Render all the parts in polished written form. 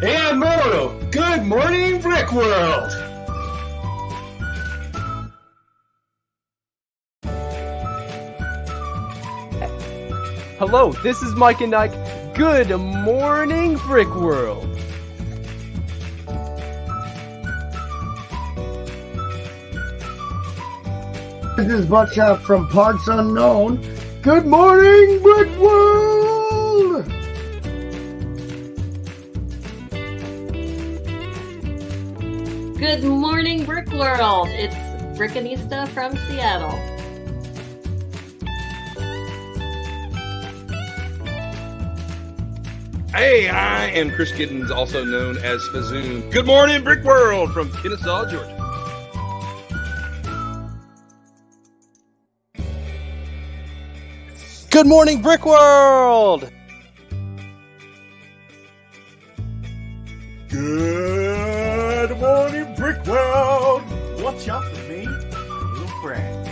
Hey, Moto. Good morning, Brick World. Hello, this is Mike and Ike. Good morning, Brick World. This is Buckshot from Parts Unknown. Good morning, Brick World! Good morning, Brick World. It's Brickanista from Seattle. Hey, I am Chris Giddens, also known as Fazoon. Good morning, Brick World from Kennesaw, Georgia. Good morning, Brick World! Good morning, Brick World! Watch out for me, my little friend.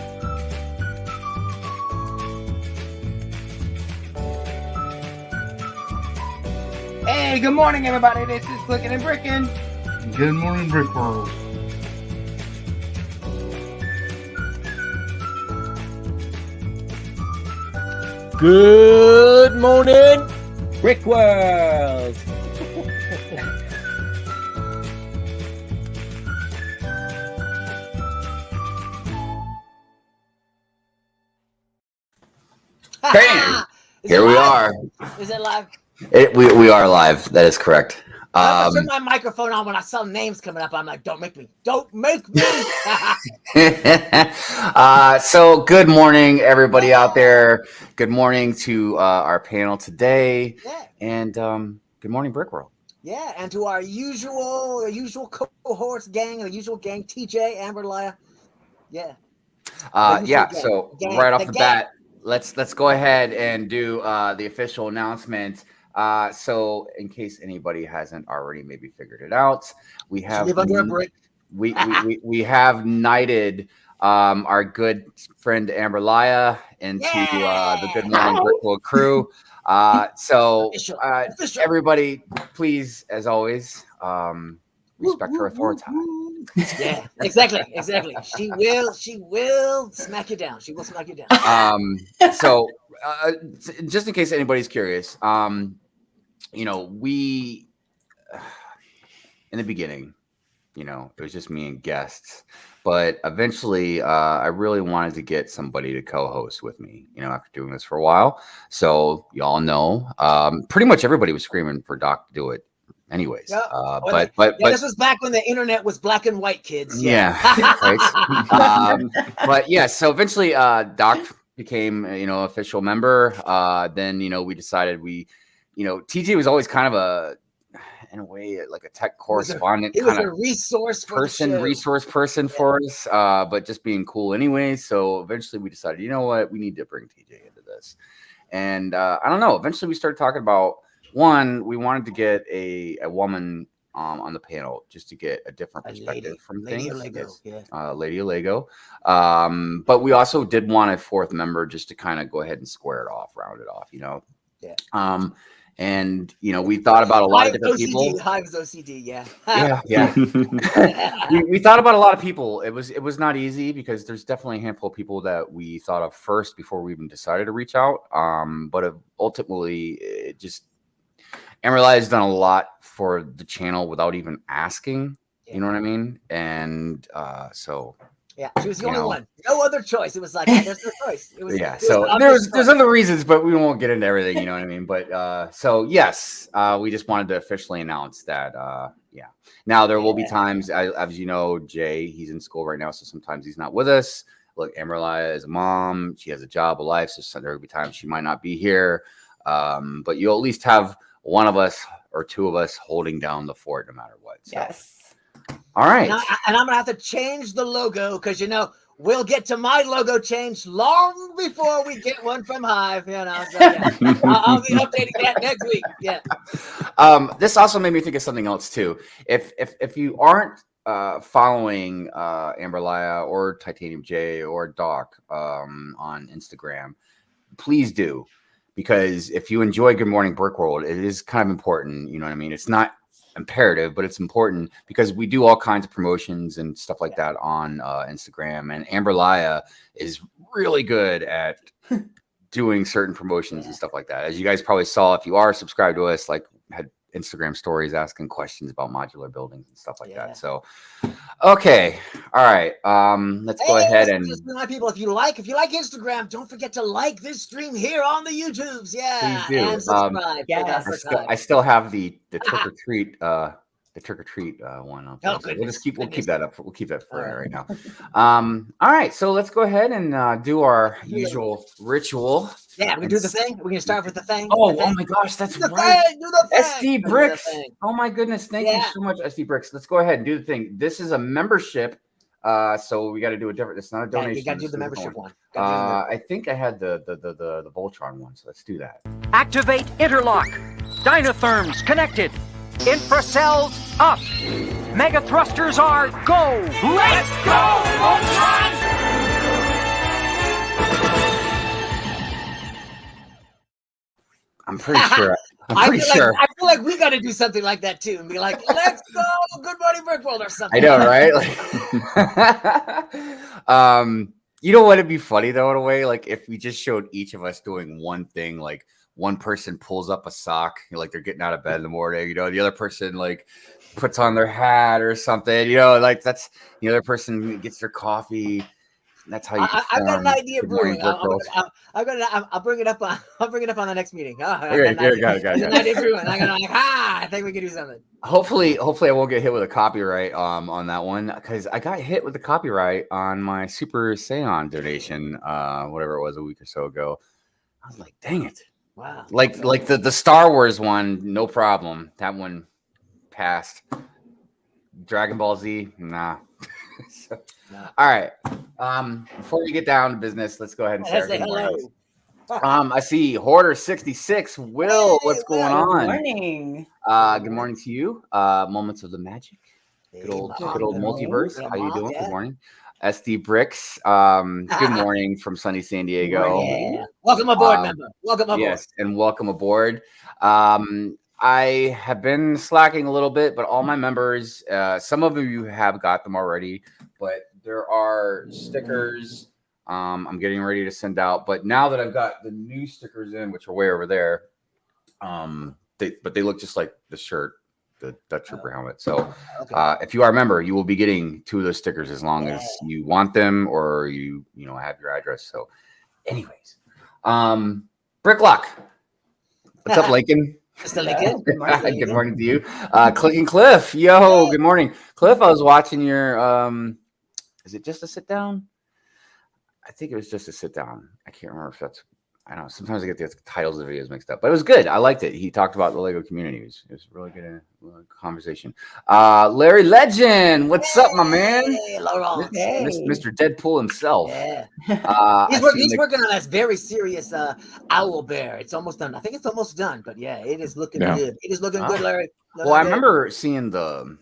Hey, good morning, everybody. This is Clickin' and Brickin'. Good morning, Brick World. Good morning, Brick World. Bam! Here we are. Is it live? We are live. That is correct. I turned my microphone on when I saw names coming up. I'm like, don't make me. Don't make me. So good morning, everybody out there. Good morning to our panel today. Yeah. And good morning, Brick World. Yeah, and to our usual cohorts gang, TJ, Amberlia. Yeah. Yeah, so gang, right off the the gang. bat, let's go ahead and do the official announcement. So in case anybody hasn't already maybe figured it out, we have live under a brick. we have knighted our good friend Amberlia into the Good Morning Brick World crew. So Official. everybody, please, as always, respect her authority. Yeah, exactly. She will smack you down. She will smack you down. So just in case anybody's curious, we in the beginning, it was just me and guests, but eventually I really wanted to get somebody to co-host with me, after doing this for a while. So y'all know, pretty much everybody was screaming for Doc to do it anyways. Yeah. But this was back when the internet was black and white, kids. Yeah. Right. But yeah, so eventually Doc became, official member. Then, we decided TJ was always kind of in a way, like a tech correspondent. It was a resource person for us, but just being cool anyway. So eventually we decided, you know what, we need to bring TJ into this. And I don't know, eventually we started talking about, one, we wanted to get a woman on the panel just to get a different perspective from things. Lady Lego. But we also did want a fourth member just to kind of go ahead and square it off, round it off, Yeah. And we thought about a lot of different people. Hive's OCD, yeah. Yeah. we thought about a lot of people. It was not easy because there's definitely a handful of people that we thought of first before we even decided to reach out. But ultimately, it just Amberlia has done a lot for the channel without even asking. Yeah. You know what I mean? And so. Yeah, she was the only one. No other choice. It was like, there's no choice. It was, so there's other reasons, but we won't get into everything. You know what I mean? But so yes, we just wanted to officially announce that. Now there will be times, as you know, Jay, he's in school right now, so sometimes he's not with us. Look, Amberlia is a mom. She has a job, a life, so there will be times she might not be here. But you'll at least have one of us or two of us holding down the fort, no matter what. So. Yes. All right. And I'm going to have to change the logo because, we'll get to my logo change long before we get one from Hive. So, I'll be updating that next week. Yeah. This also made me think of something else, too. If you aren't following Amberlia or TitaniumJay or Doc on Instagram, please do. Because if you enjoy Good Morning Brick World, it is kind of important. You know what I mean? It's not imperative, but it's important because we do all kinds of promotions and stuff like that on Instagram. And Amberlia is really good at doing certain promotions and stuff like that. As you guys probably saw, if you are subscribed to us, like had Instagram stories asking questions about modular buildings and stuff like that. So, okay. All right. Let's go ahead and just remind people, if you like Instagram, don't forget to like this stream here on the YouTubes. Yeah. Please do. And subscribe. I still have the trick or treat one up. Oh, so we'll keep that up. We'll keep that for right now. All right. So let's go ahead and do our usual ritual. Yeah, we do the thing. We're gonna start with the thing. Oh my gosh, that's do the right. thing. Do the thing. SHYTIMEismyTIME. Oh my goodness, thank you so much, SHYTIMEismyTIME. Let's go ahead and do the thing. This is a membership, so we got to do a different. It's not a donation. You got to do the membership one. I think I had the Voltron one, so let's do that. Activate interlock. Dynatherms connected. Infracells up. Mega thrusters are go. Let's go, Voltron! I'm pretty sure. I feel like we got to do something like that too, and be like, "Let's go, Good Morning Brick World" or something. I know, right? Like, you know what? It'd be funny though, in a way. Like if we just showed each of us doing one thing, like one person pulls up a sock, like they're getting out of bed in the morning. You know, the other person like puts on their hat or something. You know, like that's the other person gets their coffee. That's how you. I've got an idea brewing. I'll bring it up on. I'll bring it up on the next meeting. Got it. An idea brewing. I think we can do something. Hopefully, I won't get hit with a copyright on that one because I got hit with the copyright on my Super Saiyan donation, whatever it was a week or so ago. I was like, dang it! Wow. Like the Star Wars one, no problem. That one passed. Dragon Ball Z, nah. So, all right. Before we get down to business, let's go ahead and say hello. I see Hoarder 66. Will, what's going on? Good morning. Good morning to you. Moments of the magic. Good old multiverse. How you doing? Good morning. SD Bricks. Good morning from sunny San Diego. Yeah. Welcome aboard, member. Welcome aboard. Yes, and welcome aboard. I have been slacking a little bit, but all my members, some of you have got them already, but there are stickers I'm getting ready to send out. But now that I've got the new stickers in, which are way over there, they look just like the shirt, the Dutch Trooper helmet. So if you are a member, you will be getting 2 of those stickers as long as you want them or you have your address. So anyways, Bricklock. What's up, Lincoln? Mr. Lincoln. Good morning to you. Clicking Cliff. Yo, good morning. Cliff, I was watching your is it just a sit down? I think it was just a sit down. I can't remember if that's I don't know. Sometimes I get the titles of the videos mixed up, but it was good. I liked it. He talked about the Lego community. It was really good conversation. Larry Legend, what's up, my man? Hey, Laurent. Mr. Deadpool himself. Yeah. He's working on that very serious owl bear. It's almost done. I think it's almost done, but yeah, it is looking good. It is looking good, Larry. I remember seeing the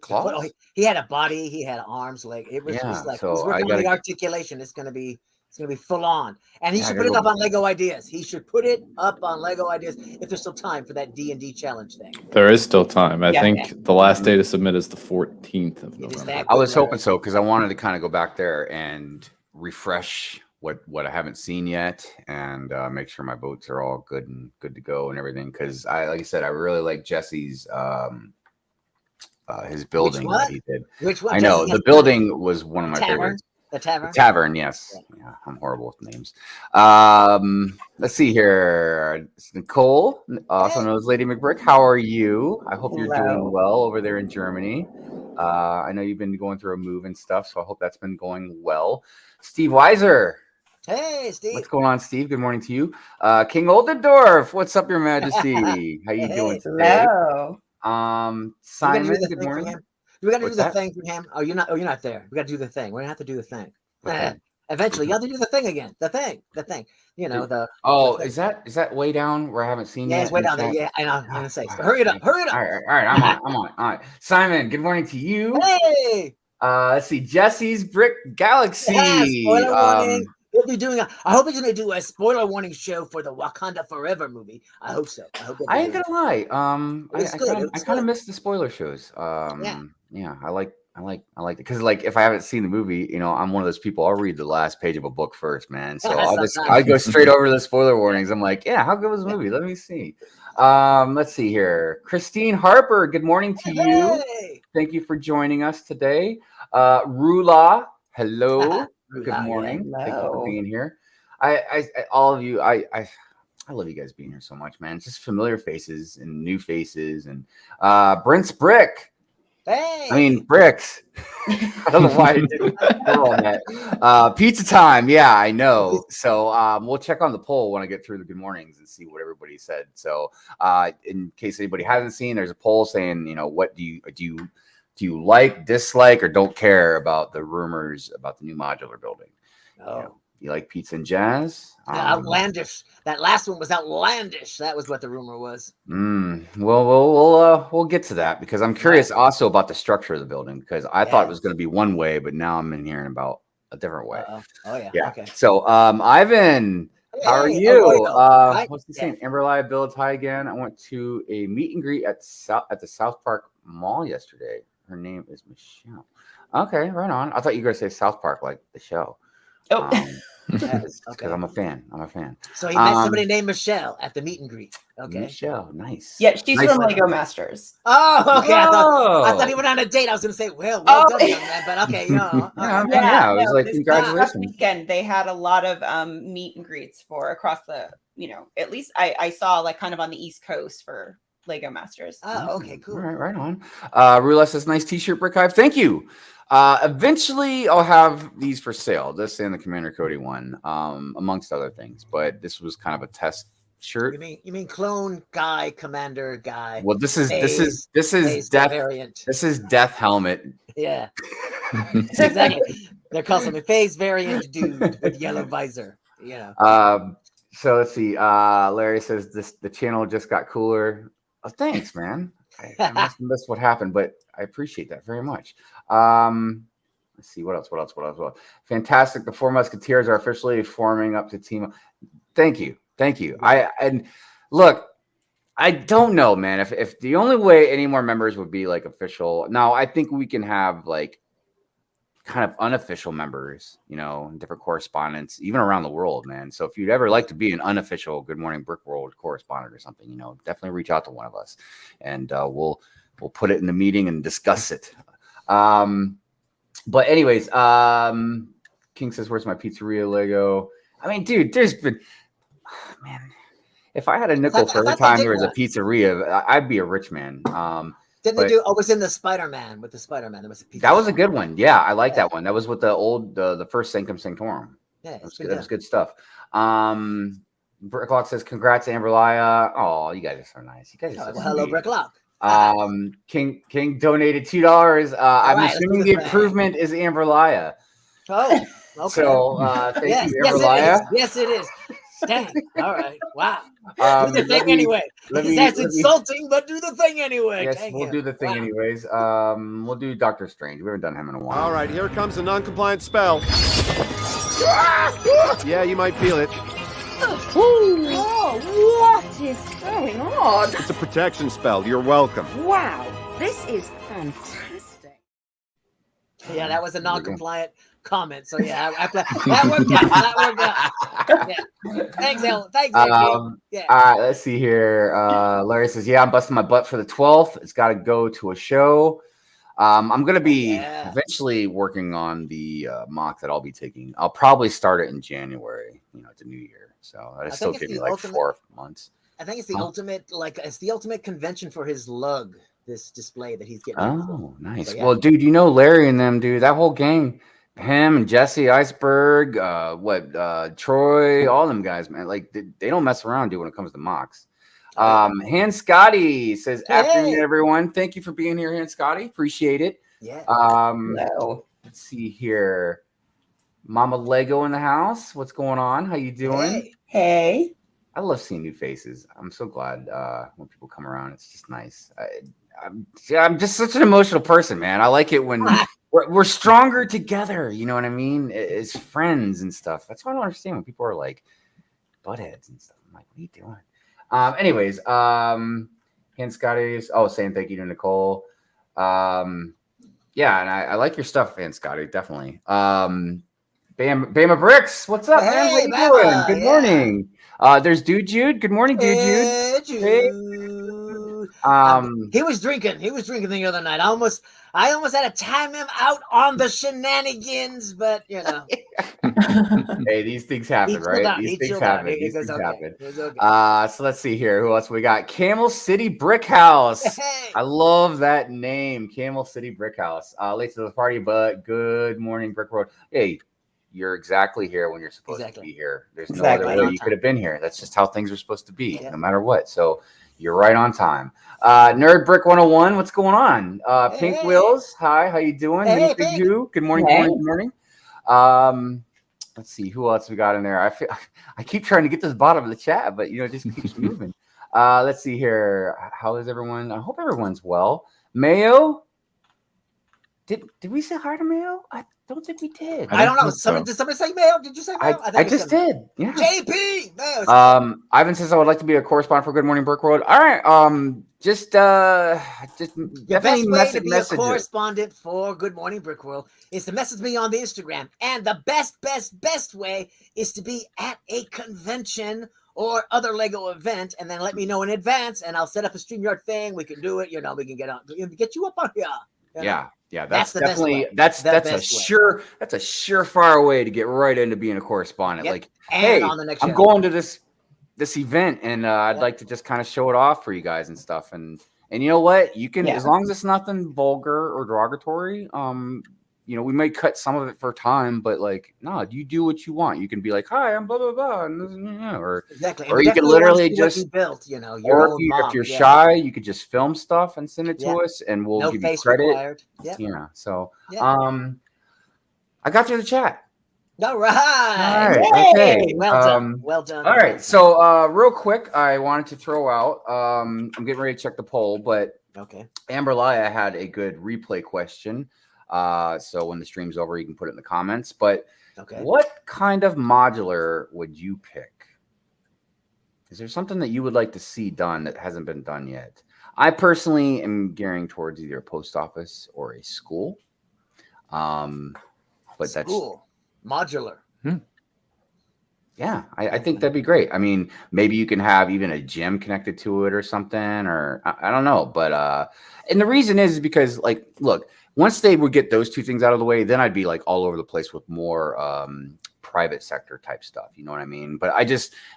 claws. Oh, he had a body. He had arms. Like it was just like he's working on the articulation. It's gonna be full on, and he should put it up on Lego Ideas. He should put it up on Lego Ideas if there's still time for that D&D challenge thing. There is still time. I think the last day to submit is the 14th of November. I was hoping so because I wanted to kind of go back there and refresh what I haven't seen yet, and make sure my boats are all good to go and everything. Because like I said, I really like Jesse's his building that he did. Which one? I know the building was one of my favorites. The tavern? The tavern, yes. Yeah, I'm horrible with names. Let's see here. It's Nicole, also known as Lady McBrick. How are you? I hope you're doing well over there in Germany. I know you've been going through a move and stuff, so I hope that's been going well. Steve Weiser. Hey, Steve. What's going on, Steve? Good morning to you. King Oldendorf. What's up, Your Majesty? How you doing today? Hello. Simon, good morning. We got to do the thing for him. Oh, you're not there. We got to do the thing. We're gonna have to do the thing. Eventually, you have to do the thing again. The thing. You know the. Oh, is that way down where I haven't seen? Yeah, it's way down there. Yeah, I know. I'm gonna say. So hurry it up. Hurry it up. All right. I'm on. All right, Simon. Good morning to you. Hey. Let's see. Jesse's Brick Galaxy. Yeah, spoiler warning. He'll be doing I hope he's going to do a spoiler warning show for the Wakanda Forever movie. I hope so. I ain't gonna lie. I kind of miss the spoiler shows. Yeah, I like it because like if I haven't seen the movie, I'm one of those people. I'll read the last page of a book first, man. So I go straight over to the spoiler warnings. I'm like, yeah, how good was the movie? Let me see. Let's see here. Christine Harper, good morning to you. Thank you for joining us today. Rula, hello. Good morning. Thank you for being here. All of you, I love you guys being here so much, man. It's just familiar faces and new faces and Brent's Brick. Hey. I mean Bricks. I don't know why I didn't throw on that. Pizza time, yeah, I know. So we'll check on the poll when I get through the good mornings and see what everybody said. So in case anybody hasn't seen, there's a poll saying, what do you like, dislike, or don't care about the rumors about the new modular building? You like pizza and jazz? Outlandish. That last one was outlandish. That was what the rumor was. Well, we'll get to that because I'm curious also about the structure of the building because I thought it was going to be one way, but now I'm hearing about a different way. Oh yeah. Yeah. Okay. So, Ivan, how are you? What's the name? Amberlia Builds. Hi again. I went to a meet and greet at the South Park Mall yesterday. Her name is Michelle. Okay, right on. I thought you were going to say South Park, like the show. Oh, because I'm a fan. So he met somebody named Michelle at the meet and greet. Okay, Michelle, nice. Yeah, she's from Lego Masters. Oh, okay. I thought he went on a date. I was going to say, well done, young man. But okay, It was like congratulations. Last weekend they had a lot of meet and greets for across the, at least I saw like kind of on the East Coast for Lego Masters. Oh, okay, cool. All right on. Rula says, nice t-shirt, Brick Hive. Thank you. Eventually I'll have these for sale. This and the Commander Cody one, amongst other things. But this was kind of a test shirt. You mean clone guy, commander guy? Well, this is death variant. This is Death Helmet. Yeah. Exactly. They're calling me phase variant dude with yellow visor. So let's see. Larry says the channel just got cooler. Oh, thanks, man. I must have missed what happened, but I appreciate that very much. Let's see what else. Fantastic. The 4 Musketeers are officially forming up to team. Thank you. And look, I don't know, man. If the only way any more members would be like official. Now, I think we can have like kind of unofficial members, different correspondents, even around the world, man. So if you'd ever like to be an unofficial Good Morning Brick World correspondent or something, definitely reach out to one of us, and we'll put it in the meeting and discuss it. But anyways, King says, "Where's my pizzeria Lego?" I mean, dude, there's been, man. If I had a nickel for every time there was a pizzeria, I'd be a rich man. Didn't they do? Oh, it was in the Spider-Man with the Spider-Man. There was a pizza. That was a good one. Yeah, I like that one. That was with the first Sanctum Sanctorum. Yeah, that was good stuff. Bricklock says, "Congrats, Amberlia." Oh, you guys are so nice. You guys are so hello, Bricklock. King donated $2. I'm assuming the improvement is Amberlia. Oh, okay. So thank you, Amberlia. Yes, it is. Dang. All right. Wow. Do the thing anyway. That's insulting, but do the thing anyway. Yes, we'll do the thing anyways. We'll do Doctor Strange. We haven't done him in a while. All right, here comes a non-compliant spell. Yeah, you might feel it. Oh, what is going on? It's a protection spell. You're welcome. Wow, this is fantastic. Yeah, that was a non-compliant comment. So yeah, that worked out. Yeah. Thanks, Ellen. Thanks, yeah. All right, let's see here. Larry says, "Yeah, I'm busting my butt for the 12th. It's got to go to a show." I'm going to be eventually working on the mock that I'll be taking. I'll probably start it in January. It's a new year, so that'll still give me like 4 months. I think it's the ultimate convention for his lug. This display that he's getting. Oh, nice. So, yeah. Well, dude, Larry and them, dude, that whole gang. Him and Jesse Iceberg, Troy, all them guys, man. Like they don't mess around, dude, when it comes to mocks. Han Scotty says, "Afternoon, everyone. Thank you for being here, Han Scotty. Appreciate it." Yeah. Let's see here. Mama Lego in the house. What's going on? How you doing? Hey. I love seeing new faces. I'm so glad when people come around. It's just nice. I'm just such an emotional person, man. I like it when we're stronger together. You know what I mean? As friends and stuff. That's why I don't understand when people are like buttheads and stuff. I'm like, what are you doing? Anyways, Hand Scotty's saying thank you to Nicole. Yeah, and I like your stuff, Hand Scotty, definitely. Bama Bricks, what's up, man? How you doing? Good morning. There's Dude Jude. Good morning, Dude Jude. Hey. He was drinking the other night. I almost had to time him out on the shenanigans, but you know. Hey, these things happen, right? These things happen. So let's see here. Who else we got? Camel City Brick House. Hey. I love that name, Camel City Brick House. Late to the party, but good morning, Brick Road. Hey, you're exactly here when you're supposed to be here. There's no other way you could have been here. That's just how things are supposed to be, no matter what. So you're right on time. Nerd Brick 101, what's going on? Pink Wheels, hi, how you doing? Hey, Big Who, good morning, good morning. Let's see who else we got in there. I keep trying to get to the bottom of the chat, but it just keeps moving. Let's see here. How is everyone? I hope everyone's well. Mayo, did we say hi to Mayo? I don't think we did. I don't know. Did somebody say Mayo? Did you say Mayo? I just did. Yeah. JP Mayo. Ivan says I would like to be a correspondent for Good Morning Brick World. All right. Just the definitely best way to be a correspondent for Good Morning Brick World is to message me on the Instagram. And the best way is to be at a convention or other Lego event, and then let me know in advance, and I'll set up a StreamYard thing. We can do it. We can get you up on here. Yeah, that's definitely that's a surefire way to get right into being a correspondent. Like, hey, I'm going to this event, and I'd like to just kind of show it off for you guys and stuff. And you know what? You can, as long as it's nothing vulgar or derogatory. We might cut some of it for time, but no, you do what you want. You can be like, "Hi, I'm blah blah blah," or you can literally just built. Or if you're shy, you could just film stuff and send it to us, and we'll give you credit. Required. So I got through the chat. All right. Okay. Well done. Well done. All right. So real quick, I wanted to throw out. I'm getting ready to check the poll, but Amberlia had a good replay question. So when the stream's over, you can put it in the comments. But what kind of modular would you pick? Is there something that you would like to see done that hasn't been done yet? I personally am gearing towards either a post office or a school. But school modular. Yeah, I think that'd be great. I mean, maybe you can have even a gym connected to it or something, or I don't know. But and the reason is because, look, once they would get those two things out of the way, then I'd be all over the place with more private sector type stuff. You know what I mean? But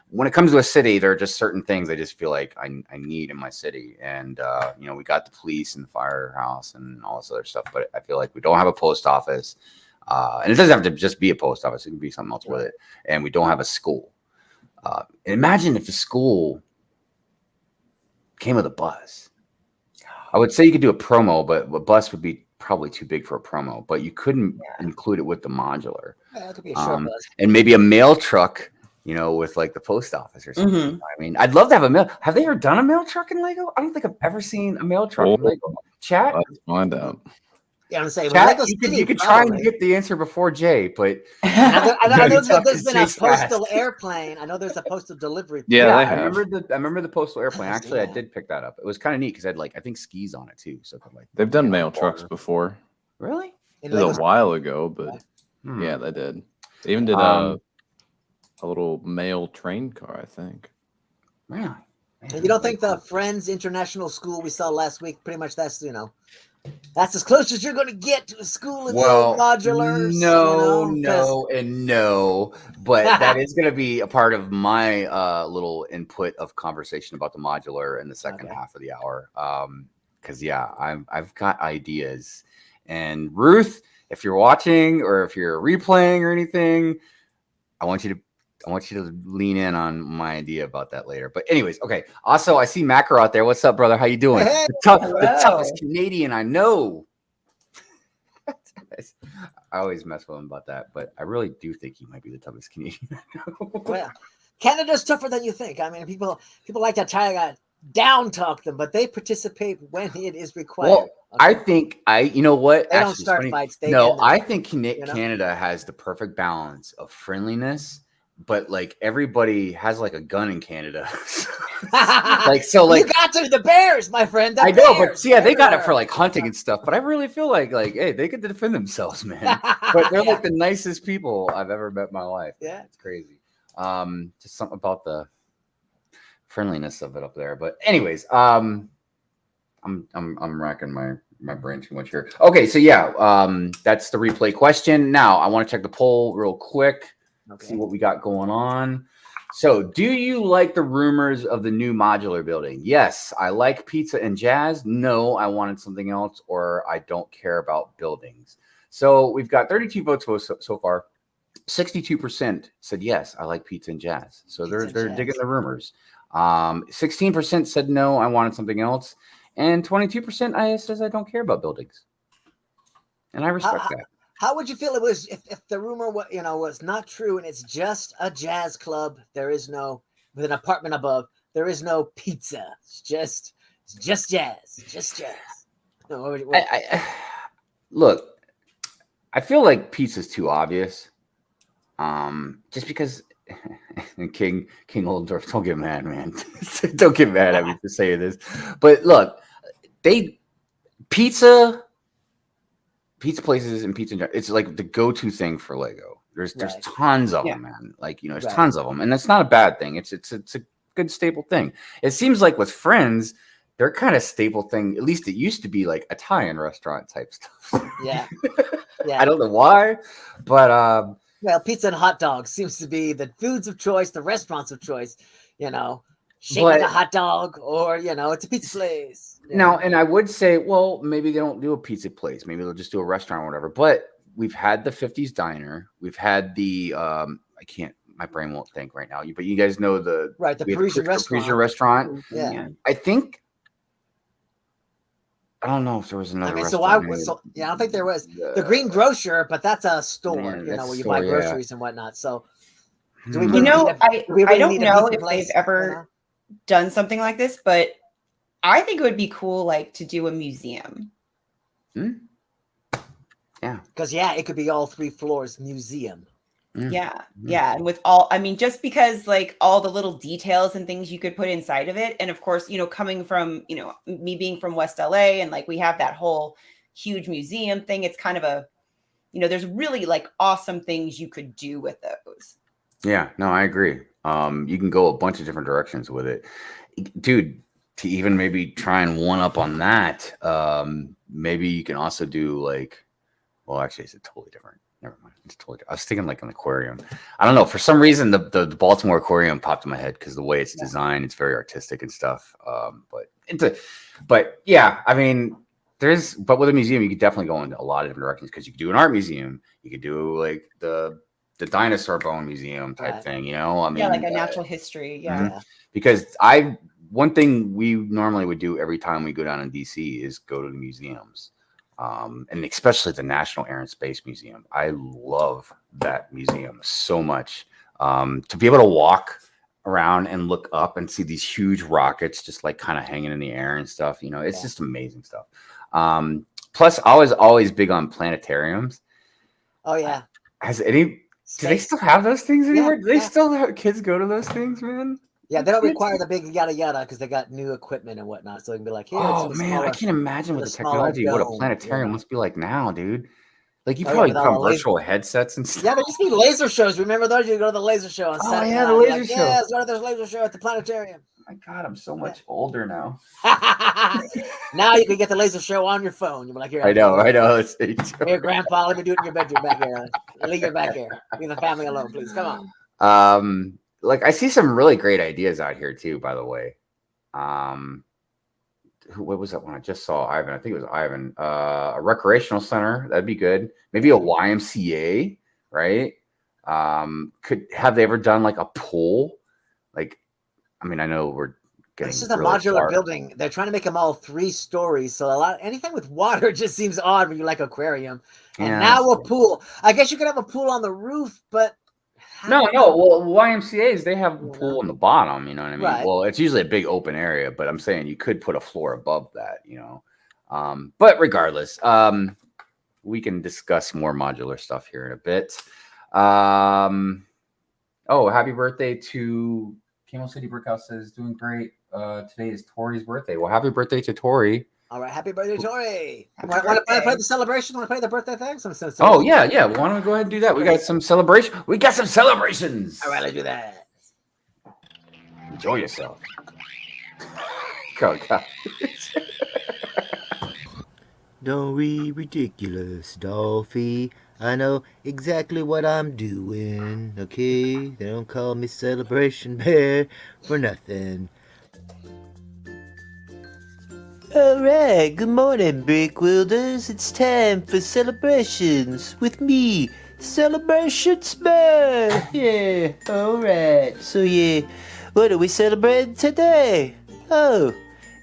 when it comes to a city, there are just certain things I just feel like I need in my city. And, we got the police and the firehouse and all this other stuff, but I feel like we don't have a post office. And it doesn't have to just be a post office. It can be something else with it. And we don't have a school. Imagine if the school came with a bus. I would say you could do a promo, but a bus would be probably too big for a promo. But you couldn't include it with the modular. That could be a short bus. And maybe a mail truck, with the post office or something. I mean, I'd love to have a mail. Have they ever done a mail truck in Lego? I don't think I've ever seen a mail truck in Lego. Chat? Let's find out. Yeah, I'm saying, Chat, you could try and get the answer before Jay, but I know there's been a postal airplane. I know there's a postal delivery. Yeah, I remember the postal airplane. Actually, I did pick that up. It was kind of neat because I think skis on it too. So they've done mail trucks before. Really? It was a while ago, but yeah, they did. They even did a little mail train car, I think. Really? You don't think the Friends International School we saw last week? Pretty much that's that's as close as you're going to get to a school in the modulars. No. But that is going to be a part of my little input of conversation about the modular in the second half of the hour. Because I've got ideas. And Ruth, if you're watching or if you're replaying or anything, I want you to lean in on my idea about that later. But anyways, okay. Also, I see Makro out there. What's up, brother? How you doing? Hey, the toughest Canadian I know. I always mess with him about that, but I really do think he might be the toughest Canadian I know. Well, Canada's tougher than you think. I mean, people like to down talk them, but they participate when it is required. Well, I think you know what? They don't start fights. They no, end them, I think Canada has the perfect balance of friendliness, but like everybody has like a gun in Canada. Like you got to the bears, my friend. I know, but yeah, they got it for like hunting and stuff. But I really feel like hey, they could defend themselves, man. But they're like the nicest people I've ever met in my life. Yeah, it's crazy. Just something about the friendliness of it up there. But anyways, I'm racking my brain too much here. Okay, so yeah, that's the replay question. Now I want to check the poll real quick. See what we got going on. So, do you like the rumors of the new modular building? Yes, I like pizza and jazz. No, I wanted something else, or I don't care about buildings. So we've got 32 votes so far. 62% said yes, I like pizza and jazz. So they're digging the rumors. 16% said no, I wanted something else, and 22% says I don't care about buildings. And I respect that. How would you feel it was if the rumor was not true and it's just a jazz club? There is no, with an apartment above, there is no pizza. It's just jazz. Just jazz. No, Look, I feel like pizza's too obvious. Just because King Oldendorf, don't get mad, man. Don't get mad at me for saying this. But look, pizza places and pizza, it's like the go-to thing for Lego. There's tons of them, man. Like, there's tons of them, and that's not a bad thing. It's a good staple thing. It seems like with Friends, they're kind of staple thing. At least it used to be like Italian restaurant type stuff. Yeah. I don't know why, but well, pizza and hot dogs seems to be the foods of choice, the restaurants of choice. Shaped like a hot dog, or it's a pizza place. Now, and I would say, well, maybe they don't do a pizza place. Maybe they'll just do a restaurant or whatever. But we've had the 50s diner. We've had the my brain won't think right now. But you guys know the Parisian restaurant. Yeah. I don't know if there was another. I don't think there was the Green Grocer, but that's a store. Where you buy groceries and whatnot. So, I don't know if they've ever done something like this, but I think it would be cool, like, to do a museum. Yeah, because it could be all 3 floors museum. Yeah, and with just because like all the little details and things you could put inside of it, and of course, coming from me being from West LA, and like we have that whole huge museum thing. It's kind of a, there's really like awesome things you could do with those. Yeah, no, I agree. You can go a bunch of different directions with it, dude. To even maybe try and one up on that, maybe you can also do like, well, actually, it's totally different. Never mind. It's totally. I was thinking like an aquarium. I don't know. For some reason, the Baltimore aquarium popped in my head because the way it's designed, it's very artistic and stuff. But yeah, I mean, but with a museum, you could definitely go in a lot of different directions because you could do an art museum. You could do like the dinosaur bone museum type thing. I mean, like a natural history. Yeah. Because one thing we normally would do every time we go down in DC is go to the museums. And especially the National Air and Space Museum. I love that museum so much. To be able to walk around and look up and see these huge rockets just like kind of hanging in the air and stuff, it's just amazing stuff. Plus, I was always big on planetariums. Oh yeah. Do they still have those things anymore? Do they still have kids go to those things, man? Yeah, they don't require the big yada yada because they got new equipment and whatnot. So they can be like, here. Oh man, I can't imagine with the technology what a planetarium must be like now, dude. Like you probably put on virtual headsets and stuff. Yeah, there used to be laser shows. Remember those? You go to the laser show on Saturday. Oh yeah, the laser show. Yeah, let's go to this laser show at the planetarium. Oh my God, I'm so much older now. Now you can get the laser show on your phone. You'll be like, here. I know. Here, Grandpa, let me do it in your bedroom back here. Leave it back here. Leave the family alone, please. Come on. Like I see some really great ideas out here too, by the way. What was that one I just saw? Ivan, I think it was Ivan. A recreational center, that'd be good. Maybe a YMCA, right? Have they ever done like a pool? Like, I mean, I know we're getting this is a modular building. They're trying to make them all 3 stories. So anything with water just seems odd when you like aquarium. And now a pool. I guess you could have a pool on the roof, but No. Well, YMCA's, they have a pool on the bottom. You know what I mean? Right. Well, it's usually a big open area, but I'm saying you could put a floor above that. You know, but regardless, we can discuss more modular stuff here in a bit. Oh, happy birthday to Camo City Brickhouse says doing great. Today is Tori's birthday. Well, happy birthday to Tori. All right, happy birthday, Tori. Want to play the celebration? Want to play the birthday thing? Oh, yeah. Why don't we go ahead and do that? We got some celebration. We got some celebrations. All right, let's do that. Enjoy yourself. Go, go. Don't be ridiculous, Dolphy. I know exactly what I'm doing, okay? They don't call me Celebration Bear for nothing. Alright, good morning, Brick Wielders. It's time for celebrations with me, Celebration Bear. Yeah, alright. So yeah, what are we celebrating today? Oh,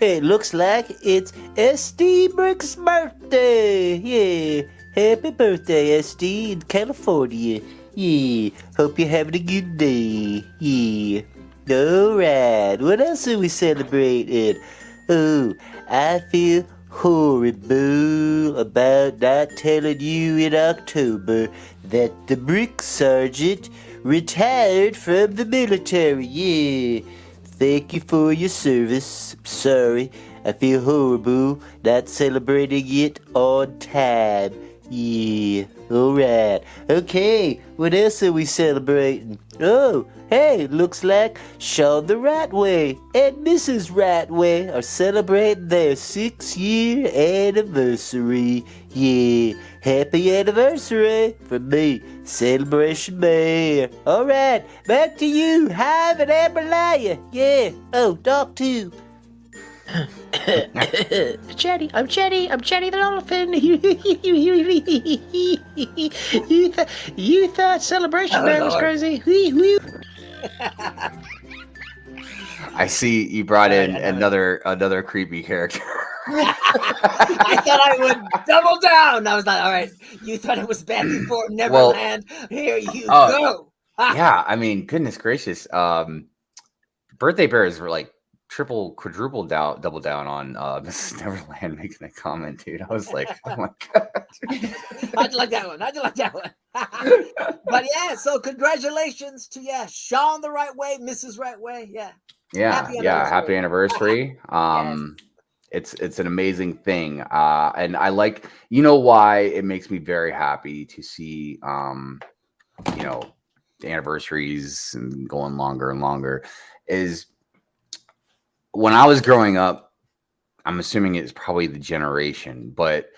it looks like it's SD Brick's birthday. Yeah, happy birthday, SD in California. Yeah, hope you're having a good day. Yeah. Alright, what else are we celebrating? Oh, I feel horrible about not telling you in October that the Brick Sergeant retired from the military. Yeah. Thank you for your service. Sorry, I feel horrible not celebrating it on time. Yeah, alright. Okay, what else are we celebrating? Oh, hey, looks like Sean the Rightway and Mrs. Rightway are celebrating their 6-year anniversary. Yeah, happy anniversary from me, Celebration Bear. Alright, back to you, Hive and Amberlia. Yeah, oh, Doc too. Chatty the dolphin. You thought Celebration Bear was crazy. I see you brought in another creepy character. I thought I would double down. I was like, all right, you thought it was bad before Neverland. Here you go. Yeah, I mean, goodness gracious. Birthday bears were like double down on Mrs. Neverland making a comment, dude. I was like, oh my god. How'd you like that one? But yeah, so congratulations to Sean the Rightway, Mrs. Rightway. Happy anniversary. It's an amazing thing. And I like, you know why it makes me very happy to see the anniversaries and going longer and longer is when I was growing up, I'm assuming it's probably the generation, but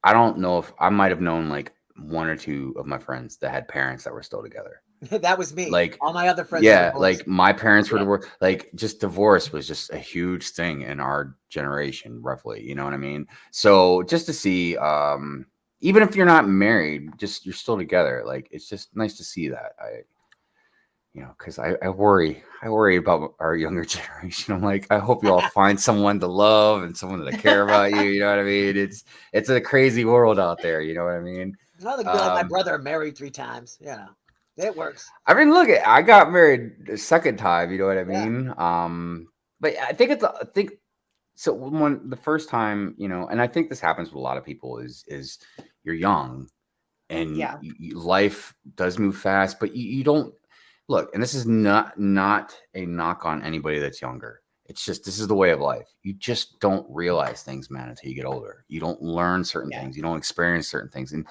I don't know if I might have known like one or two of my friends that had parents that were still together. That was me. Like all my other friends. Yeah, like my parents were divorced. Like just divorce was just a huge thing in our generation, roughly. You know what I mean? So just to see, even if you're not married, just you're still together. Like it's just nice to see that. Because I worry about our younger generation. I'm like, I hope you all find someone to love and someone to care about you. You know what I mean? It's a crazy world out there. You know what I mean? It's not like my brother married 3 times. It works. I mean, look, I got married the second time. You know what I mean? Yeah. But I think so. When the first time, and I think this happens with a lot of people is you're young, and life does move fast, but you don't. Look, and this is not a knock on anybody that's younger. It's just this is the way of life. You just don't realize things, man, until you get older. You don't learn certain things. You don't experience certain things. And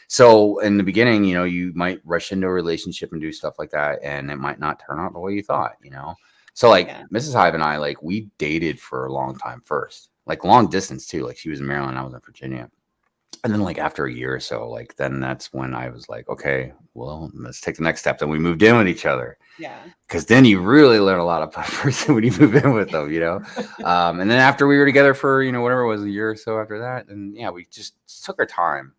so in the beginning, you might rush into a relationship and do stuff like that, and it might not turn out the way you thought, So like Mrs. Hive and I, like we dated for a long time first, like long distance too. Like she was in Maryland, I was in Virginia. And then like after a year or so, like then that's when I was like, okay, well, let's take the next step. Then we moved in with each other. Yeah. Because then you really learn a lot about a person when you move in with them, And then after we were together for, whatever it was, a year or so after that. And we just took our time.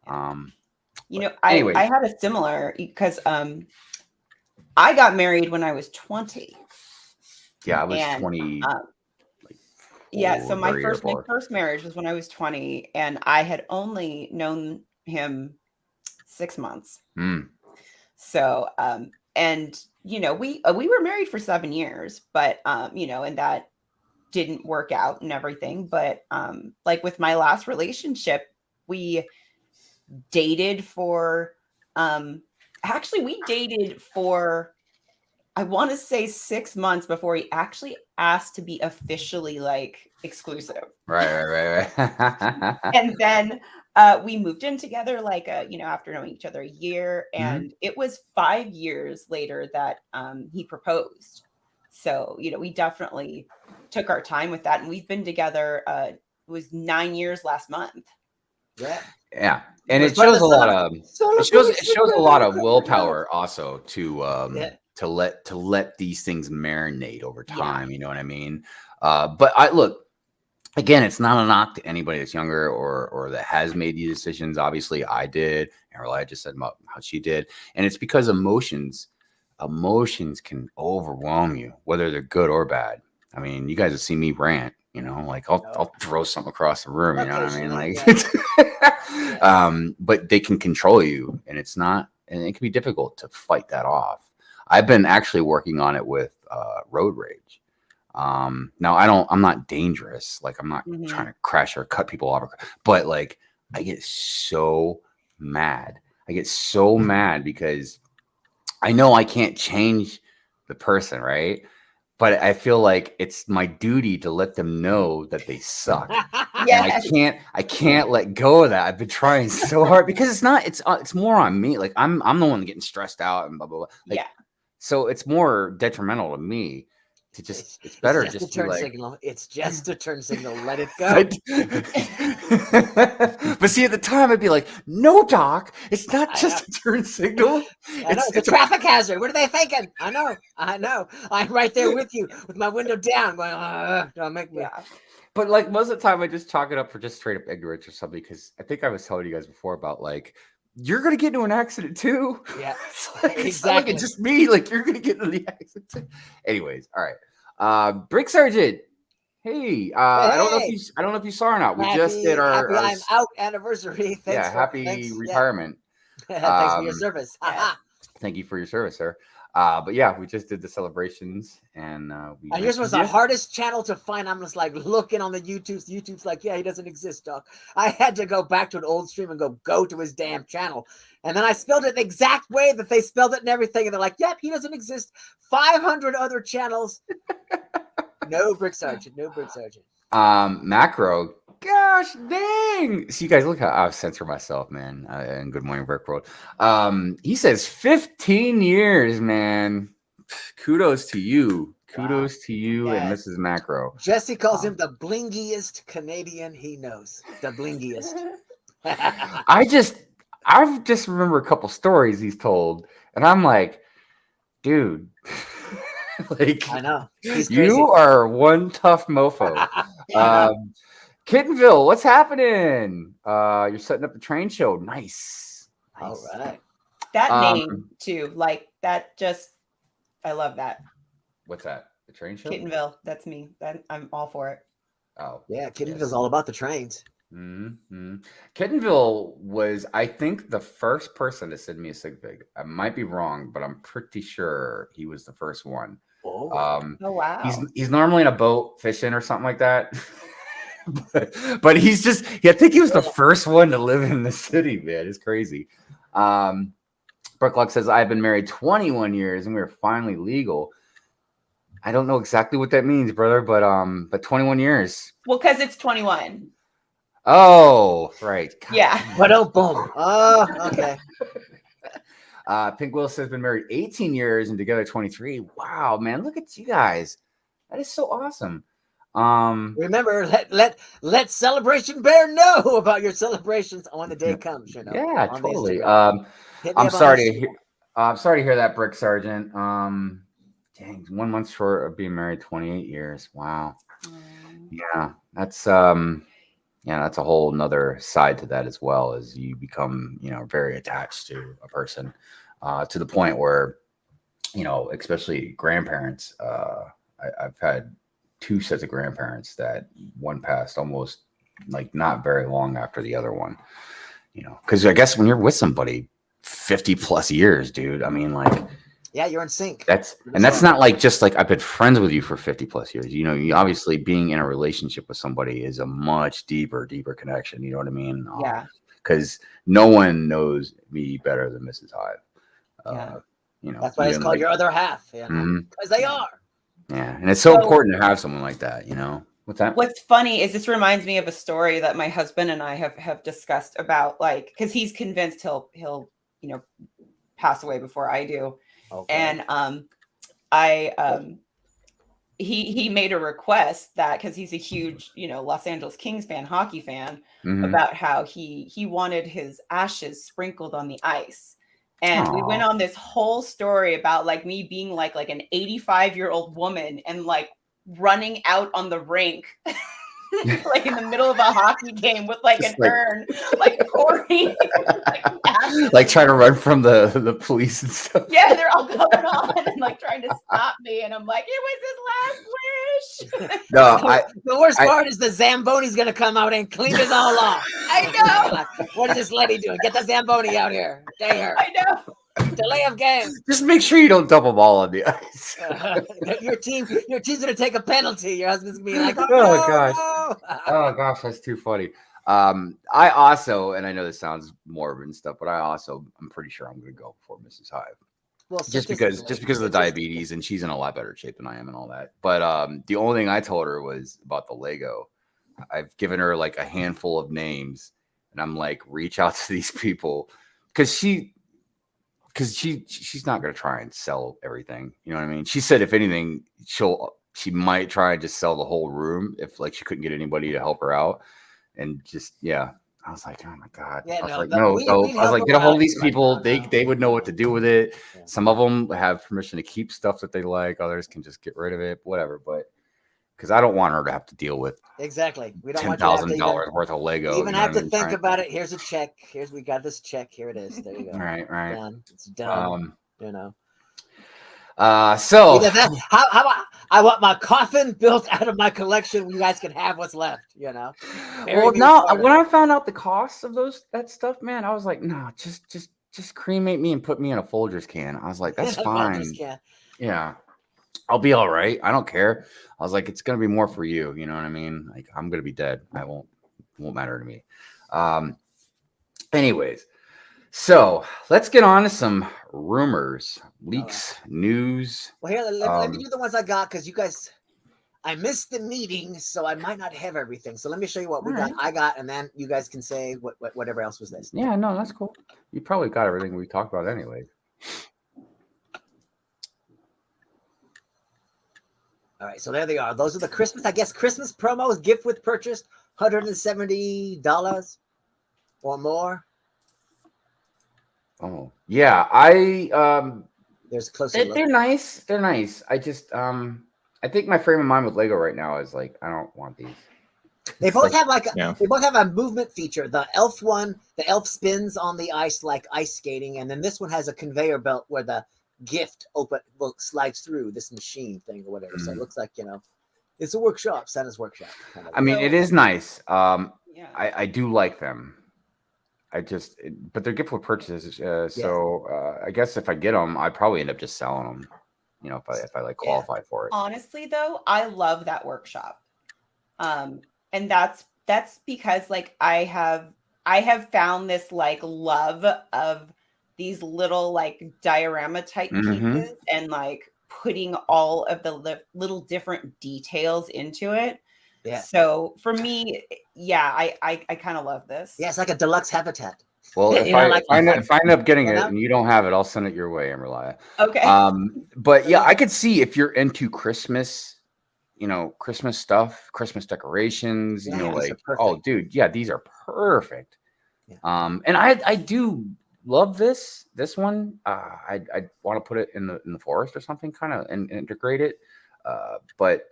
Anyway. I had a similar because I got married when I was 20. Yeah, I was 20. So my first marriage was when I was 20, and I had only known him 6 months. So, and you know, we were married for 7 years, but you know, and that didn't work out and everything. But like with my last relationship, we dated for we dated for, I want to say 6 months before he actually asked to be officially like exclusive. Right. And then we moved in together like you know, after knowing each other a year, and it was 5 years later that he proposed. So, you know, we definitely took our time with that, and we've been together it was 9 years last month. Yeah. And it shows a lot of a lot of willpower also to let these things marinate over time. You know what I mean? But I look, again, it's not a knock to anybody that's younger or that has made these decisions. Obviously, I did. And I just said about how she did. And it's because emotions can overwhelm you, whether they're good or bad. I mean, you guys have seen me rant, you know, like I'll throw something across the room, you know what I mean? Like, but they can control you, and it can be difficult to fight that off. I've been actually working on it with road rage. Now I'm not dangerous. Like I'm not trying to crash or cut people off, but like I get so mad. Because I know I can't change the person, right? But I feel like it's my duty to let them know that they suck. Yes. And I can't let go of that. I've been trying so hard because it's more on me. Like I'm the one getting stressed out and blah blah blah. Like, so it's more detrimental to me to just. It's better just to turn like, signal. It's just a turn signal. Let it go. But see, at the time, I'd be like, "No, Doc, it's not just a turn signal. I know, it's a traffic hazard. What are they thinking? I know. I'm right there with you, with my window down, going, "Don't make me." Yeah. But like most of the time, I just chalk it up for just straight up ignorance or something. Because I think I was telling you guys before about like, you're gonna get into an accident too. Yeah, it's not like it's just me. Like you're gonna get into the accident too. Anyways, all right. Brick Sergeant. Hey, I don't know if you saw or not. We just did our I'm out anniversary. Thanks happy retirement. Thanks for your service. Thank you for your service, sir. But yeah, we just did the celebrations, and yours was the hardest channel to find. I'm just like looking on the YouTube's. YouTube's like, yeah, he doesn't exist, Doc. I had to go back to an old stream and go to his damn channel, and then I spelled it the exact way that they spelled it and everything, and they're like, yep, he doesn't exist. 500 other channels. No Brick Sergeant. Makro. Gosh dang. See, you guys, look how I've censored myself, man. And Good Morning Brick World. He says 15 years, man. Kudos to you. Kudos to you and Mrs. Makro. Jesse calls him the blingiest Canadian he knows. The blingiest. I just remember a couple stories he's told, and I'm like, dude. Like, I know. You are one tough mofo. Kittenville, what's happening? You're setting up a train show. Nice. All right. That name too, like that. I love that. What's that? The train show? Kittenville. That's me. I'm all for it. Oh yeah, Kittenville's all about the trains. Kittenville was, I think, the first person to send me a sig fig. I might be wrong, but I'm pretty sure he was the first one. Oh wow. He's normally in a boat fishing or something like that. but he's I think he was the first one to live in the city, man. It's crazy. Bricklock says, I've been married 21 years and we were finally legal. I don't know exactly what that means, brother, but 21 years. Well, because it's 21. Oh, right. God. Yeah. But boom. Oh, okay. Pink Will says been married 18 years and together 23. Wow, man, look at you guys. That is so awesome. Remember, let Celebration Bear know about your celebrations when the day comes. You know. Yeah, totally. I'm sorry to hear that, Brick Sergeant. Dang, 1 month short of being married 28 years. Wow. Yeah, that's a whole nother side to that as well, as you become, very attached to a person, to the point where, especially grandparents. I've had 2 sets of grandparents that one passed almost like not very long after the other one, because I guess when you're with somebody 50 plus years, dude. I mean, like, yeah, you're in sync. That's not like just like I've been friends with you for 50 plus years. You know, you obviously being in a relationship with somebody is a much deeper connection. You know what I mean? Yeah. Because no one knows me better than Mrs. Hive. Yeah. You know, that's why it's called your other half. You know, because they are. Yeah, and it's so important to have someone like that. You know, what's that? What's funny is this reminds me of a story that my husband and I have discussed about, like, because he's convinced he'll pass away before I do. Okay. And he made a request that, because he's a huge Los Angeles Kings fan, hockey fan, about how he wanted his ashes sprinkled on the ice. And we went on this whole story about like me being like an 85-year-old woman and like running out on the rink like in the middle of a hockey game with like an urn, like pouring like trying to run from the police and stuff. Yeah, they're all coming on and like trying to stop me, and I'm like, it was his last wish. No, the worst part is the Zamboni's gonna come out and clean it all off. I know. Like, what is this lady doing? Get the Zamboni out here. Dang her. I know. Delay of game. Just make sure you don't dump them all on the ice. Your team's gonna take a penalty. Your husband's gonna be like, oh gosh, that's too funny. I also, and I know this sounds morbid and stuff, but I'm pretty sure I'm gonna go before Mrs. Hive. Well, just because of the diabetes, and she's in a lot better shape than I am and all that. But the only thing I told her was about the Lego. I've given her like a handful of names, and I'm like, reach out to these people, because she's not going to try and sell everything. You know what I mean? She said, if anything, she might try and just sell the whole room if like she couldn't get anybody to help her out. And just, yeah, I was like, oh my God. Yeah, I was like, get a hold of these people. They would know what to do with it. Yeah. Some of them have permission to keep stuff that they like. Others can just get rid of it, whatever. But because I don't want her to have to deal with exactly. We don't want $10,000 worth of Lego. Even have to think about it. Here's a check. We got this check. Here it is. There you go. Right. Done. It's done. So how about I want my coffin built out of my collection. You guys can have what's left. Well, no. When I found out the cost of that stuff, man, I was like, no, just cremate me and put me in a Folgers can. I was like, that's fine. Yeah. I'll be all right. I don't care. I was like, it's going to be more for you. You know what I mean? Like, I'm going to be dead. It won't matter to me. Anyways, so let's get on to some rumors, leaks, news. Well, here, let me do the ones I got, because you guys, I missed the meeting, so I might not have everything. So let me show you what I got, and then you guys can say whatever else was this. Yeah, no, that's cool. You probably got everything we talked about anyway. All right, so there they are. Those are the Christmas promos, gift with purchase, $170 or more. Oh, yeah. There's closer. They're nice. They're nice. I just I think my frame of mind with Lego right now is like, I don't want these. They both have they both have a movement feature. The elf one, the elf spins on the ice like ice skating, and then this one has a conveyor belt where the gift slides through this machine thing or whatever. So it looks like it's a workshop, Santa's workshop. Kind of. I mean, it is nice. I do like them. But they're gift with purchases. So I guess if I get them, I probably end up just selling them. If I like qualify for it. Honestly, though, I love that workshop, and that's because like I have found this like love of these little like diorama type pieces and like putting all of the little different details into it. Yeah. So for me, I kind of love this. Yeah, it's like a deluxe habitat. Well, if I end up getting it and you don't have it, I'll send it your way, Amberlia. Okay. But yeah, I could see if you're into Christmas, Christmas stuff, Christmas decorations, oh dude, yeah, these are perfect. Yeah. And I do love this one. I want to put it in the forest or something, kind of, and integrate it. But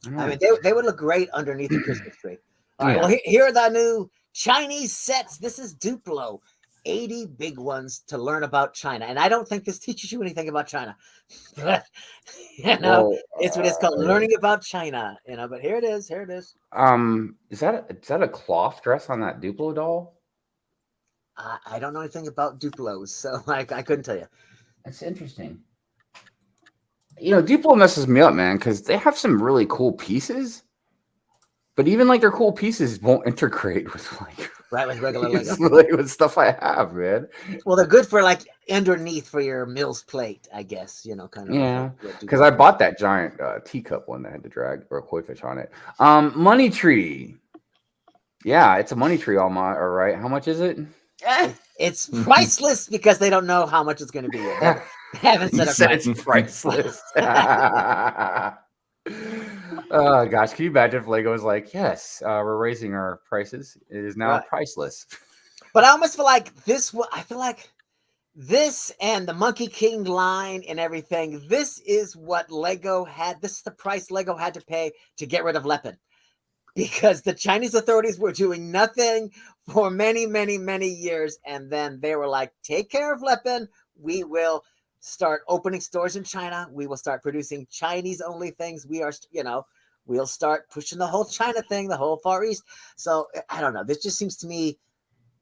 I mean, they would look great underneath the Christmas tree. All right, well, here are the new Chinese sets. This is Duplo, 80 big ones to learn about China. And I don't think this teaches you anything about China, but it's what it's called, learning about China. But here it is. Here it is. Is that a cloth dress on that Duplo doll? I don't know anything about Duplos, so I couldn't tell you. That's interesting. You know, Duplo messes me up, man, because they have some really cool pieces, but even like their cool pieces won't integrate with like with regular Lego. With stuff I have, man. Well, they're good for like underneath for your Mills plate, I guess. You know, kind of. Yeah, because I bought that giant teacup one that had the drag or a koi fish on it. Money tree. Yeah, it's a money tree. All right. How much is it? It's priceless because they don't know how much it's going to be. They haven't said it's priceless. Oh gosh, can you imagine if Lego was like, yes, we're raising our prices. It is now priceless. But I almost feel like this. I feel like this and the Monkey King line and everything. This is what Lego had. This is the price Lego had to pay to get rid of Lepin, because the Chinese authorities were doing nothing for many, many, many years, and then they were like, "Take care of Lepin. We will start opening stores in China. We will start producing Chinese-only things. We are, you know." We'll start pushing the whole China thing, the whole Far East. So I don't know. This just seems to me,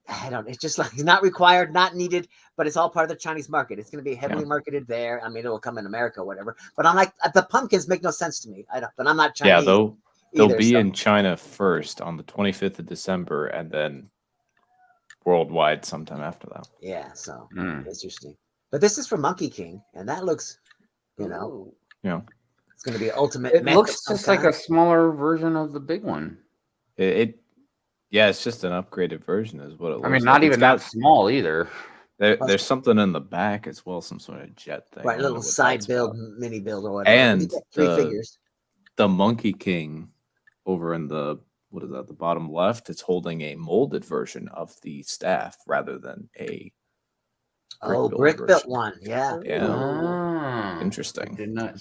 it's just like not required, not needed, but it's all part of the Chinese market. It's going to be heavily marketed there. I mean, it'll come in America or whatever. But I'm like, the pumpkins make no sense to me. But I'm not Chinese. Yeah, they'll be in China first on the 25th of December, and then worldwide sometime after that. Yeah, so interesting. But this is for Monkey King, and that looks, you know, it's going to be ultimate. It looks just like a smaller version of the big one. Yeah, it's just an upgraded version, is what it looks like. I mean, not even that small either. There's something in the back as well, some sort of jet thing. Right, little side build, mini build, or whatever. And three figures. The Monkey King over in the the bottom left, it's holding a molded version of the staff rather than a brick built one. Yeah. Interesting. Did not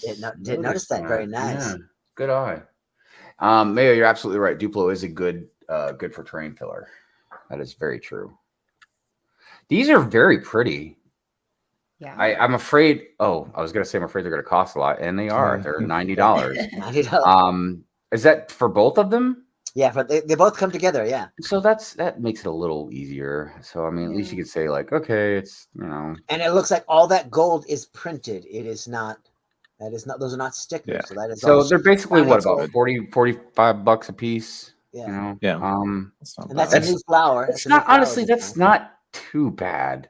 notice that. Very nice. Yeah. Good eye. Mayo, you're absolutely right. Duplo is a good for terrain filler. That is very true. These are very pretty. Yeah. I'm afraid. Oh, I was gonna say I'm afraid they're gonna cost a lot, and they are. They're $90. $90. Is that for both of them? Yeah, but they both come together. Yeah. So that makes it a little easier. So I mean, at least you could say like, okay, it's And it looks like all that gold is printed. It is not. That is not. Those are not stickers. Yeah. So that is. So they're basically what, about $40-$45 a piece? Yeah. You know? Yeah. And that's a new flower. It's not honestly. That's not too bad.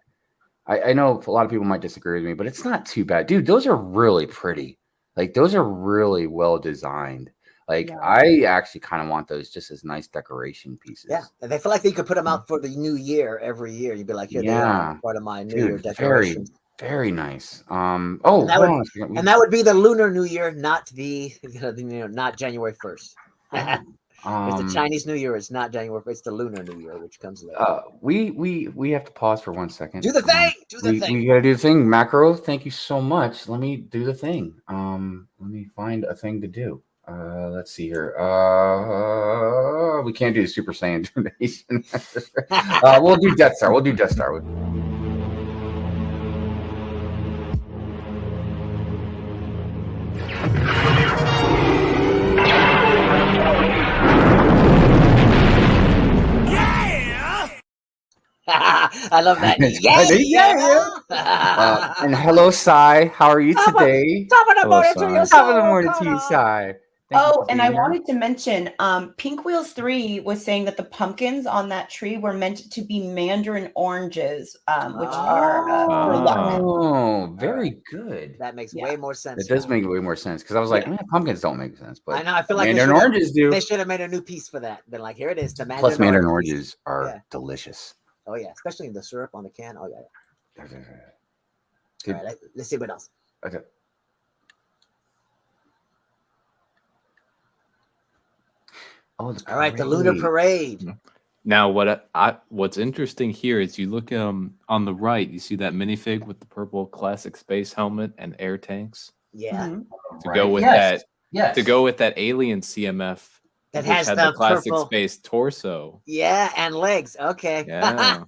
I know a lot of people might disagree with me, but it's not too bad, dude. Those are really pretty. Like those are really well designed. Like I actually kind of want those just as nice decoration pieces. Yeah, and they feel like you could put them out for the new year every year. You'd be like, here they are, part of my new year decoration. Very nice. And that would be the Lunar New Year, not the not January 1st. It's the Chinese New Year. It's not January 1st. It's the Lunar New Year, which comes later. We have to pause for 1 second. Do the thing. Do the thing. We gotta do the thing. Macro, thank you so much. Let me do the thing. Let me find a thing to do. Let's see here. We can't do the Super Saiyan donation. We'll do Death Star. We'll do Death Star. I love that. And hello, Sai. How are you today? Top of the morning to you, Top of the morning to you, Sai. And I wanted to mention, Pink Wheels 3 was saying that the pumpkins on that tree were meant to be mandarin oranges, which are for luck. Oh, very good. That makes way more sense. It does make way more sense because I was like, man, pumpkins don't make sense. But I know. I feel like mandarin oranges do. They should have made a new piece for that. Been like, here it is. The mandarin. Plus, mandarin oranges are delicious. Oh yeah, especially the syrup on the can. Oh yeah. Good. All right, let's see what else. Okay. Oh, all right, the Lunar Parade. Now, what's interesting here is you look on the right, you see that minifig with the purple classic space helmet and air tanks. Yeah. To go with that alien CMF That Which has had the classic purple. space torso. Yeah, and legs. Okay. Yeah.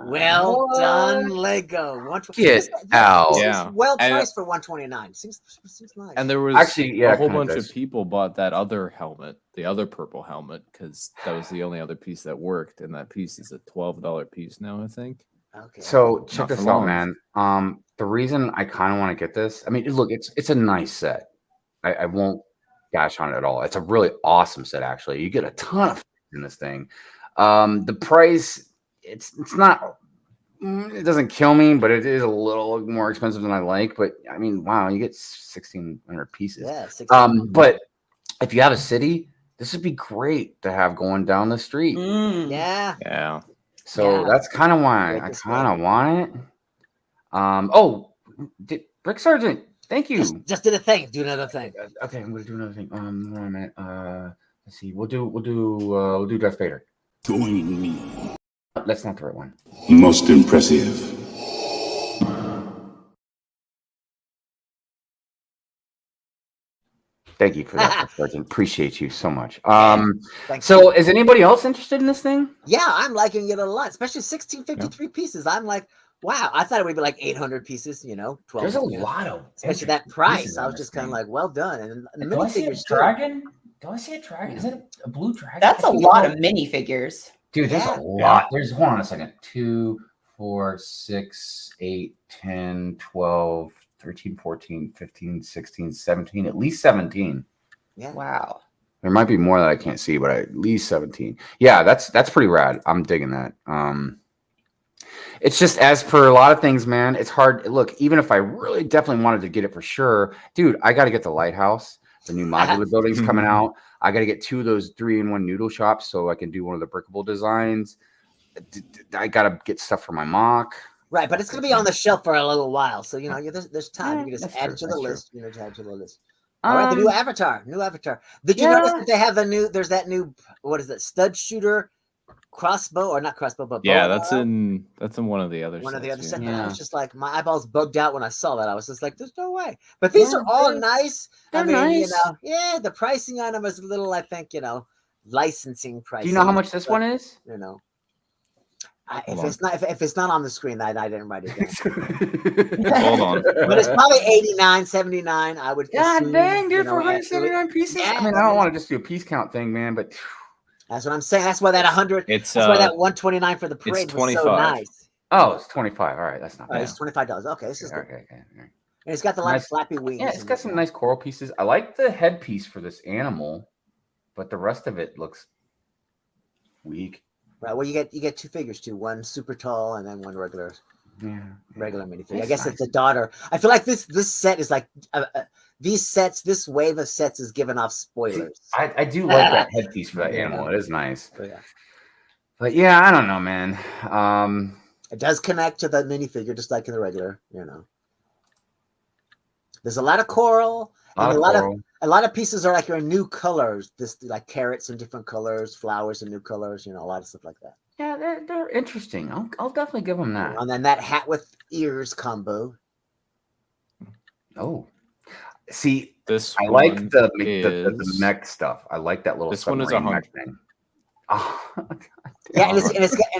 Well done, Lego. Get out. This Yeah. is well And- priced for $129. Seems nice. And there was Actually, yeah, a whole kinda bunch does. of people bought that other helmet, the other purple helmet, because that was the only other piece that worked. And that piece is a $12 piece now, I think. Okay. So check Not this for out, long. man. The reason I kind of want to get this, I mean, look, it's a nice set. I won't gash on it at all. It's a really awesome set, actually. You get a ton of in this thing. The price, it's not. It doesn't kill me, but it is a little more expensive than I like. But I mean, wow, you get 1,600 pieces. Yeah, 1,600. But if you have a city, this would be great to have going down the street. Yeah. Yeah. So that's kind of why I kind of want it. Oh, Brick Sergeant, thank you. Just did a thing. Do another thing. Okay, I'm gonna do another thing. Wait a minute. Let's see. We'll do Darth Vader. Join me. That's not the right one. Most impressive. Thank you for that, Sergeant. Appreciate you so much. Thanks. So is anybody else interested in this thing? Yeah, I'm liking it a lot, especially 1,653 pieces. I'm like, wow, I thought it would be like 800 pieces, 12. There's a you know, lot of especially that price. pieces I on was this just kind of thing. like, well done. And the Do I see a minifigures too. dragon? Do I see a dragon? Is it a blue dragon? That's a lot of minifigures. Dude, there's a lot. There's, hold on a second. 2, 4, 6, 8, 10, 12, 13, 14, 15, 16, 17, at least 17. Yeah. Wow. There might be more that I can't see, but at least 17. Yeah, that's pretty rad. I'm digging that. It's just, as per a lot of things, man, it's hard. Look, even if I really definitely wanted to get it for sure, dude, I got to get the lighthouse. The new modular building's coming out. I got to get 2 of those 3-in-1 noodle shops so I can do one of the brickable designs. I got to get stuff for my mock. Right, but it's going to be on the shelf for a little while. So, there's time. You can just add it to the list. To add to the list. All right, the new avatar. Did you notice that they have there's that new, what is it, stud shooter crossbow, or not crossbow, but Yeah, bow that's in one of the other one of the other sets. sets. Yeah. I was just like, my eyeballs bugged out when I saw that. I was just like, there's no way. But these are all nice. They're nice. The pricing on them is a little, I think, licensing pricing. Do you know how much this one is? If it's not on the screen, I didn't write it down. Hold on. But it's probably 89, 79. I would. God assume, dang, dude, for absolutely. 179 pieces. Yeah, I mean, I don't want to just do a piece count thing, man, but that's what I'm saying. That's why that 100. It's that's why that 129 for the parade it's was so 25. nice. oh, it's 25. All right, that's not All right, bad. it's $25. Okay, this is good. Okay. And it's got the lot of flappy wings. Yeah, it's got some nice coral pieces. I like the headpiece for this animal, but the rest of it looks weak. Right. Well, you get 2 figures too. One super tall and then one regular minifigure. I guess it's the daughter. I feel like this set is like these sets. This wave of sets is giving off spoilers. I do like that headpiece for that animal. It is nice. But yeah, I don't know, man. It does connect to the minifigure just like in the regular. There's a lot of coral. And a lot of pieces are like in new colors. This like carrots in different colors, flowers in new colors. A lot of stuff like that. Yeah, they're interesting. I'll definitely give them that. And then that hat with ears combo. Oh, see, this I like one the mech stuff. I like that little. This one is 100. Thing. Oh, yeah, and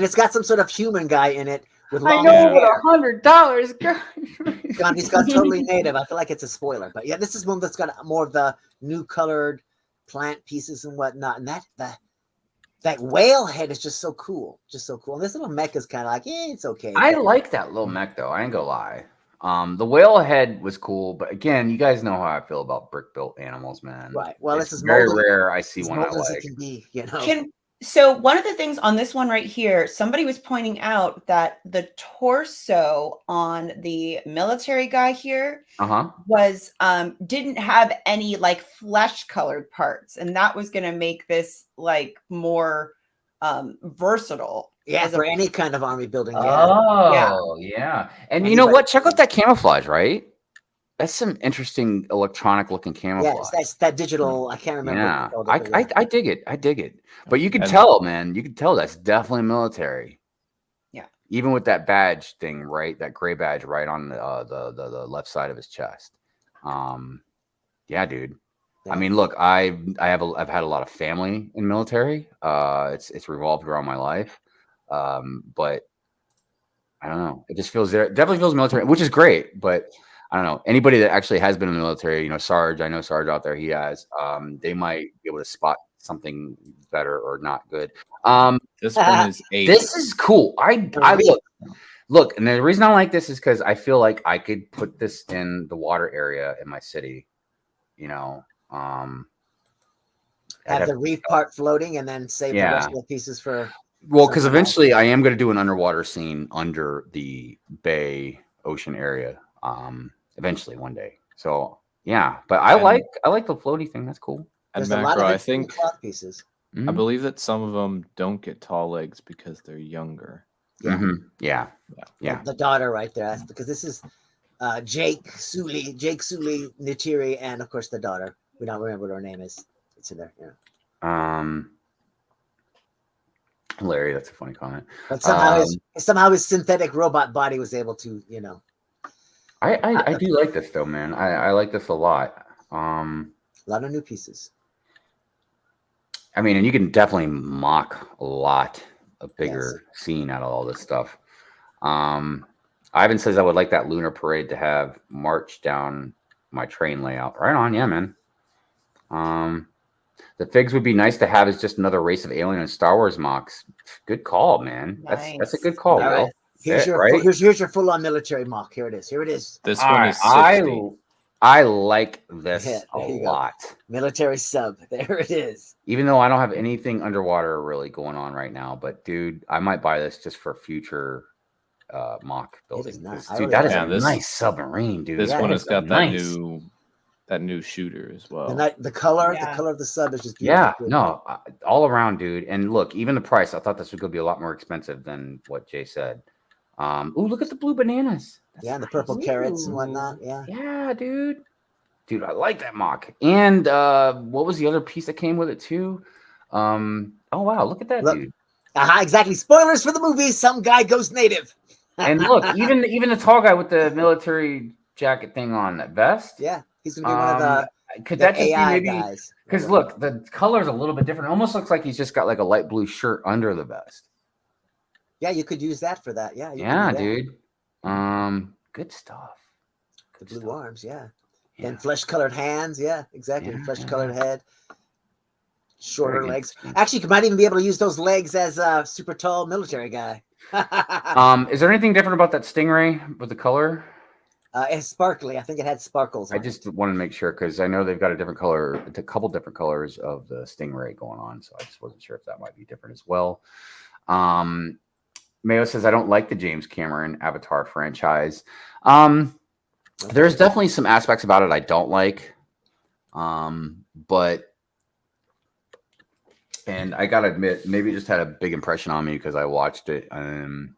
it's got some sort of human guy in it with I long know, hair. but $100. He's gone totally native. I feel like it's a spoiler, but yeah, this is one that's got more of the new colored plant pieces and whatnot. And that whale head is just so cool, And this little mech is kind of like, it's okay. I like that little mech though. I ain't gonna lie. The whale head was cool, but again, you guys know how I feel about brick built animals, man. Right. Well, it's this is very rare. I see as one I molded as like. it can be, So one of the things on this one right here, somebody was pointing out that the torso on the military guy here was didn't have any like flesh colored parts, and that was going to make this like more versatile. Yeah, for any kind of army building. Oh, yeah. And you know what? Check out that camouflage, right? That's some interesting electronic looking camouflage. Yes, that's that digital. I can't remember. Yeah, what it's called. I dig it. I dig it. But you can tell, man. You can tell that's definitely military. Yeah. Even with that badge thing, right? That gray badge right on the left side of his chest. Yeah, dude. I mean, look, I've had a lot of family in military. It's revolved around my life, but I don't know. It just feels it definitely feels military, which is great. But I don't know anybody that actually has been in the military. You know, Sarge. I know Sarge out there. He has. They might be able to spot something better or not good. This one is 8. This is cool. I look, and the reason I like this is because I feel like I could put this in the water area in my city. You know. Have the reef part floating and then save the rest of the pieces for. Well, because eventually I am going to do an underwater scene under the bay ocean area. Eventually one day. So yeah, but I like the floaty thing. That's cool. And Macro, I think pieces. I believe that some of them don't get tall legs because they're younger. Yeah. Yeah. The daughter right there. That's because this is Jake Sully, Nitiri, and of course the daughter. We don't remember what her name is. It's in there. Yeah. Larry, that's a funny comment. But somehow his synthetic robot body was able to, you know. I do like this though, man. I like this a lot. A lot of new pieces. I mean, and you can definitely mock a bigger scene out of all this stuff. Ivan says I would like that lunar parade to have march down my train layout. Right on, yeah, man. The figs would be nice to have as just another race of alien and Star Wars mocks. Good call, man. Nice. That's a good call, Will. Here's your full-on military mock. Here it is. This one is 60. I like this a lot. Military sub. There it is. Even though I don't have anything underwater really going on right now, but dude, I might buy this just for future mock building. Dude, that is a nice submarine, dude. This one has got that new shooter as well. The color of the sub is just beautiful. Yeah, no, all around, dude. And look, even the price, I thought this was going to be a lot more expensive than what Jay said. Ooh, look at the blue bananas. And the purple carrots and whatnot. Yeah, dude. Dude, I like that mock. And what was the other piece that came with it too? Oh wow, look at that, dude. Exactly. Spoilers for the movie. Some guy goes native. And look, even the tall guy with the military jacket thing on, that vest. Yeah, he's gonna be one of the could that just AI be maybe guys. Because look, the color's a little bit different. It almost looks like he's just got like a light blue shirt under the vest. Yeah, you could use that for that. Yeah. Yeah, dude. Good stuff. The blue arms, and flesh-colored hands. Yeah, exactly. Flesh-colored head. Shorter legs. Actually, you might even be able to use those legs as a super tall military guy. Is there anything different about that stingray with the color? It's sparkly. I think it had sparkles. I just wanted to make sure because I know they've got a couple different colors of the stingray going on, so I just wasn't sure if that might be different as well. Mayo says I don't like the James Cameron Avatar franchise. There's definitely some aspects about it I don't like, but. And I gotta admit, maybe it just had a big impression on me because I watched it in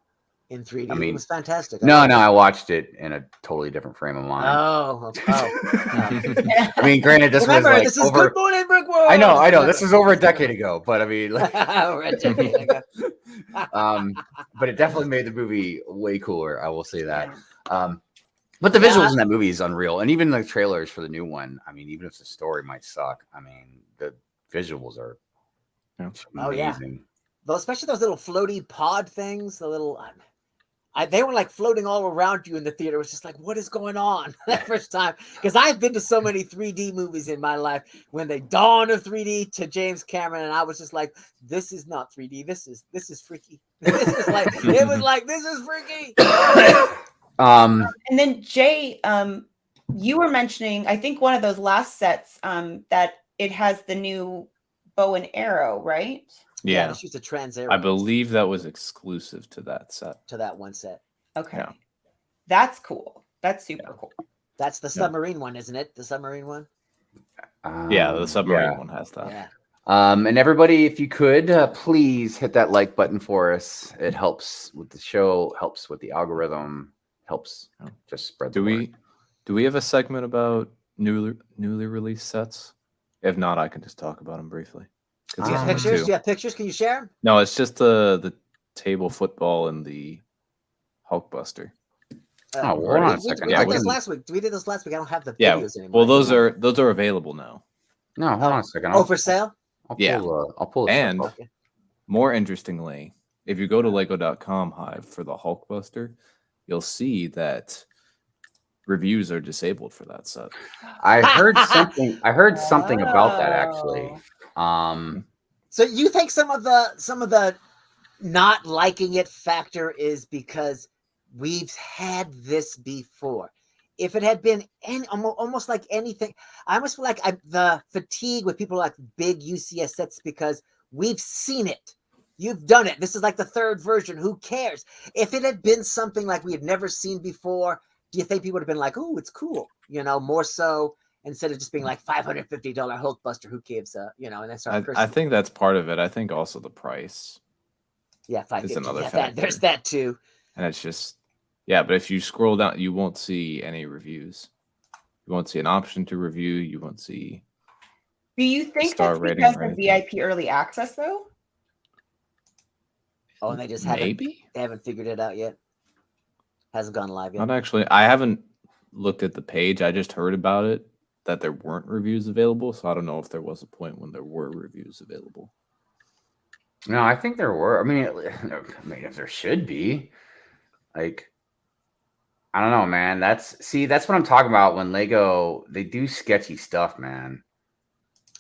3D. I mean, it was fantastic. I watched it in a totally different frame of mind. I mean, granted, this was like this is Good Morning Brick World. I know. This is over a decade ago, but I mean, like, over a decade ago. But it definitely made the movie way cooler. I will say that. But the visuals in that movie is unreal, and even the trailers for the new one. I mean, even if the story might suck, I mean, the visuals are. Amazing. Well, especially those little floaty pod things, the little they were like floating all around you in the theater. It was just like, what is going on that first time? Because I've been to so many 3D movies in my life when they dawn of 3D to James Cameron, and I was just like, this is not 3D. This is freaky. This is like it was like this is freaky. And then Jay, you were mentioning, I think one of those last sets, that it has the new bow and arrow, right? Yeah. Shoots a trans arrow. I believe that was exclusive to that set. To that one set. Okay. Yeah. That's cool. That's super cool. That's the submarine one, isn't it? The submarine one? Yeah, the submarine one has that. Yeah. And everybody, if you could, please hit that like button for us. It helps with the show, helps with the algorithm, helps just spread the word. Do we have a segment about newly released sets? If not, I can just talk about them briefly. Do you have pictures? Do you have pictures? Can you share them? No, it's just the table football and the Hulkbuster. Hold on a second. We did this last week. We did this last week. I don't have the videos anymore. Well, those are available now. No, hold on a second. For sale? I'll pull it. And more interestingly, if you go to Lego.com Hive for the Hulkbuster, you'll see that reviews are disabled for that set. I heard something. I heard something about that actually. So you think some of the not liking it factor is because we've had this before? If it had been almost like anything, I almost feel like the fatigue with people like big UCS sets because we've seen it. You've done it. This is like the third version. Who cares? If it had been something like we had never seen before, do you think people would have been like, "Oh, it's cool," more so instead of just being like $550 Hulkbuster? Who gives and then start. I think that's part of it. I think also the price. Yeah, $550. Is another factor. There's that too. And it's just, but if you scroll down, you won't see any reviews. You won't see an option to review. You won't see. Do you think star that's rating because or of VIP early access though? Oh, and they just haven't figured it out yet. Hasn't gone live yet. Not actually. I haven't looked at the page. I just heard about it, that there weren't reviews available. So I don't know if there was a point when there were reviews available. No, I think there were. I mean, if there should be, like, I don't know, man. That's what I'm talking about when Lego, they do sketchy stuff, man.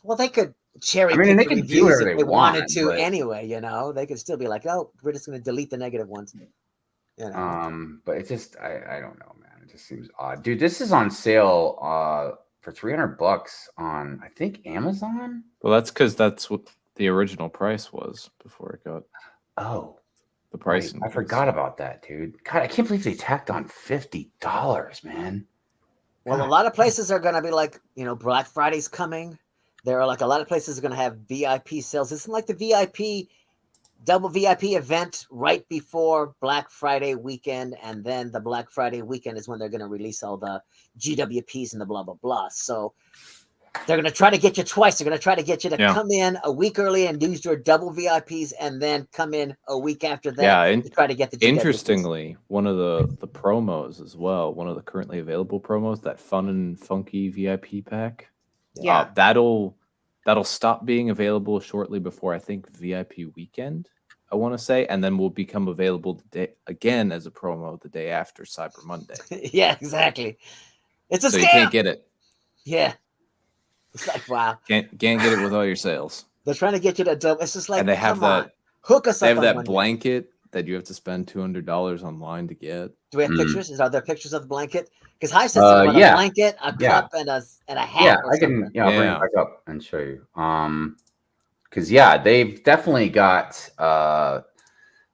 Well, they could cherry pick the reviews if they wanted to anyway, They could still be like, "Oh, we're just going to delete the negative ones." But it's just, I don't know, man. It just seems odd, dude. This is on sale for $300 on, I think, Amazon. Well, that's because that's what the original price was before it got. Oh, the price. I forgot about that, dude. God, I can't believe they tacked on $50, man. Well, a lot of places are going to be like, Black Friday's coming. There are like a lot of places are going to have VIP sales. It's like the VIP, double VIP event right before Black Friday weekend. And then the Black Friday weekend is when they're going to release all the GWPs and the blah, blah, blah. So they're going to try to get you twice. They're going to try to get you to come in a week early and use your double VIPs and then come in a week after that to try to get the GWPs. Interestingly, one of the promos as well, one of the currently available promos, that Fun and Funky VIP pack. Yeah. That'll stop being available shortly before, I think, VIP weekend, I want to say, and then will become available again as a promo the day after Cyber Monday. Yeah, exactly. It's a so scam. You can't get it. Yeah. It's like, wow. Can't get it with all your sales. They're trying to get you to double. It's just like, and they have that. Hook us up. They have on that Monday. blanket that you have to spend $200 online to get. Do we have pictures? Are there pictures of the blanket? Because Hive says a blanket, a cup, and a hat. Yeah, I can. I'll bring it back up and show you. Because they've definitely got. But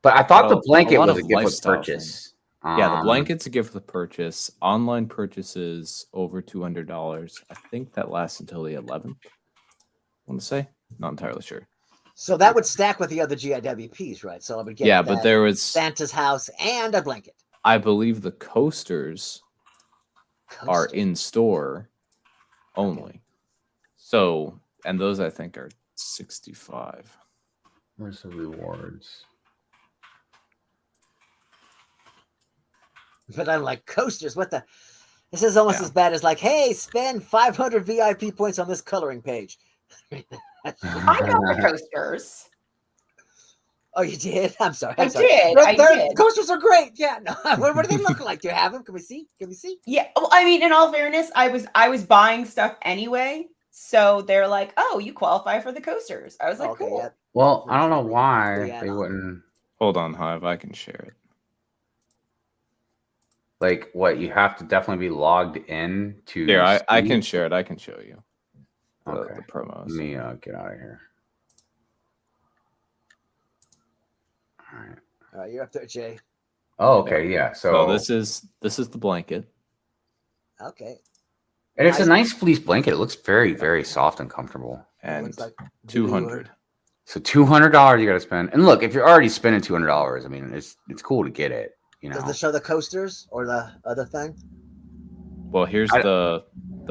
I thought the blanket was a gift with purchase. The blanket's a gift with purchase. Online purchases over $200. I think that lasts until the 11th. I want to say, not entirely sure. So that would stack with the other GIWPs, right? So I would get but there was Santa's house and a blanket. I believe the coasters are in store only. So, and those I think are $65. Where's the rewards? But I'm like, coasters, what the? This is almost as bad as like, hey, spend 500 VIP points on this coloring page. I got the coasters. Oh, you did? I'm sorry. I did. Coasters are great. Yeah. No. What do they look like? Do you have them? Can we see? Yeah. Well, I mean, in all fairness, I was buying stuff anyway. So they're like, oh, you qualify for the coasters. I was like, cool. Yeah. Well, I don't know why they wouldn't. Hold on, Hive. I can share it. Like, what? You have to definitely be logged in to. Here, I can share it. I can show you. The promos. Let me get out of here. All right, you're up there, Jay. Oh, okay, yeah. So this is the blanket. Okay. And it's a nice fleece blanket. It looks very, very soft and comfortable. And $200. So $200 you got to spend. And look, if you're already spending $200, I mean, it's cool to get it. Does it show the coasters or the other thing? Well, here's the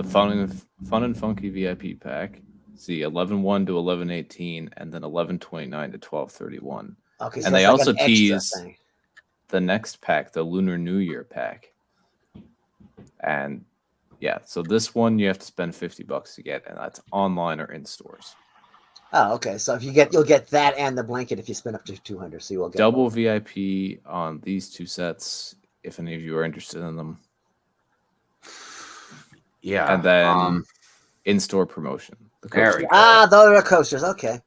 fun and funky VIP pack. See, 11/1 to 11/18, and then 11/29 to 12/31. Okay, so and they like also an tease thing. The next pack, the Lunar New Year pack, and Yeah, so this one you have to spend $50 to get, and that's online or in stores. Oh, okay. So if you'll get that and the blanket if you spend up to 200. So you will get double both. VIP on these 2 sets if any of you are interested in them. Yeah, and then in-store promotion. There we go. Ah, those are the coasters. Okay.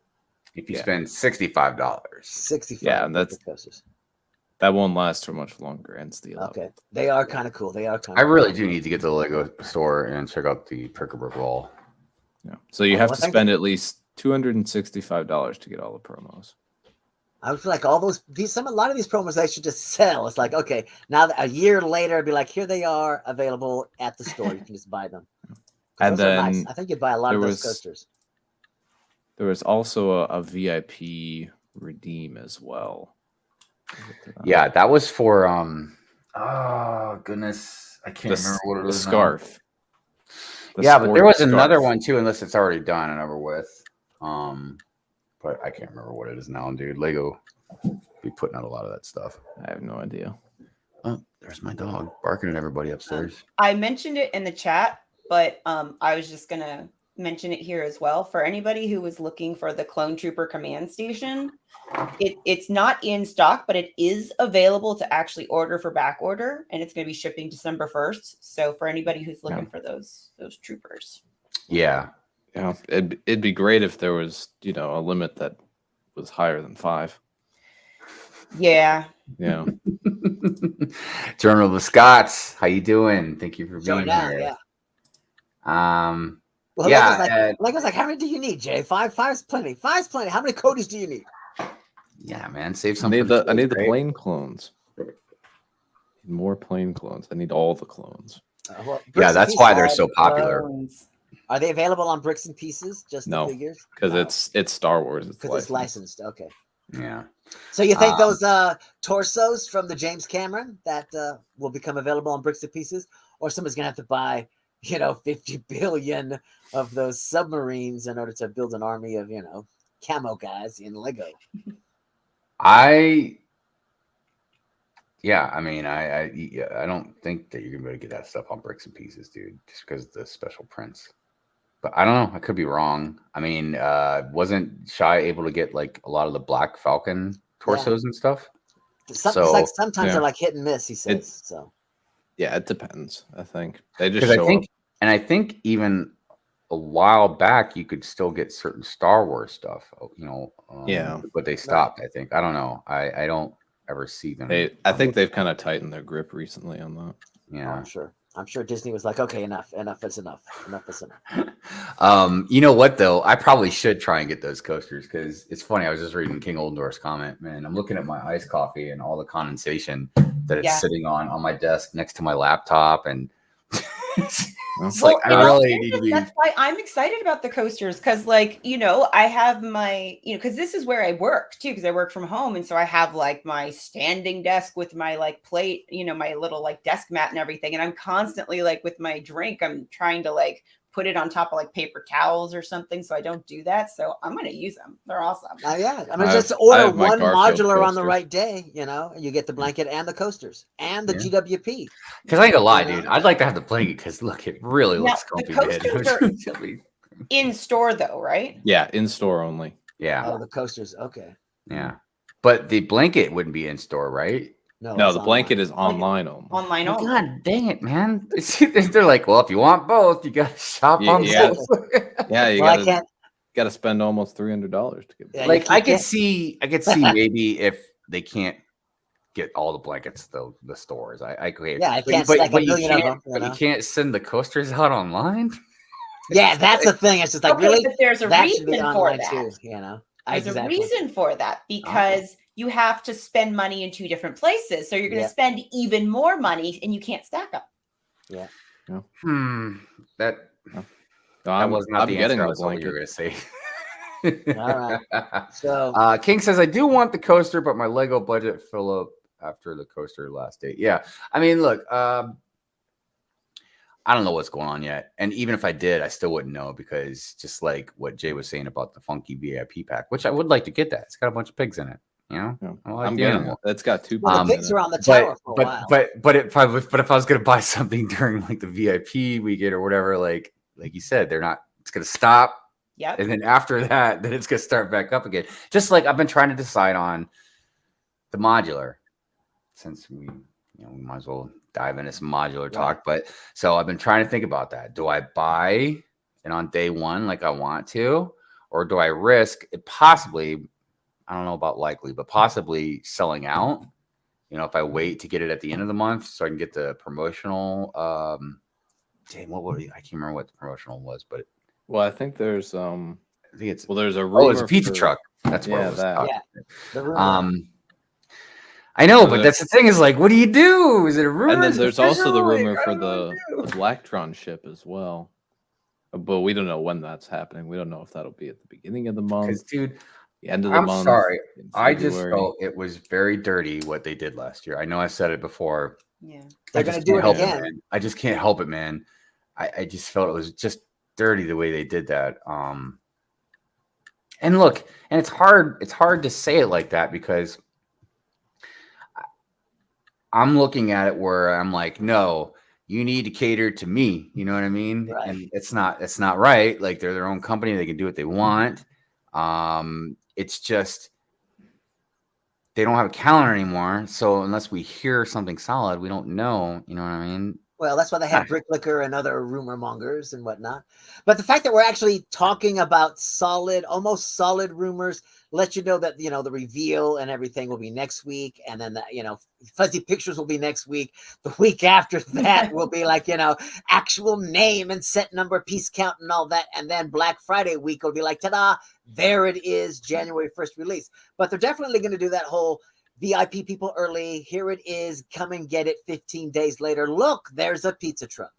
If you spend $65. 65. Yeah, and that's coasters. That won't last for much longer. Ends the 11th. Okay, they are kind of cool. They are kind. I really do need to get to the Lego store and check out the Makro Bricks wall. Yeah. So you have to spend at least $265 to get all the promos. I would feel like all those a lot of these promos they should just sell. It's like, okay, now that a year later, it'd be like, here they are available at the store. You can just buy them. And those are then nice. I think you'd buy a lot of those coasters. There was also a VIP redeem as well. Yeah, that was for oh goodness, I can't remember what it was. The scarf. Yeah, but there was another one too, unless it's already done and over with. But I can't remember what it is now, dude. Lego be putting out a lot of that stuff. I have no idea. Oh, there's my dog barking at everybody upstairs. I mentioned it in the chat, but I was just gonna mention it here as well. For anybody who was looking for the Clone Trooper Command Station, it's not in stock, but it is available to actually order for back order, and it's going to be shipping December 1st. So for anybody who's looking for those troopers. Yeah. Yeah, it'd be great if there was, a limit that was higher than 5. Yeah. Yeah. Journal of the Scots, how you doing? Thank you for being here. Yeah. Well, yeah. Lego's like, how many do you need, Jay? 5? 5's plenty. 5's plenty. How many Codys do you need? Yeah, man. Save some. I need the plain clones. More plain clones. I need all the clones. Yeah, that's why they're so popular. Are they available on Bricks and Pieces? Just the figures? Because it's Star Wars. Because it's licensed. Okay. Yeah. So you think those torsos from the James Cameron that will become available on Bricks and Pieces, or somebody's gonna have to buy 50 billion of those submarines in order to build an army of camo guys in Lego? I don't think that you're gonna be able to get that stuff on Bricks and Pieces, dude, just because of the special prints. But I don't know. I could be wrong. I mean, wasn't Shy able to get like a lot of the Black Falcon torsos and stuff? Sometimes they're like hit and miss. He says Yeah, it depends. I think they just show up. And I think even a while back you could still get certain Star Wars stuff. But they stopped. I think. I don't know. I don't ever see them. I think they've kind of tightened their grip recently on that. Yeah, I'm sure Disney was like, okay, enough is enough. Enough is enough. You know what though? I probably should try and get those coasters because it's funny. I was just reading King Oldendorf's comment. Man, I'm looking at my iced coffee and all the condensation that it's sitting on my desk next to my laptop, and it's like I really need to be. That's why I'm excited about the coasters because, I have my, because this is where I work too, because I work from home, and so I have like my standing desk with my plate, my little desk mat and everything, and I'm constantly with my drink, I'm trying to put it on top of paper towels or something, so I don't do that. So I'm gonna use them. They're awesome. Yeah, I mean, just order one modular on the right day, you get the blanket and the coasters and the GWP. Because I ain't gonna lie, dude, I'd like to have the blanket because look, it really looks comfy. The coasters are in store though, right? Yeah, in store only. Yeah. Oh, the coasters. Okay. Yeah, but the blanket wouldn't be in store, right? No, the blanket is online only. Online only. God dang it, man! They're like, well, if you want both, you gotta shop on both. Yeah, you gotta spend almost $300 to get. Yeah, I could see maybe if they can't get all the blankets, the stores. I can't stack a million of them. But you can't send the coasters out online. Yeah, that's the thing. It's just really. But there's a reason for that. Too, There's a reason for that because you have to spend money in 2 different places. So you're going to spend even more money and you can't stack them. Yeah. That was not the answer I was hoping you were going to say. All right. So King says, I do want the coaster, but my Lego budget fill up after the coaster last date. Yeah. I mean, look, I don't know what's going on yet. And even if I did, I still wouldn't know because just like what Jay was saying about the funky VIP pack, which I would like to get that. It's got a bunch of pigs in it. You know, I'm getting it. It's got 2. Well, the pigs are on the tower for a while. But if I was gonna buy something during like the VIP weekend or whatever, like you said, they're not. It's gonna stop. Yep. And then after that, then it's gonna start back up again. Just like I've been trying to decide on the modular, since we might as well dive into some modular talk. But so I've been trying to think about that. Do I buy it on day one like I want to, or do I risk it possibly? I don't know about likely, but possibly selling out. If I wait to get it at the end of the month, so I can get the promotional. I can't remember what the promotional was, but I think there's I think it's there's a rumor it's a pizza truck. That's what it was. That. I know, but that's the thing is like, what do you do? Is it a rumor? And then there's also the rumor for the Blacktron ship as well. But we don't know when that's happening. We don't know if that'll be at the beginning of the month. Dude, the end of the month. I'm sorry. I just felt it was very dirty what they did last year. I know I said it before. Yeah. They're going to do it again. I just can't help it, man. I just felt it was just dirty the way they did that. And look, and it's hard to say it like that because I'm looking at it where I'm like, no, you need to cater to me. You know what I mean? Right. And it's not right. Like they're their own company. They can do what they want. It's just, they don't have a calendar anymore. So unless we hear something solid, we don't know. You know what I mean? Well, that's why they have Bricklicker and other rumor mongers and whatnot. But the fact that we're actually talking about almost solid rumors lets you know that, the reveal and everything will be next week. And then, fuzzy pictures will be next week. The week after that will be like, actual name and set number, piece count and all that. And then Black Friday week will be like, ta-da, there it is, January 1st release. But they're definitely going to do that whole VIP people early. Here it is. Come and get it 15 days later. Look, there's a pizza truck,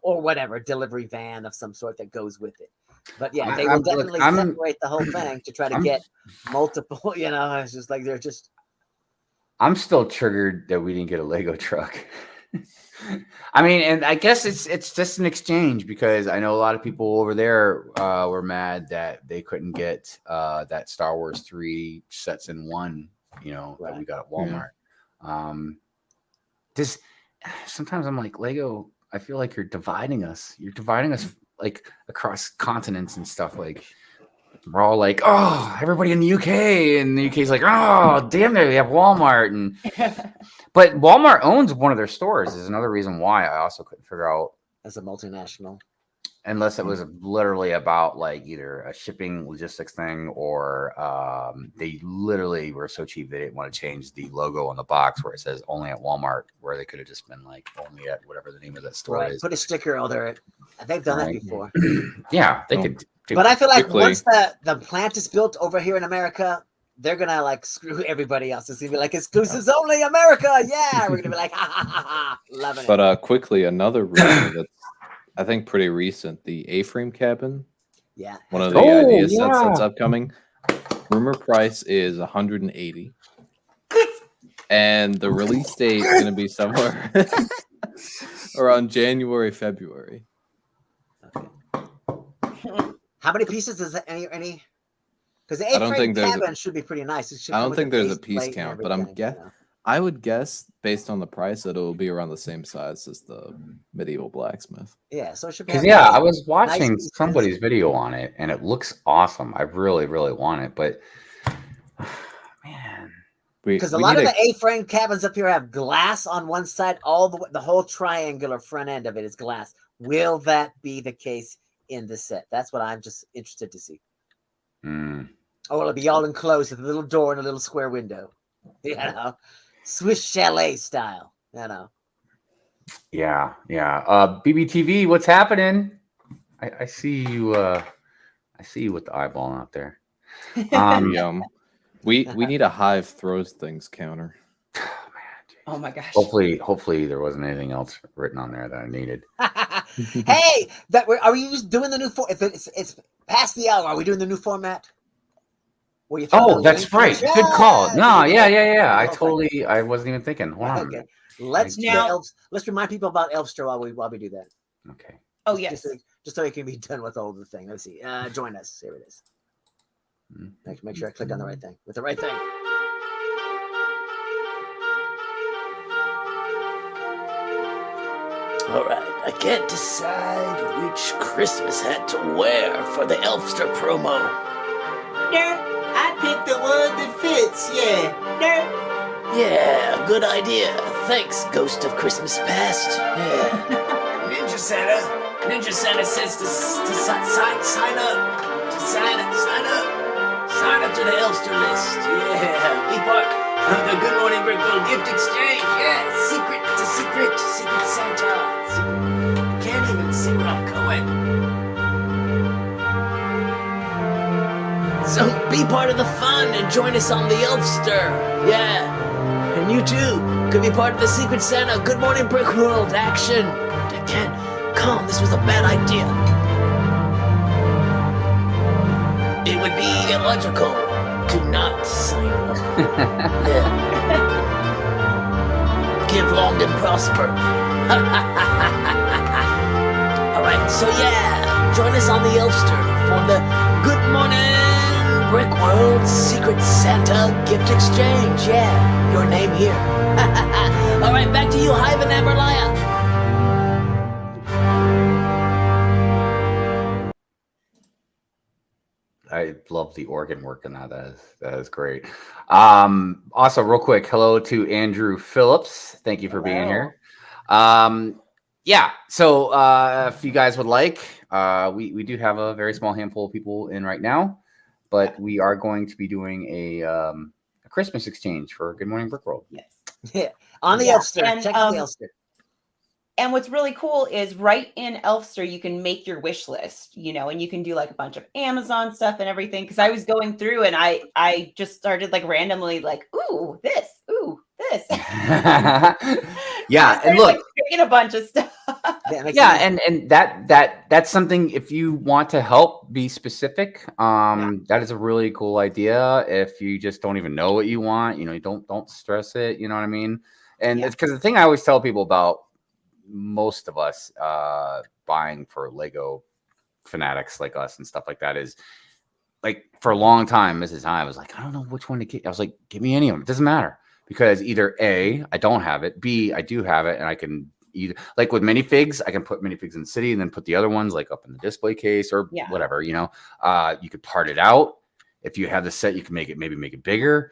or whatever, delivery van of some sort that goes with it. But yeah, they will definitely separate the whole thing to try to get multiple, it's just like I'm still triggered that we didn't get a Lego truck. I mean, and I guess it's just an exchange because I know a lot of people over there were mad that they couldn't get that Star Wars 3 sets in one. That we got at Walmart. Sometimes I'm like, Lego, I feel like you're dividing us. You're dividing us like across continents and stuff. Like we're all like, oh, everybody in the UK, and the UK's like, oh, damn it, we have Walmart. And but Walmart owns one of their stores is another reason why I also couldn't figure out as a multinational. Unless it was literally about like either a shipping logistics thing or they literally were so cheap they didn't want to change the logo on the box where it says only at Walmart, where they could have just been like only at whatever the name of that store is. Put a sticker on there. They've done that before. Yeah, they could. But I feel like once the plant is built over here in America, they're gonna like screw everybody else. It's gonna be like exclusives only America. Yeah, we're gonna be like ha ha ha ha, loving it. But quickly, another rumor that's I think pretty recent, the A-frame cabin. Yeah. One of the ideas that's upcoming. Rumor price is $180. And the release date is going to be somewhere around January, February. Okay. How many pieces is that? Any? Because the A-frame cabin should be pretty nice. I don't think there's a piece count, but I would guess based on the price that it will be around the same size as the medieval blacksmith. Yeah, so it should be. Because I was watching somebody's video on it, and it looks awesome. I really, really want it, but man, because a lot of the A-frame cabins up here have glass on one side, the whole triangular front end of it is glass. Will that be the case in the set? That's what I'm just interested to see. Or will it be all enclosed with a little door and a little square window? Swiss chalet style, Yeah. BBTV, what's happening? I see you. I see you with the eyeball out there. We need a Hive throws things counter. Oh my gosh. Hopefully there wasn't anything else written on there that I needed. Hey, are we just doing the new if it's past the hour? Are we doing the new format? Oh, that's right. Good call. No, yeah. I wasn't even thinking. Hold on. Okay. Let's remind people about Elfster while we do that. Okay. Oh yes. Just so it can be done with all the thing. Let's see. Join us. Here it is. Make sure I click on the right thing with the right thing. Alright, I can't decide which Christmas hat to wear for the Elfster promo. Nerd, I picked the one that fits, yeah. Nerd. Yeah, good idea. Thanks, Ghost of Christmas Past. Yeah. Ninja Santa says to sign up. To sign up. Sign up to the Elfster list. Yeah. Be part of the Good Morning Brickworld gift exchange. Yeah. It's a secret Santa. Can't even see where I'm going. So be part of the fun and join us on the Elfster. Yeah. And you too could be part of the Secret Santa Good Morning Brickworld action. I can't. Come, this was a bad idea. It would be illogical to not sign up. Yeah. Give long and prosper. Alright, so yeah, join us on the Elfster for the Good Morning Brickworld Secret Santa gift exchange. Yeah, your name here. Alright, back to you, Hive and Amberlia. I love the organ work in that. That is great. Also, real quick, hello to Andrew Phillips. Thank you for being here. Yeah, so if you guys would like, we do have a very small handful of people in right now, but we are going to be doing a Christmas exchange for Good Morning Brickworld. Yes. Yeah, on the Elfster. Check out the Elfster. And what's really cool is right in Elfster, you can make your wish list, you know, and you can do like a bunch of Amazon stuff and everything. Because I was going through and I just started like randomly like, ooh, this. Yeah, and look, like, picking a bunch of stuff. Yeah, and that's something. If you want to help, be specific. That is a really cool idea. If you just don't even know what you want, you know, don't stress it. You know what I mean? And it's because the thing I always tell people about most of us buying for Lego fanatics like us and stuff like that is, like, for a long time, Mrs. High was like, I don't know which one to get. I was like, give me any of them. It doesn't matter, because either A, I don't have it, B, I do have it, and I can either, like with minifigs, I can put minifigs in the city and then put the other ones like up in the display case or whatever, you know. You could part it out. If you have the set, you can make it bigger.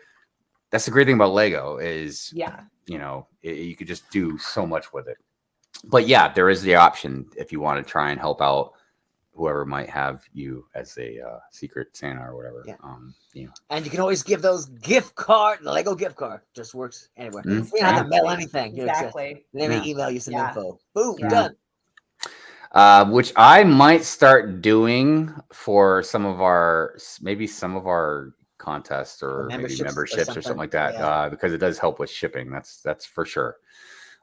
That's the great thing about Lego is, you know, you could just do so much with it. But yeah, there is the option if you want to try and help out whoever might have you as a secret Santa or whatever. Yeah. You know. And you can always give those gift card, the Lego gift card. Just works anywhere. You don't have to mail anything. Exactly. Let me email you some info. Boom, done. Which I might start doing for some of our contests or maybe memberships or something like that, because it does help with shipping. That's for sure.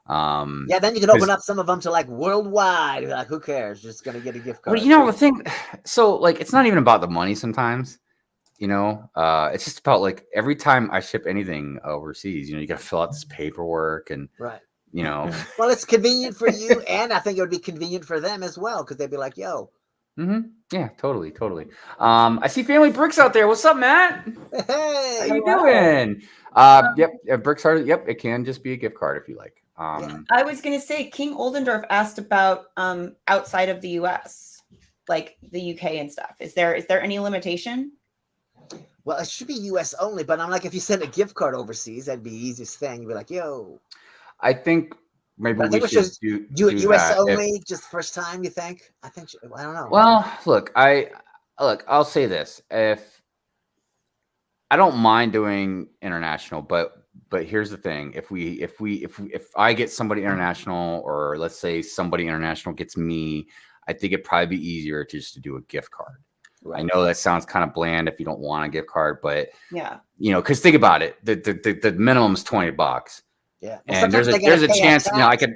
Then you can open up some of them to like worldwide. Like, who cares? Just gonna get a gift card. Well, you know the thing. So like, it's not even about the money sometimes. You know, it's just about like every time I ship anything overseas, you know, you got to fill out this paperwork and you know. Well, it's convenient for you, and I think it would be convenient for them as well, because they'd be like, "Yo." Yeah, totally. I see Family Bricks out there. What's up, Matt? Hey, how you doing? Yep, Bricks are. Yep, it can just be a gift card if you like. I was gonna say King Oldendorf asked about outside of the US, like the UK and stuff. Is there any limitation? Well, it should be US only, but I'm like, if you send a gift card overseas, that'd be the easiest thing. You'd be like, yo. I think maybe we should do it US only, just first time, you think? I don't know. Well, look, I'll say this. If I don't mind doing international, but here's the thing. If I get somebody international, or let's say somebody international gets me, I think it'd probably be easier just to do a gift card. Right. I know that sounds kind of bland if you don't want a gift card, but you know, because think about it, the minimum is $20. Yeah, and there's a chance, you know, I could,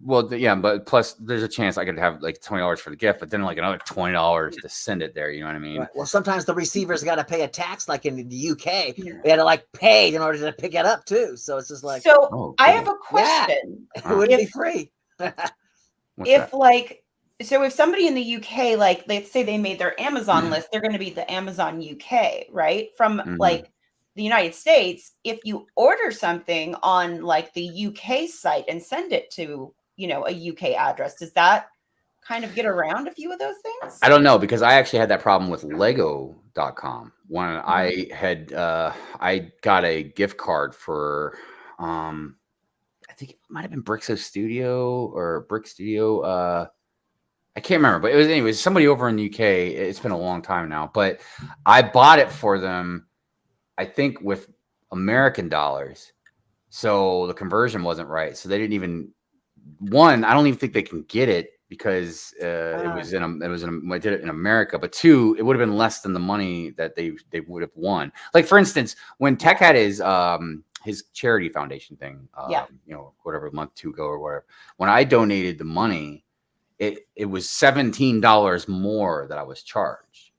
but plus there's a chance I could have like $20 for the gift, but then like another $20 to send it there. You know what I mean? Right. Well, sometimes the receivers got to pay a tax, like in the UK, they had to like pay in order to pick it up too. So it's just like, I have a question. It wouldn't be free. If like, So if somebody in the UK, like let's say they made their Amazon list, they're going to be the Amazon UK, right? From like the United States, if you order something on like the UK site and send it to, you know, a UK address, does that kind of get around a few of those things? I don't know, because I actually had that problem with Lego.com when I had I got a gift card for I think it might have been Bricks Studio or Brick Studio. I can't remember, but it was anyways somebody over in the UK. It's been a long time now, but I bought it for them, I think with American dollars. So the conversion wasn't right. So they didn't even I don't even think they can get it because I did it in America, but two, it would have been less than the money that they would have won. Like for instance, when Tech had his charity foundation thing, you know, whatever, a month, 2 ago or whatever, when I donated the money, it was $17 more that I was charged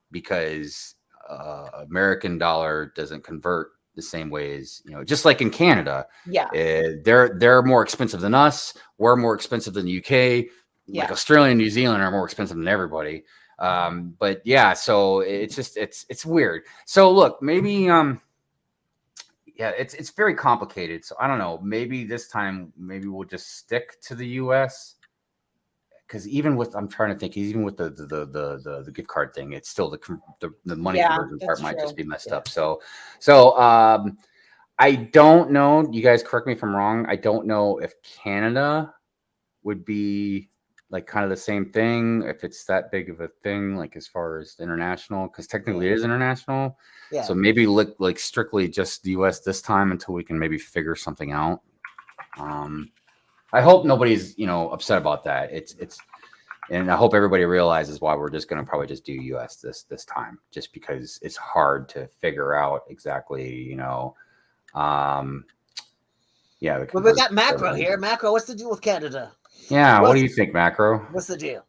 because American dollar doesn't convert the same way as, you know, just like in Canada. Yeah. They're more expensive than us. We're more expensive than the UK. Yeah. Like Australia and New Zealand are more expensive than everybody. But yeah, so it's just it's weird. So look, maybe yeah, it's very complicated. So I don't know. Maybe this time, maybe we'll just stick to the US. Because even with, I'm trying to think, even with the gift card thing, it's still the money conversion part might just be messed up. So I don't know. You guys correct me if I'm wrong. I don't know if Canada would be like kind of the same thing, if it's that big of a thing, like as far as international, because technically it is international. Yeah. So maybe look like strictly just the US this time until we can maybe figure something out. I hope nobody's, you know, upset about that. It's, and I hope everybody realizes why we're just going to probably just do US this time, just because it's hard to figure out exactly, you know. Yeah. Well, we got Makro here. Makro, what's the deal with Canada? Yeah. What do you think, Makro? What's the deal?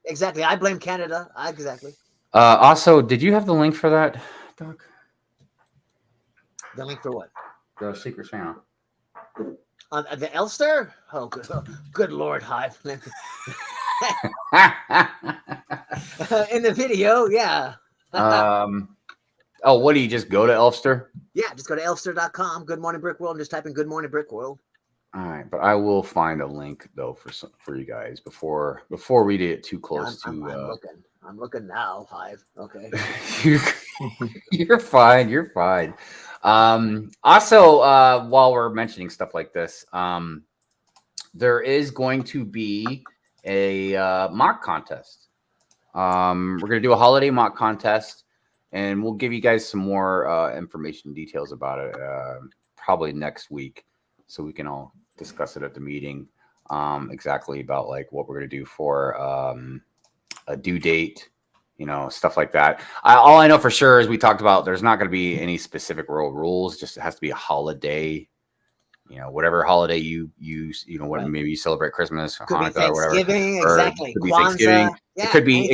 Exactly. I blame Canada. Exactly. Also, did you have the link for that, Doc? The link for what? The Secret Santa. The Elster? Oh, good Lord, Hive. In the video, yeah. Oh, what do you just go to Elfster? Yeah, just go to elfster.com. Good Morning Brick World. Just type in Good Morning Brick World. All right, but I will find a link though for you guys before we get too close I'm looking now, Hive. Okay. You're fine. You're fine. Also, while we're mentioning stuff like this, there is going to be a mock contest. We're going to do a holiday mock contest, and we'll give you guys some more information, details about it probably next week, so we can all discuss it at the meeting exactly about like what we're going to do for a due date, you know, stuff like that. All I know for sure is we talked about there's not going to be any specific world rules. Just it has to be a holiday, you know, whatever holiday you use, you know, what maybe you celebrate Christmas, or Hanukkah, or whatever. Exactly. It could be Thanksgiving. Yeah, it could be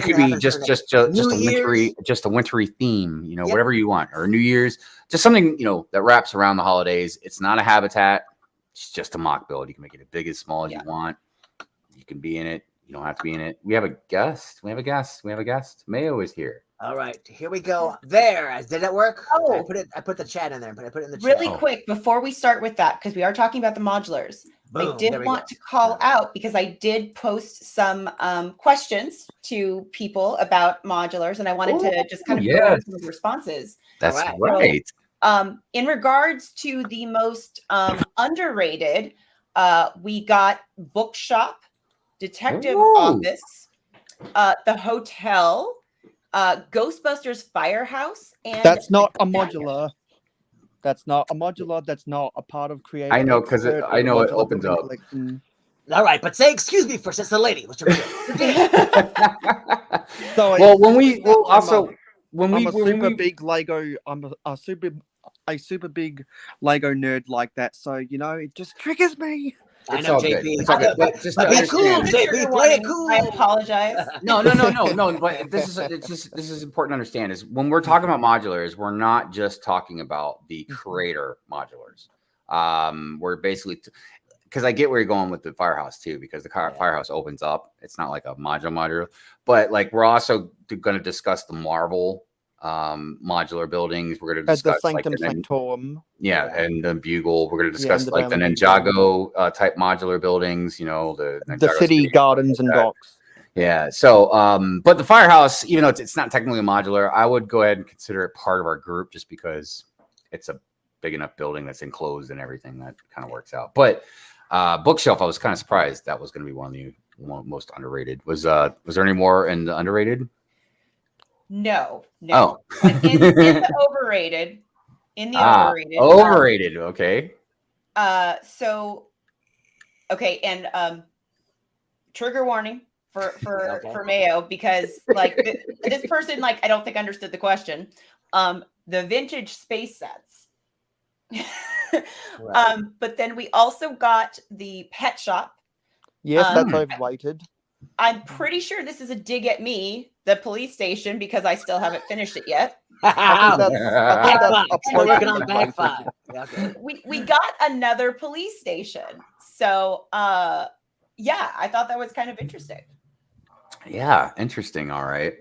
just a wintry theme, you know, Yep. whatever you want, or New Year's, just something, you know, that wraps around the holidays. It's not a habitat. It's just a mock build. You can make it as big as small as you want. You can be in it. You don't have to be in it. We have a guest. We have a guest. Mayo is here. All right, here we go. There. Did that work? Oh. I put the chat in there. I put it in the chat. Really quick before we start with that, because we are talking about the modulars. Boom, I did want to call out because I did post some questions to people about modulars, and I wanted to just kind of go over some of the responses. That's right. So, in regards to the most underrated, we got Bookshop, Detective Office, the Hotel, Ghostbusters Firehouse, and that's not a modular. That's not a modular. That's not a part of creative. I know, because I know it opens up. All right, but say excuse me first. It's the lady. What's your So well, when we big Lego. I'm a super big Lego nerd like that. So you know, it just triggers me. I know, JP. It's all good. But be cool, JP. Play it cool. I apologize. No. But this is important to understand is when we're talking about modulars, we're not just talking about the creator modulars. We're basically because I get where you're going with the firehouse too, because the firehouse opens up. It's not like a modular, but like we're also going to discuss the Marvel modular buildings. We're going to discuss the Sanctum Sanctorum. And the Bugle. We're going to discuss like the Ninjago type modular buildings. You know, the city gardens and docks. Yeah. So, but the firehouse, even though it's not technically modular, I would go ahead and consider it part of our group just because it's a big enough building that's enclosed and everything that kind of works out. But bookshelf, I was kind of surprised that was going to be one of the most underrated. Was there any more in the underrated? No. Oh. in the overrated. Overrated. Okay. So, okay, and trigger warning for Mayo, because like this person, like, I don't think understood the question. The vintage space sets. Right. But then we also got the pet shop. Yes, that's overrated. I'm pretty sure this is a dig at me, the police station, because I still haven't finished it yet. We got another police station. So yeah, I thought that was kind of interesting. Yeah, interesting. All right.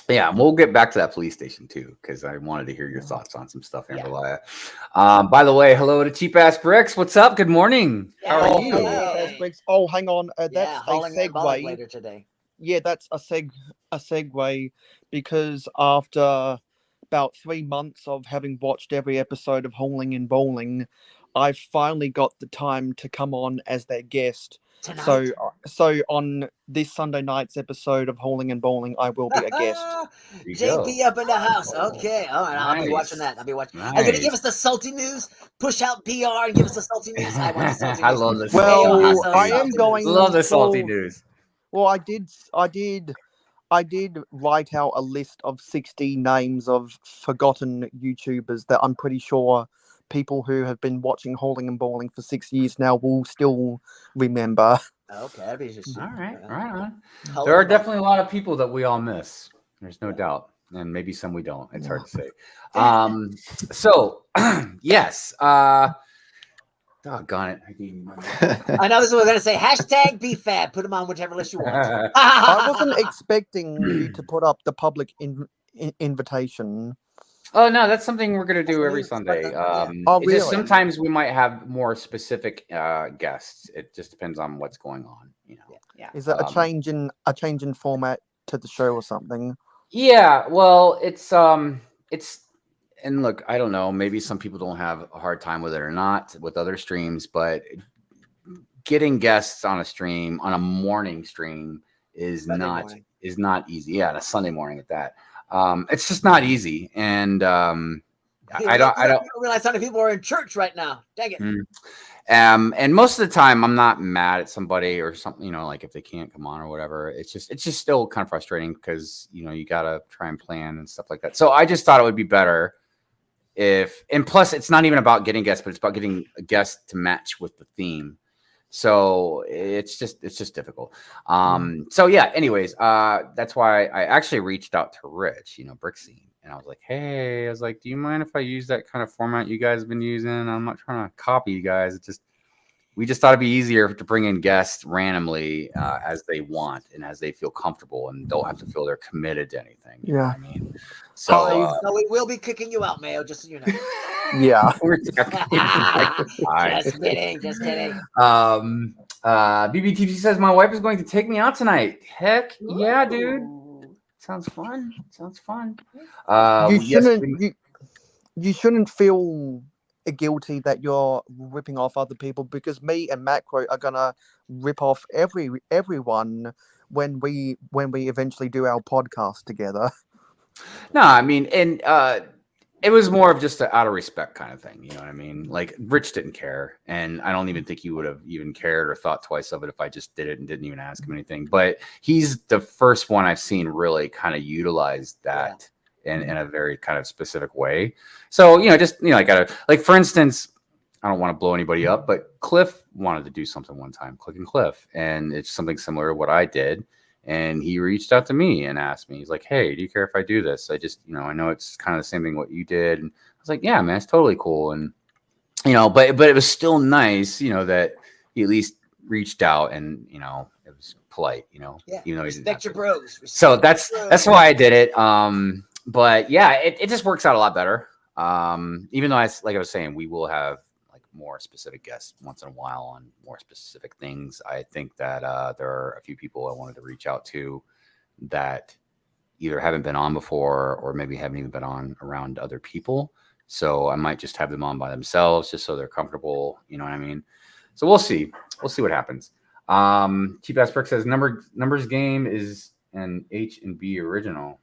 Yeah, we'll get back to that police station too, because I wanted to hear your thoughts on some stuff, Amberlia. By the way, hello to Cheap Ass Bricks. What's up? Good morning. How are you? Oh, hang on. That's a segue. Later today. Yeah, that's a segue, because after about 3 months of having watched every episode of Hauling and Bowling, I finally got the time to come on as their guest. Tonight. So on this Sunday night's episode of Hauling and Bowling, I will be a guest. JP up in the house. Okay. All right. I'll be watching that. I'll be watching. Nice. Are you going to give us the salty news? Push out PR and give us the salty news. I want the salty news. I love this. Well, I am going. Love the salty news. Well, I did write out a list of 60 names of forgotten YouTubers that I'm pretty sure people who have been watching Hauling and Bowling for 6 years now will still remember. Okay, all right, right on. There are definitely a lot of people that we all miss. There's no doubt, and maybe some we don't. It's hard to say. So, yes. Doggone it! I know this is what we're gonna say. Hashtag BFAB. Put them on whichever list you want. I wasn't expecting you to put up the public invitation. Oh no, that's something we're gonna do every Sunday. Really? Just sometimes we might have more specific guests. It just depends on what's going on. You know. Yeah. Is that a change in format to the show or something? Yeah. Well, it's and look, I don't know. Maybe some people don't have a hard time with it or not with other streams, but getting guests on a stream on a morning stream is not easy. Yeah, on a Sunday morning at that. It's just not easy, and I don't realize how many people are in church right now. Dang it. And most of the time, I'm not mad at somebody or something. You know, like if they can't come on or whatever. It's just still kind of frustrating because you gotta try and plan and stuff like that. So I just thought it would be better and plus it's not even about getting guests, but it's about getting a guest to match with the theme. So it's just difficult. So yeah, anyways, that's why I actually reached out to Rich, BrightestWitchBricks, and I was like, hey, do you mind if I use that kind of format you guys have been using? I'm not trying to copy you guys. We just thought it'd be easier to bring in guests randomly as they want and as they feel comfortable, and don't have to feel they're committed to anything. You know what I mean? So we will be kicking you out, Mayo, just so you know. Yeah. Just kidding. BBTV says my wife is going to take me out tonight. Heck yeah, dude. Sounds fun. You shouldn't feel guilty that you're ripping off other people, because me and Makro are gonna rip off everyone when we eventually do our podcast together. No, I mean, and it was more of just an out of respect kind of thing. You know what I mean? Like Rich didn't care, and I don't even think he would have even cared or thought twice of it if I just did it and didn't even ask him anything. But he's the first one I've seen really kind of utilize that in a very kind of specific way. So, I gotta, like, for instance, I don't want to blow anybody up, but Cliff wanted to do something one time, Click and Cliff, and it's something similar to what I did. And he reached out to me and asked me, he's like, hey, do you care if I do this? I just, I know it's kind of the same thing what you did. And I was like, yeah, man, it's totally cool. And but it was still nice, that he at least reached out and, it was polite, Yeah. even though Respect your bros. So that's why I did it. But yeah, it just works out a lot better. Even though like I was saying, we will have like more specific guests once in a while on more specific things. I think that there are a few people I wanted to reach out to that either haven't been on before or maybe haven't even been on around other people. So I might just have them on by themselves just so they're comfortable. You know what I mean? So we'll see. We'll see what happens. Cheap Ass Brick says numbers game is an H and B original.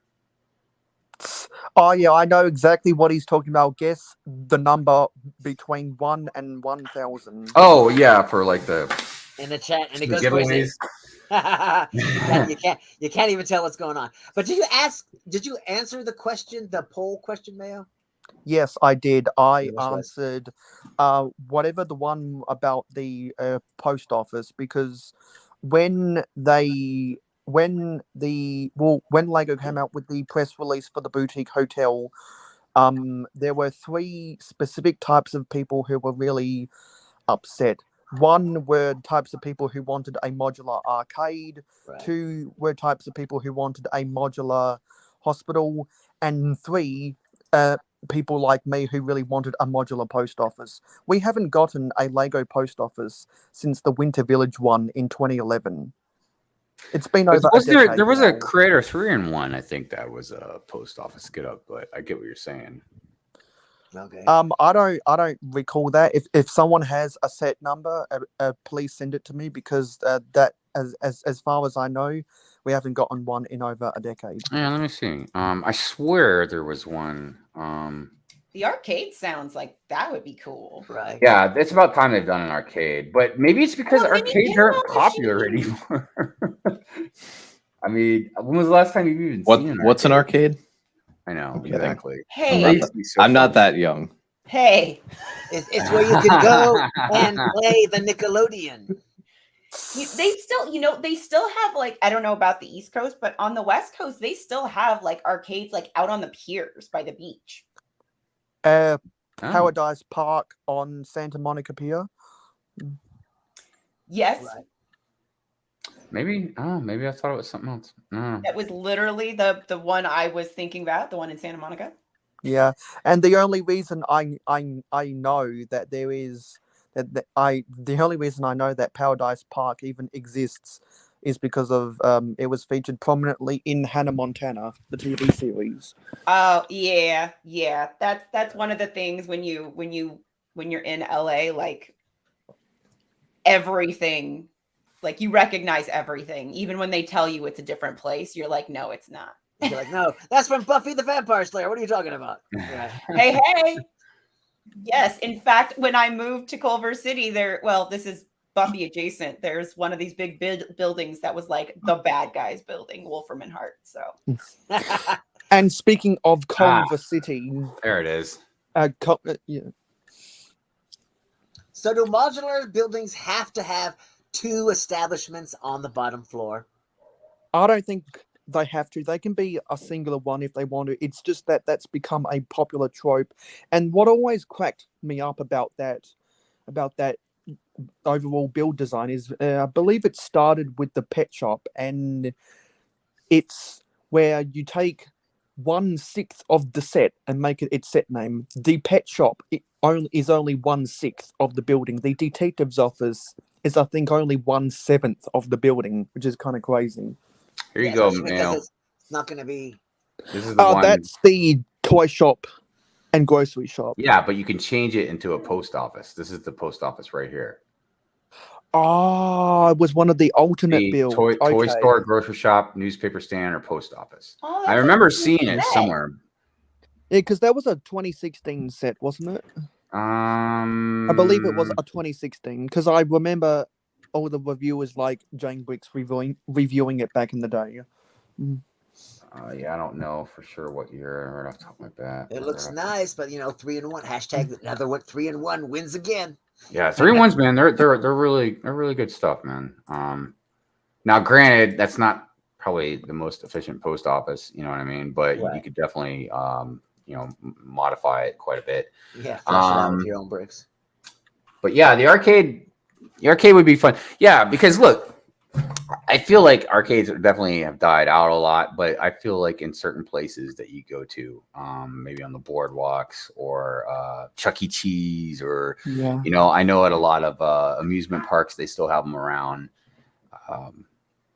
Oh yeah, I know exactly what he's talking about. Guess the number between 1 and 1,000. Oh yeah, for like the in the chat, and it goes giveaways. You can't even tell what's going on. But did you answer the question, the poll question, Mayo? Yes, I did. I answered whatever the one about the post office, because when Lego came out with the press release for the boutique hotel, there were 3 specific types of people who were really upset. One were types of people who wanted a modular arcade. Right. 2 were types of people who wanted a modular hospital, and 3 people like me who really wanted a modular post office. We haven't gotten a Lego post office since the Winter Village one in 2011. It's been over a decade. There was a Creator 3-in-1, I think that was a post office get up, but I get what you're saying. Okay. I don't recall that. If someone has a set number, please send it to me, because that as far as I know, we haven't gotten one in over a decade. Yeah, let me see. I swear there was one. The arcade sounds like that would be cool. Right. Yeah, it's about time they've done an arcade, but maybe it's because arcades aren't popular anymore. I mean, when was the last time you've even seen what's an arcade? I know, exactly. Hey, I'm not that young. Hey, it's where you can go and play the Nickelodeon. They still have, like, I don't know about the East Coast, but on the West Coast, they still have like arcades like out on the piers by the beach. Paradise Park on Santa Monica Pier. Yes. Right. Maybe I thought it was something else. That was literally the one I was thinking about, the one in Santa Monica. Yeah, and the only reason I know that there is the only reason I know that Paradise Park even exists is because of it was featured prominently in Hannah Montana, the TV series. Oh yeah. That's one of the things when you're in LA, like everything, like you recognize everything, even when they tell you it's a different place. You're like, no, it's not. You're like, no, that's from Buffy the Vampire Slayer. What are you talking about? Right. Hey. Yes, in fact, when I moved to Culver City, this is Buffy adjacent. There's one of these big buildings that was like the bad guys building, Wolfram and Hart. So, and speaking of Culver City, there it is. Yeah. So, do modular buildings have to have 2 establishments on the bottom floor? I don't think they have to. They can be a singular one if they want to. It's just that that's become a popular trope. And what always cracked me up about that overall build design is, I believe it started with the pet shop, and it's where you take 1/6 of the set and make it its set name. The pet shop is only 1/6 of the building. The detective's office is, I think, only 1/7 of the building, which is kind of crazy. Here you go, Mayo. It's not going to be. This is the one. That's the toy shop and grocery shop. Yeah, but you can change it into a post office. This is the post office right here. Oh, it was one of the alternate builds. Toy store, grocery shop, newspaper stand, or post office. Oh, I remember seeing it somewhere. Yeah, because that was a 2016 set, wasn't it? I believe it was a 2016, because I remember all the reviewers like Jane Bricks reviewing it back in the day. Yeah, I don't know for sure what year. Right off the top of my bat. It looks nice, but 3-in-1. Hashtag another one. 3-in-1 wins again. Yeah, 3-in-1s, man. They're really good stuff, man. Now, granted, that's not probably the most efficient post office. You know what I mean? But you could definitely modify it quite a bit. Yeah, flesh it out with your own bricks. But yeah, the arcade would be fun. Yeah, because look, I feel like arcades definitely have died out a lot, but I feel like in certain places that you go to, maybe on the boardwalks or Chuck E. Cheese, or I know at a lot of amusement parks they still have them around.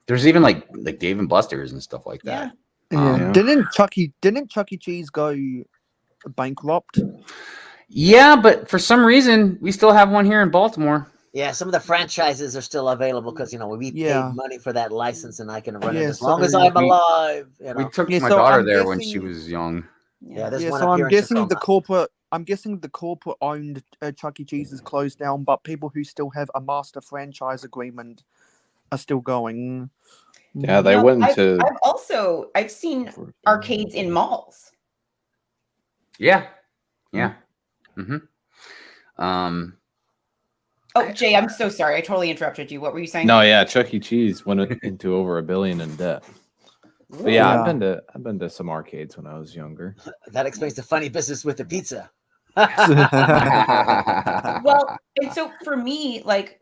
There's even like Dave and Buster's and stuff like that. Didn't Chuck E. Cheese go bankrupt? Yeah, but for some reason we still have one here in Baltimore. Yeah, some of the franchises are still available because we paid money for that license, and I can run it as long as I'm alive. We took my daughter there when she was young. Yeah, there's one so up here I'm in guessing Tacoma. I'm guessing the corporate owned Chuck E. Cheese is closed down, but people who still have a master franchise agreement are still going. Yeah, they went to. I've seen arcades in malls. Yeah. Mm-hmm. Oh, Jay, I'm so sorry. I totally interrupted you. What were you saying? No, yeah, Chuck E. Cheese went into over $1 billion in debt. But yeah, I've been to some arcades when I was younger. That explains the funny business with the pizza. Well, and so for me, like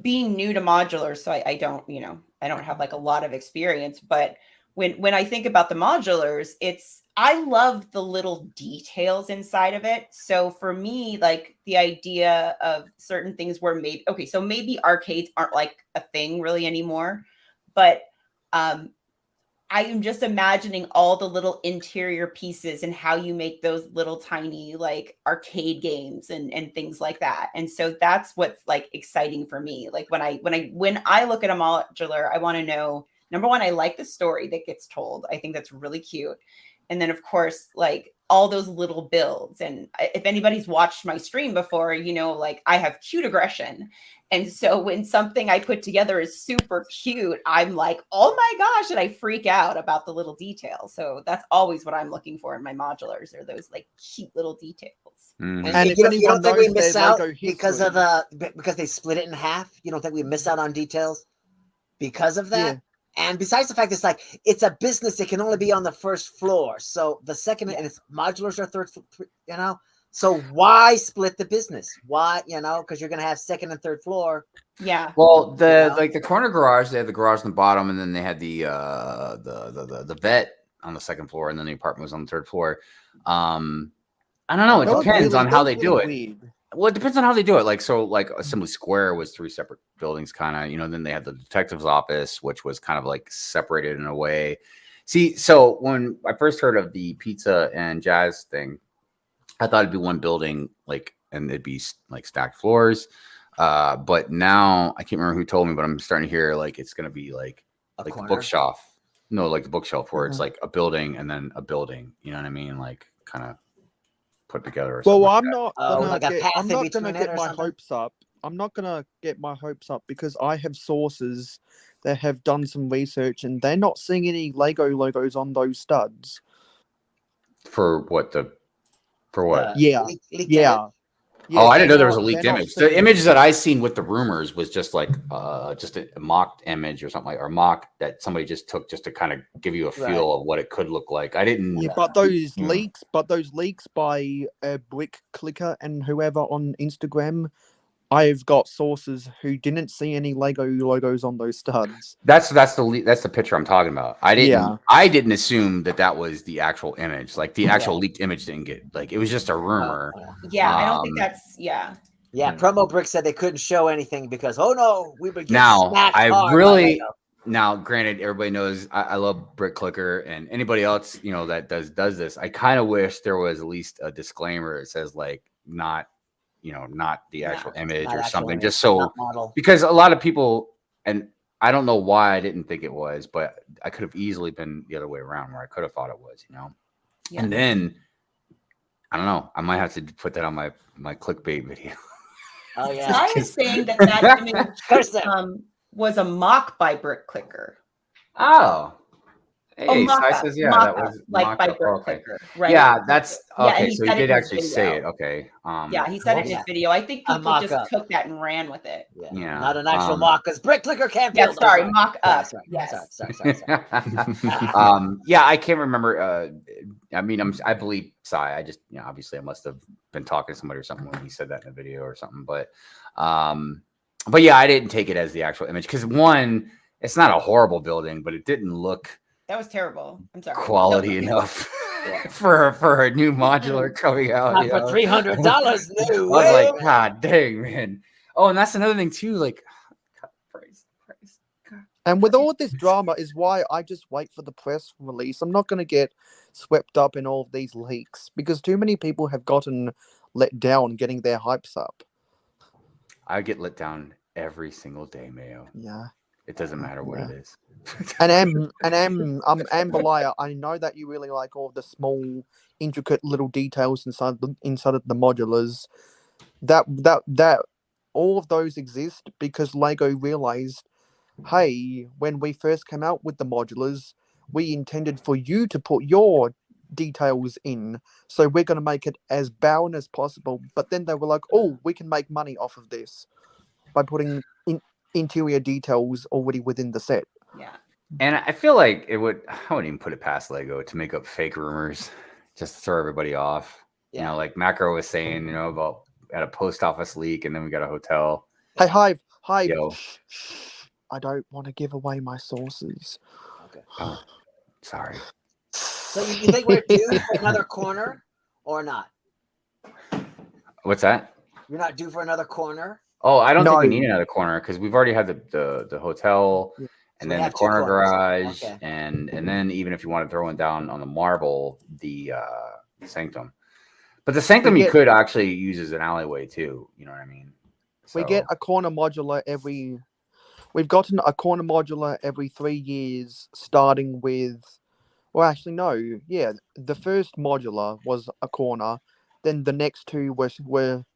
being new to modular, so I don't have like a lot of experience, but when I think about the modulars, I love the little details inside of it. So for me, like the idea of certain things where maybe arcades aren't like a thing really anymore, but I am just imagining all the little interior pieces and how you make those little tiny like arcade games and things like that. And so that's what's like exciting for me. Like when I look at a modular, I want to know, number one, I like the story that gets told. I think that's really cute. And then, of course, like all those little builds. And if anybody's watched my stream before, like I have cute aggression. And so when something I put together is super cute, I'm like, oh my gosh, and I freak out about the little details. So that's always what I'm looking for in my modulars, are those like cute little details. And you don't think we miss out because they split it in half? You don't think we miss out on details because of that? Yeah. And besides the fact it's a business that can only be on the first floor. So the second, and it's modulars are third, so why split the business? Why, because you're going to have second and third floor. Yeah. Well, the corner garage, they had the garage on the bottom, and then they had the vet on the second floor, and then the apartment was on the third floor. I don't know. It depends on how they do it. Weird. Well, it depends on how they do it. Like Assembly Square was 3 separate buildings, kind of, then they had the detective's office, which was kind of like separated in a way. See, so when I first heard of the pizza and jazz thing, I thought it'd be one building, and it'd be like stacked floors. But now I can't remember who told me, but I'm starting to hear it's going to be like the bookshelf. No, like the bookshelf where it's like a building and then a building. You know what I mean? Like kind of put together. Well, I'm not gonna get my hopes up. I'm not gonna get my hopes up because I have sources that have done some research and they're not seeing any Lego logos on those studs. For what? Yeah. Oh, I didn't know there was a leaked image. The image that I seen with the rumors was just like just a mocked image or something, or mock that somebody just took just to kind of give you a feel of what it could look like. I didn't. Yeah, but those leaks by Brick Clicker and whoever on Instagram, I've got sources who didn't see any Lego logos on those studs. That's the picture I'm talking about. I didn't assume that was the actual image. Like the actual leaked image didn't get it was just a rumor. Yeah, I don't think that's Yeah, Promo Brick said they couldn't show anything because we would get now. Now, granted, everybody knows I love Brick Clicker and anybody else that does this. I kind of wish there was at least a disclaimer that says not the actual image or something, just so, because a lot of people, and I don't know why I didn't think it was, but I could have easily been the other way around where I could have thought it was, Yeah. And then I don't know, I might have to put that on my clickbait video. Oh yeah. I was saying that image was a mock by Brick Clicker. Oh. Hey, Sai mock-up, says, yeah, that mock-up, was like by mock-up. Brick Okay. Clicker, right? Yeah, that's Yeah, and okay. he So he said it did in his actually say it. video. Okay. Yeah, he said it in his video. I think A people just mock-up. took that and ran with it. Yeah. Not an actual mock, because Brick Clicker can't Yeah, build. sorry, Oh, mock up. Sorry. Yes. Sorry. Yeah, I can't remember. I mean, I believe Sai. I just, obviously I must have been talking to somebody or something when he said that in a video or something. But yeah, I didn't take it as the actual image because one, it's not a horrible building, but it didn't look That was terrible. I'm sorry. quality enough for a new modular coming out. Not for $300 new. I was like, God dang, man. Oh, and that's another thing too. Like, price. And with all this drama is why I just wait for the press release. I'm not going to get swept up in all of these leaks because too many people have gotten let down getting their hypes up. I get let down every single day, Mayo. Yeah. It doesn't matter what it is. Amberlia, I know that you really like all the small, intricate little details inside of the modulars. That all of those exist because Lego realized, hey, when we first came out with the modulars, we intended for you to put your details in, so we're going to make it as barren as possible. But then they were like, oh, we can make money off of this by putting interior details already within the set. Yeah. And I feel like I wouldn't even put it past Lego to make up fake rumors just to throw everybody off. Yeah. Like Makro was saying, about at a post office leak, and then we got a hotel. Hey, Hive. Yo. Shh. I don't want to give away my sources. Okay. Oh, sorry. So you think we're due for another corner or not? What's that? You're not due for another corner? Oh, I don't think we need another corner because we've already had the hotel, and then the corner garage, and then even if you want to throw one down on the marble, the sanctum. But the sanctum you could actually use as an alleyway too. You know what I mean? We get a corner modular every. We've gotten a corner modular every 3 years, starting with. Well, actually, no. Yeah, the first modular was a corner, then the next two were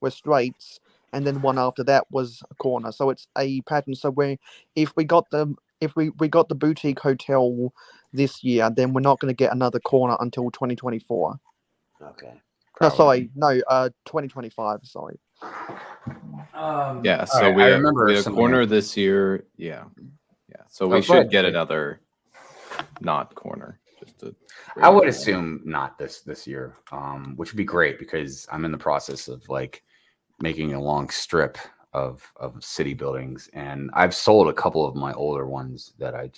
straights, and then one after that was a corner. So it's a pattern. So if we got the boutique hotel this year, then we're not going to get another corner until 2024. Okay. No, sorry, no, 2025. Sorry. Yeah, so right, we I had remember a corner this year. Yeah. So we should get another not corner. I would assume not this year, which would be great because I'm in the process of making a long strip of city buildings, and I've sold a couple of my older ones that I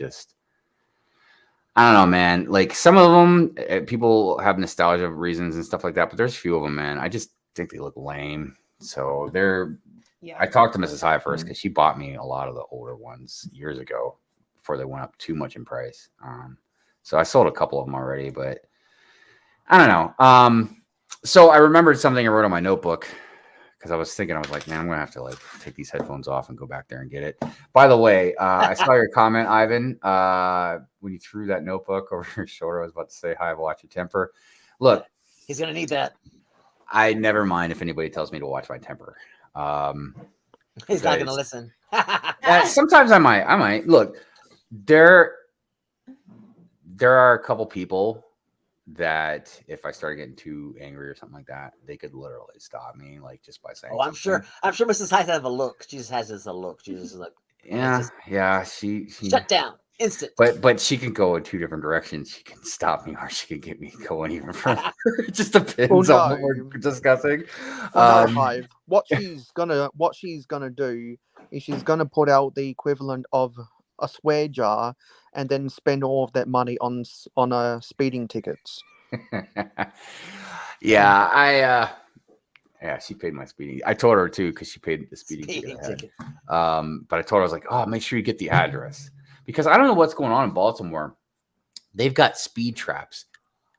don't know, man. Like some of them, people have nostalgia reasons and stuff like that, but there's a few of them, man. I just think they look lame. So I talked to Mrs. High first because she bought me a lot of the older ones years ago before they went up too much in price. So I sold a couple of them already, but I don't know. So I remembered something I wrote on my notebook because I was like, man, I'm going to have to take these headphones off and go back there and get it. By the way, I saw your comment, Ivan, when you threw that notebook over your shoulder. I was about to say, hi, watch your temper. Look. He's going to need that. I never mind if anybody tells me to watch my temper. He's not going to listen. Sometimes I might. Look, there are a couple people that if I started getting too angry or something like that, they could literally stop me, just by saying. Oh, I'm sure Mrs. Hyde has a look. She just has this look. She's just like, she shut down, instant. But she can go in two different directions. She can stop me, or she can get me going even further. It just depends on what we're discussing. Hive. What she's gonna do is she's gonna put out the equivalent of a swear jar and then spend all of that money on speeding tickets. Yeah, she paid my speeding. I told her too because she paid the speeding ticket. But I told her, I was like, oh, make sure you get the address because I don't know what's going on in Baltimore. They've got speed traps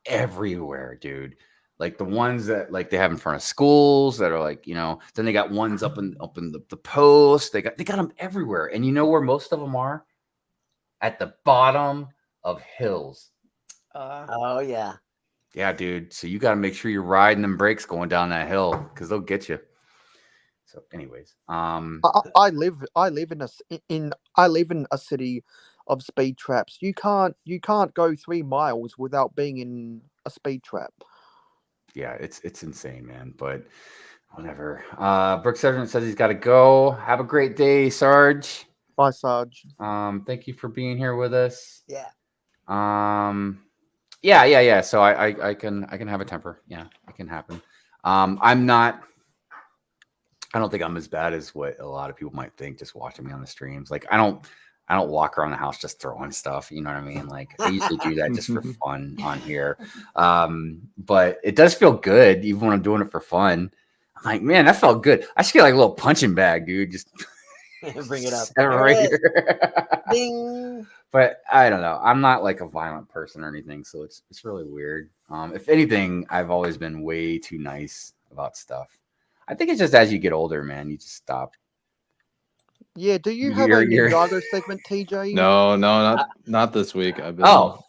everywhere, dude. Like the ones that they have in front of schools that are then they got ones up in the post. They got them everywhere. And you know where most of them are? At the bottom of hills. Oh yeah. Yeah, dude. So you got to make sure you're riding them brakes going down that hill because they'll get you. So, anyways, I live in a city of speed traps. You can't go 3 miles without being in a speed trap. Yeah, it's insane, man. But whatever. Brooks Sergeant says he's got to go. Have a great day, Sarge. Bye, Sarge. Thank you for being here with us. Yeah. Yeah. So I can have a temper. Yeah, it can happen. I don't think I'm as bad as what a lot of people might think just watching me on the streams. Like I don't walk around the house just throwing stuff. You know what I mean? Like I usually do that just for fun on here. But it does feel good even when I'm doing it for fun. I'm like, man, that felt good. I should get like a little punching bag, dude. Just bring it up right here. Ding. But I don't know. I'm not like a violent person or anything, so it's really weird. If anything, I've always been way too nice about stuff. I think it's just as you get older, man, you just stop. Yeah, do you have a Ninjago segment, TJ? No, not this week. I'm just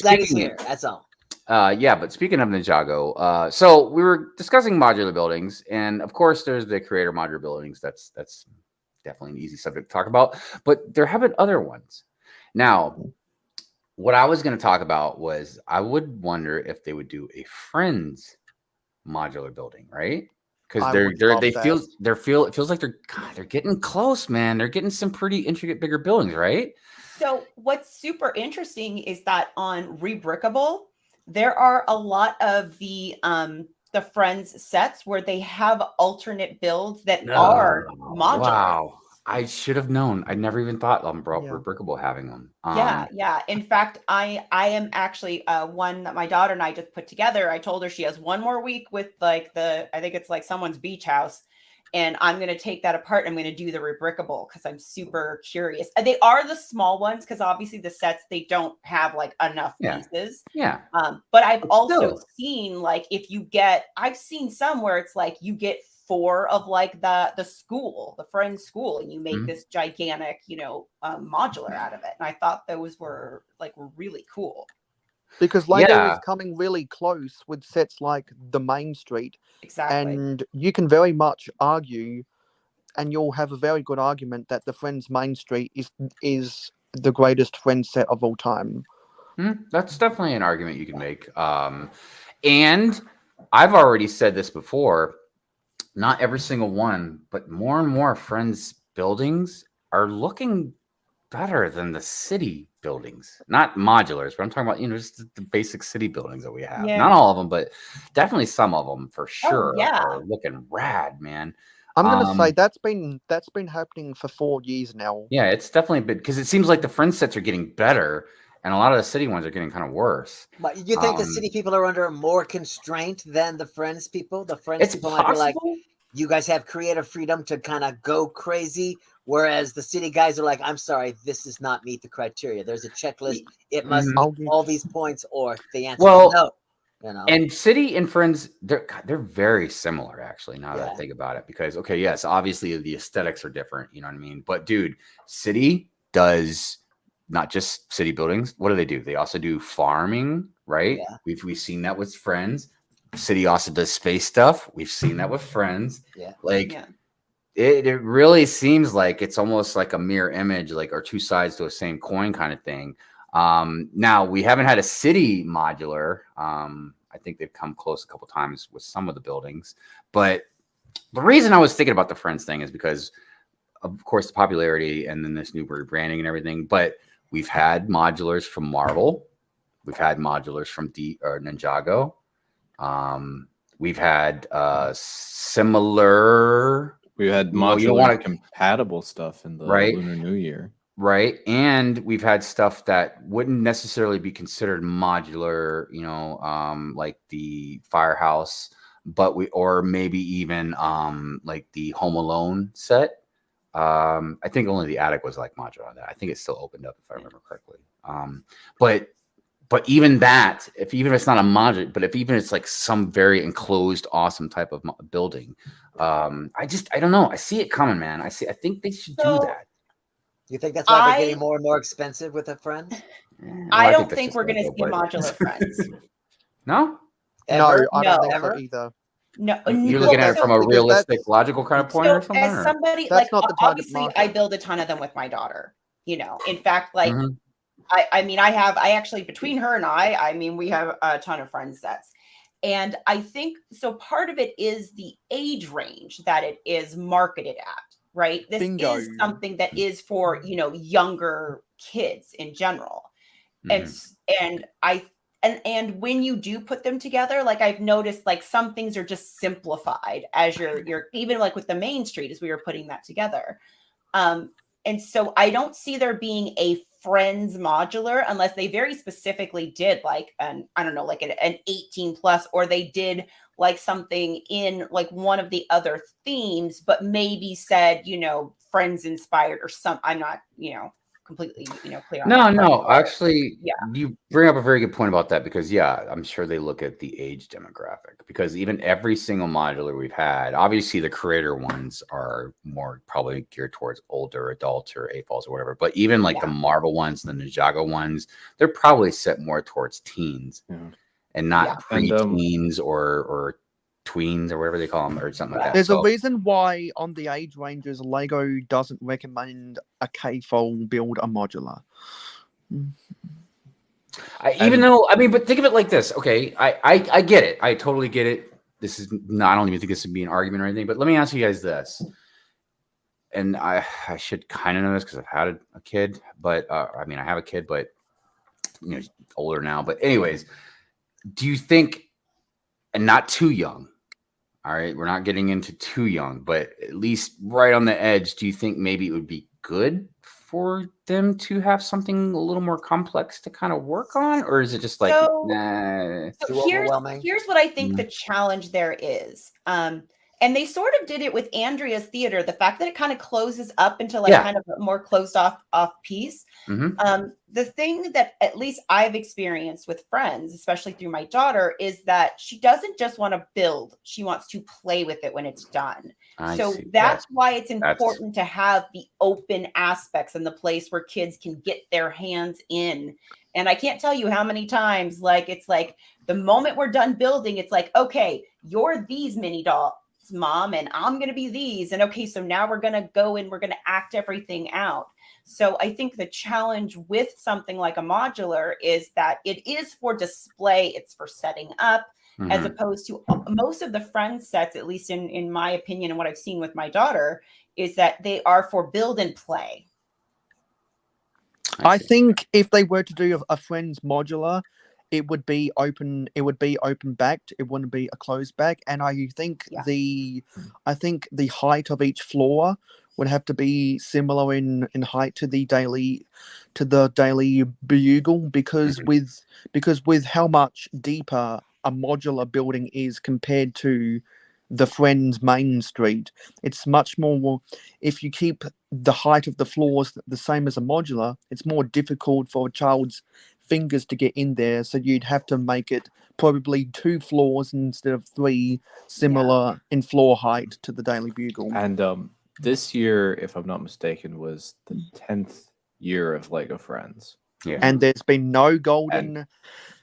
glad he's here. That's all. Yeah, but speaking of Ninjago, so we were discussing modular buildings, and of course, there's the creator modular buildings. That's definitely an easy subject to talk about, but there have been other ones. Now, what I was going to talk about was I would wonder if they would do a Friends modular building, right? Because it feels like they're getting close, man. They're getting some pretty intricate, bigger buildings, right? So what's super interesting is that on Rebrickable, there are a lot of the Friends sets where they have alternate builds that are modular. Wow. I should have known. I never even thought Rebrickable having them. Yeah. In fact, I am actually one that my daughter and I just put together. I told her she has one more week with like I think it's like someone's beach house. And I'm going to take that apart. And I'm going to do the Rebrickable because I'm super curious. They are the small ones because obviously the sets, they don't have like enough pieces. Yeah. But I've also seen like I've seen some where it's like you get 4 of like the Friends school, and you make this gigantic, modular out of it. And I thought those were really cool. Because Lego is coming really close with sets like the Main Street. Exactly. And you can very much argue, and you'll have a very good argument, that the Friends Main Street is the greatest Friends set of all time. That's definitely an argument you can make. And I've already said this before, not every single one, but more and more Friends buildings are looking better than the city buildings, not modulars, but I'm talking about, just the basic city buildings that we have. Yeah. Not all of them, but definitely some of them for sure. Oh, yeah. Are looking rad, man. I'm gonna say that's been happening for 4 years now. Yeah, it's definitely been, because it seems like the Friends sets are getting better, and a lot of the city ones are getting kind of worse. But you think the city people are under more constraint than the Friends people? The Friends people might be like, you guys have creative freedom to kind of go crazy, whereas the city guys are like, I'm sorry, this does not meet the criteria. There's a checklist. It must meet all these points, or the answer is no. And city and Friends, they're very similar, actually, now that I think about it. Because, yes, obviously the aesthetics are different, you know what I mean? But, dude, city does not just city buildings. What do? They also do farming, right? Yeah. We've seen that with Friends. City also does space stuff. We've seen that with Friends. Yeah. It really seems like it's almost like a mirror image, or two sides to a same coin kind of thing. Now we haven't had a city modular. I think they've come close a couple times with some of the buildings, but the reason I was thinking about the Friends thing is because, of course, the popularity and then this new rebranding and everything. But we've had modulars from Marvel. We've had modulars from Ninjago. We've had similar. We had modular compatible stuff in the Lunar New Year. Right. And we've had stuff that wouldn't necessarily be considered modular, like the Firehouse, or maybe even like the Home Alone set. I think only the attic was like modular on that. I think it's still opened up if I remember correctly. But even that, even if it's not a modular, but if even it's like some very enclosed, awesome type of building, I don't know. I see it coming, man. I think they should do that. You think that's why they're getting more and more expensive with a Friend? I don't think we're going to see modular Friends. No? Ever? No, I don't think so either. No, you're looking at it from a realistic, logical kind of point or something? As somebody, that's not the obviously, I build a ton of them with my daughter. In fact, like, I mean, I actually, between her and I mean, we have a ton of friend sets. And I think, so part of it is the age range that it is marketed at, right? This is something that is for, younger kids in general. And when you do put them together, like I've noticed, like some things are just simplified as you're even like with the Main Street as we were putting that together. And so I don't see there being a Friends modular unless they very specifically did like an 18 plus, or they did like something in like one of the other themes, but maybe said, Friends inspired or some. I'm not, completely, clear on that. No, actually, you bring up a very good point about that, because I'm sure they look at the age demographic, because even every single modular we've had, obviously the creator ones are more probably geared towards older adults or AFOLs or whatever, but even like the Marvel ones, the Ninjago ones, they're probably set more towards teens and not pre-teens or tweens or whatever they call them, or something like that. There's a reason why on the age ranges, Lego doesn't recommend a K-fold build a modular. But think of it like this. Okay, I get it. I totally get it. This is not, I don't even think this would be an argument or anything, but let me ask you guys this. And I should kind of know this because I've had a kid, but I have a kid, but older now. But anyways, do you think, and not too young, all right, we're not getting into too young, but at least right on the edge, do you think maybe it would be good for them to have something a little more complex to kind of work on? Or is it just like, nah? So here's what I think the challenge there is. And they sort of did it with Andrea's Theater. The fact that it kind of closes up into like kind of a more closed off piece. The thing that at least I've experienced with friends, especially through my daughter, is that she doesn't just want to build. She wants to play with it when it's done. That's why it's important to have the open aspects and the place where kids can get their hands in. And I can't tell you how many times, like, it's like the moment we're done building, it's like, okay, you're these mini dolls, Mom, and I'm going to be these. And okay, so now we're going to go and we're going to act everything out. So I think the challenge with something like a modular is that it is for display. It's for setting up, as opposed to most of the friend sets, at least in my opinion and what I've seen with my daughter, is that they are for build and play. I think if they were to do a Friends modular, it would be open. It would be open backed. It wouldn't be a closed back. And I think the height of each floor would have to be similar in height to the daily bugle, because with how much deeper a modular building is compared to the Friends Main Street, it's much more. If you keep the height of the floors the same as a modular, it's more difficult for a child's fingers to get in there, so you'd have to make it probably 2 floors instead of 3, similar in floor height to the Daily Bugle. And this year, if I'm not mistaken, was the 10th year of Lego Friends. Yeah, and there's been no golden.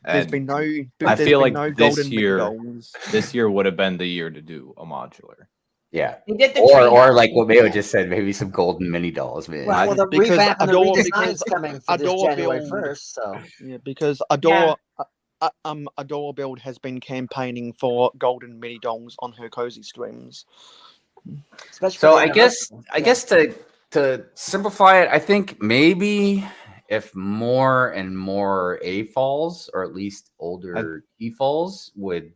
I feel like this year would have been the year to do a modular. Yeah, or like what Mayo just said, maybe some golden mini dolls, man. Well, the revamp and the redesign is coming for this January 1st, so because Adore Build has been campaigning for golden mini dolls on her cozy streams. So I guess to simplify it, I think maybe if more and more AFOLs, or at least older EFOLs, would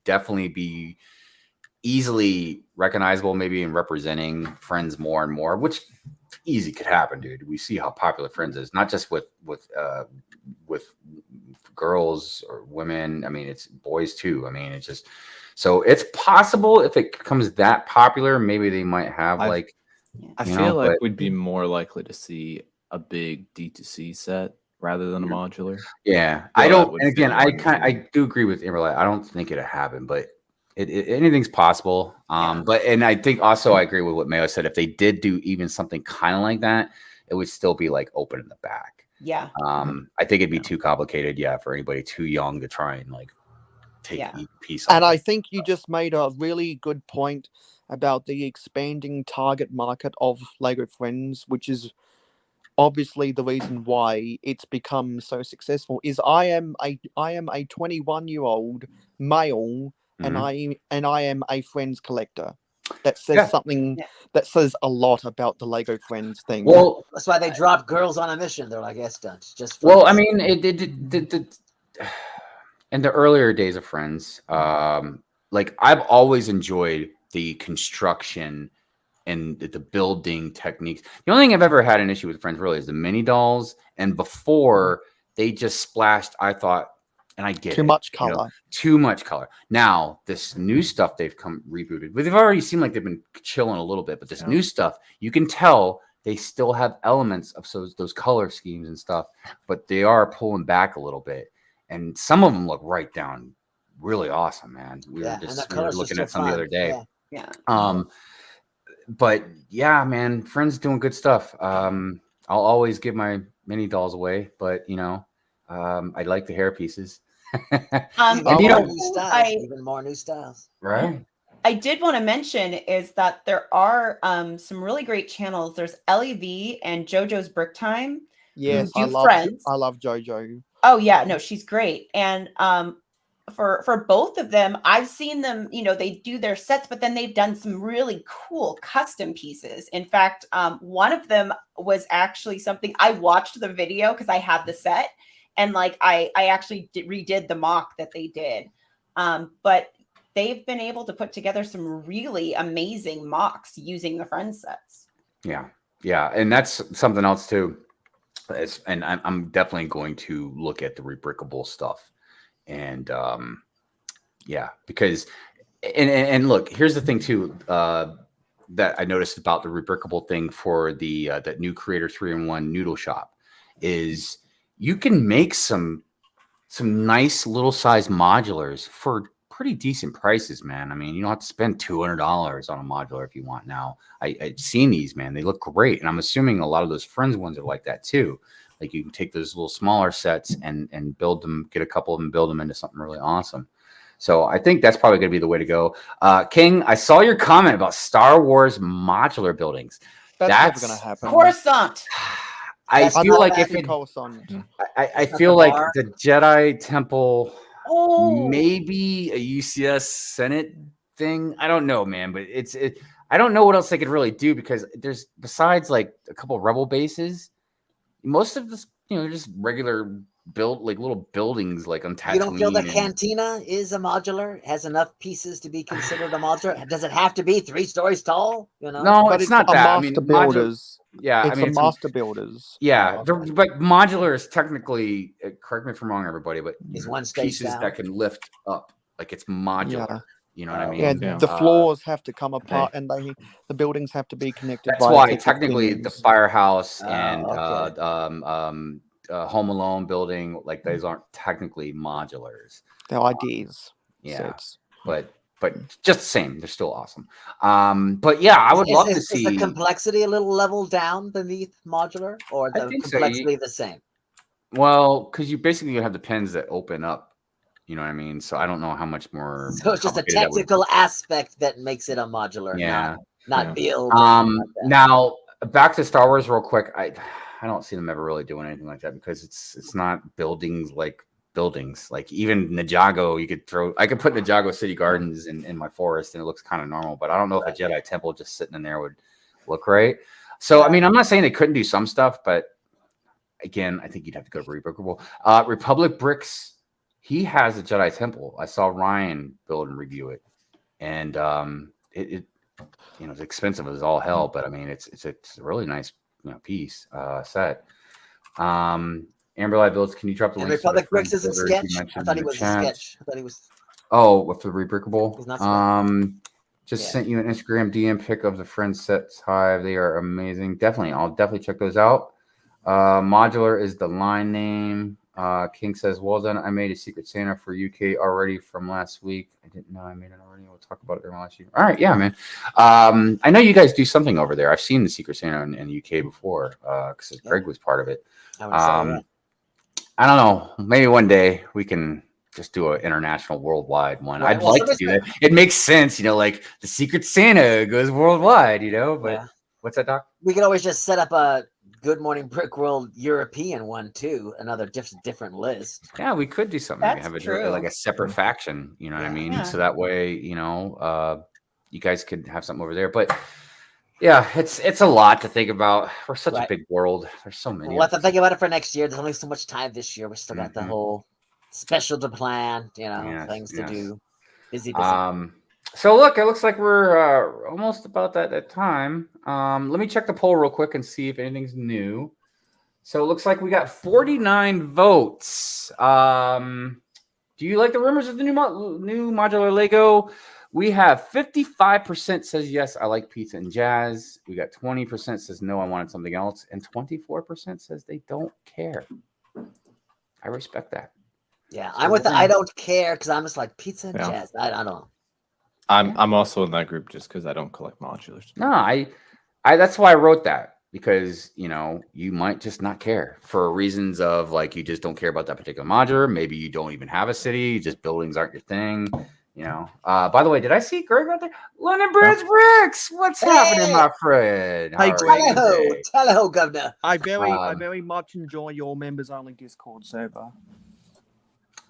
definitely be easily recognizable, maybe in representing Friends more and more, which easy could happen, dude. We see how popular Friends is, not just with girls or women. I mean, it's boys too. I mean, it's just, so it's possible if it becomes that popular, maybe they might have I feel like we'd be more likely to see a big D2C set rather than a modular. Yeah, I don't. And again, I do agree with Amberlia. I don't think it'll happen, but anything's possible. But I think also I agree with what Mayo said. If they did do even something kind of like that, it would still be like open in the back. Yeah. I think it'd be too complicated. Yeah, for anybody too young to try and like take each piece. And I think you just made a really good point about the expanding target market of Lego Friends, which is obviously the reason why it's become so successful is I am a 21-year-old male, and I am a Friends collector. That says something. That says a lot about the Lego Friends thing. Well, that's why they drop girls on a mission. They're like stunts. Just well, I mean, in the earlier days of Friends, like I've always enjoyed the construction and the building techniques. The only thing I've ever had an issue with Friends really is the mini dolls. And before they just splashed, I thought, and I get too much color. You know, too much color. Now, this new stuff they've rebooted, but they've already seemed like they've been chilling a little bit. But this new stuff, you can tell they still have elements of those color schemes and stuff, but they are pulling back a little bit. And some of them look right down really awesome, man. We were looking at some the other day. Yeah. But yeah, man, Friends doing good stuff. I'll always give my mini dolls away, but you know, I like the hair pieces. Even more new styles. Right. I did want to mention is that there are some really great channels. There's LEV and JoJo's Brick Time. Yes, I love JoJo. Oh yeah, no, she's great. And for both of them, I've seen them, you know, they do their sets, but then they've done some really cool custom pieces. In fact, one of them was actually something I watched the video because I have the set, and like I actually redid the mock that they did. But they've been able to put together some really amazing mocks using the Friends sets. Yeah. And that's something else too. And I'm definitely going to look at the rebrickable stuff. And because and look, here's the thing too, that I noticed about the rebrickable thing for the that new Creator 3-in-1 noodle shop is you can make some nice little size modulars for pretty decent prices, man. I mean, you don't have to spend $200 on a modular if you want now. I've seen these, man. They look great. And I'm assuming a lot of those Friends ones are like that too. Like you can take those little smaller sets and build them, get a couple of them, build them into something really awesome. So I think that's probably going to be the way to go. King, I saw your comment about Star Wars modular buildings. That's never going to happen. Coruscant. I feel like if it, I feel like the Jedi Temple, maybe a UCS Senate thing. I don't know, man, but I don't know what else they could really do because there's besides like a couple of rebel bases, most of this, you know, just regular build like little buildings like on Tatooine. You don't feel the cantina is a modular, has enough pieces to be considered a modular? Does it have to be 3 stories tall? You know, no, it's not that. I mean, builders. Yeah, it's master builders. Yeah, but modular is technically, correct me if I'm wrong, everybody, but is one pieces down that can lift up, like it's modular. Yeah. You know what I mean? Yeah, the floors have to come apart, and the buildings have to be connected. That's why technically the firehouse and Home Alone building, like those aren't technically modulars. They're ideas. Yeah, but just the same, they're still awesome. But yeah, I would love to see the complexity a little level down beneath modular, or the complexity the same. Well, because you basically have the pins that open up. You know what I mean? So I don't know how much more. So it's just a technical aspect that makes it a modular, not build. Now back to Star Wars real quick. I don't see them ever really doing anything like that because it's not buildings like buildings. Like even Ninjago, I could put Ninjago City Gardens in my forest and it looks kind of normal. But I don't know if a Jedi Temple just sitting in there would look right. So I mean, I'm not saying they couldn't do some stuff, but again, I think you'd have to go to rebrickable. Republic Bricks. He has a Jedi Temple. I saw Ryan build and review it, and it you know, it's expensive as all hell, but I mean it's a really nice, you know, piece set. Amberlia Builds, can you drop the link? Republic Bricks is a sketch. I thought he was a sketch. I thought he was. Oh, with the rebrickable. He's not just sent you an Instagram DM pic of the Friends sets Hive. They are amazing. I'll definitely check those out. Modular is the line name. King says, well done. I made a Secret Santa for UK already from last week. I didn't know I made it already. We'll talk about it during last week. All right. Yeah, man. I know you guys do something over there. I've seen the Secret Santa in UK before because Greg was part of it. I don't know. Maybe one day we can just do an international worldwide one. I'd like to do that. It makes sense, you know, like the Secret Santa goes worldwide, you know, but what's that, Doc? We could always just set up a Good Morning Brick World European one too. Another different list. Yeah, we could do something. That's Have true. like a separate faction. You know what I mean? Yeah. So that way, you guys could have something over there. But yeah, it's a lot to think about. We're such a big world. There's so many. We'll have to think about it for next year. There's only so much time this year. We still got the whole special to plan. Things to do. Busy. So look, it looks like we're almost about that time. Let me check the poll real quick and see if anything's new. So it looks like we got 49 votes. Do you like the rumors of the new modular Lego? We have 55% says yes, I like pizza and jazz. We got 20% says no, I wanted something else, and 24% says they don't care. I respect that. Yeah, I'm with the I don't care because I'm just like pizza and jazz. I don't know. I'm also in that group just because I don't collect modulars. No, I that's why I wrote that, because you might just not care for reasons of like you just don't care about that particular modular. Maybe you don't even have a city, just buildings aren't your thing. By the way, did I see Greg out there? London Bridge Bricks, what's happening, my friend? Hey, Greg. Hello, Governor. I very much enjoy your members only Discord server.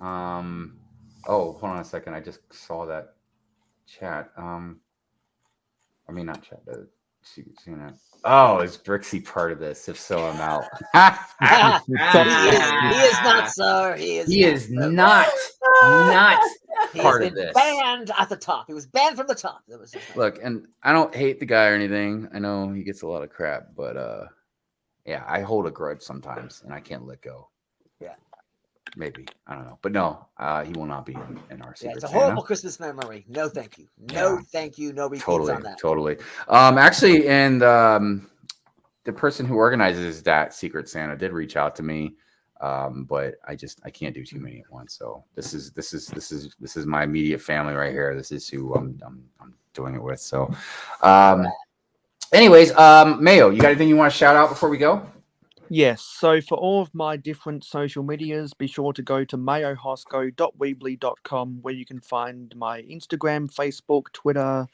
Oh, hold on a second. I just saw that chat. I mean, not chat. Seen it. Oh, is Brixie part of this? If so, I'm out. He is not, sir. He is not part of this. Banned at the top. He was banned from the top. That was Look, and I don't hate the guy or anything. I know he gets a lot of crap, but yeah, I hold a grudge sometimes, and I can't let go. Yeah. Maybe. I don't know. But no, he will not be in our secret. It's a horrible Christmas memory. No, thank you. No, thank you. No repeats on that. Totally. Actually, and the person who organizes that Secret Santa did reach out to me. But I can't do too many at once. So this is my immediate family right here. This is who I'm doing it with. So anyways, Mayo, you got anything you want to shout out before we go? Yes, so for all of my different social medias, be sure to go to mayohosko.weebly.com, where you can find my Instagram, Facebook, Twitter,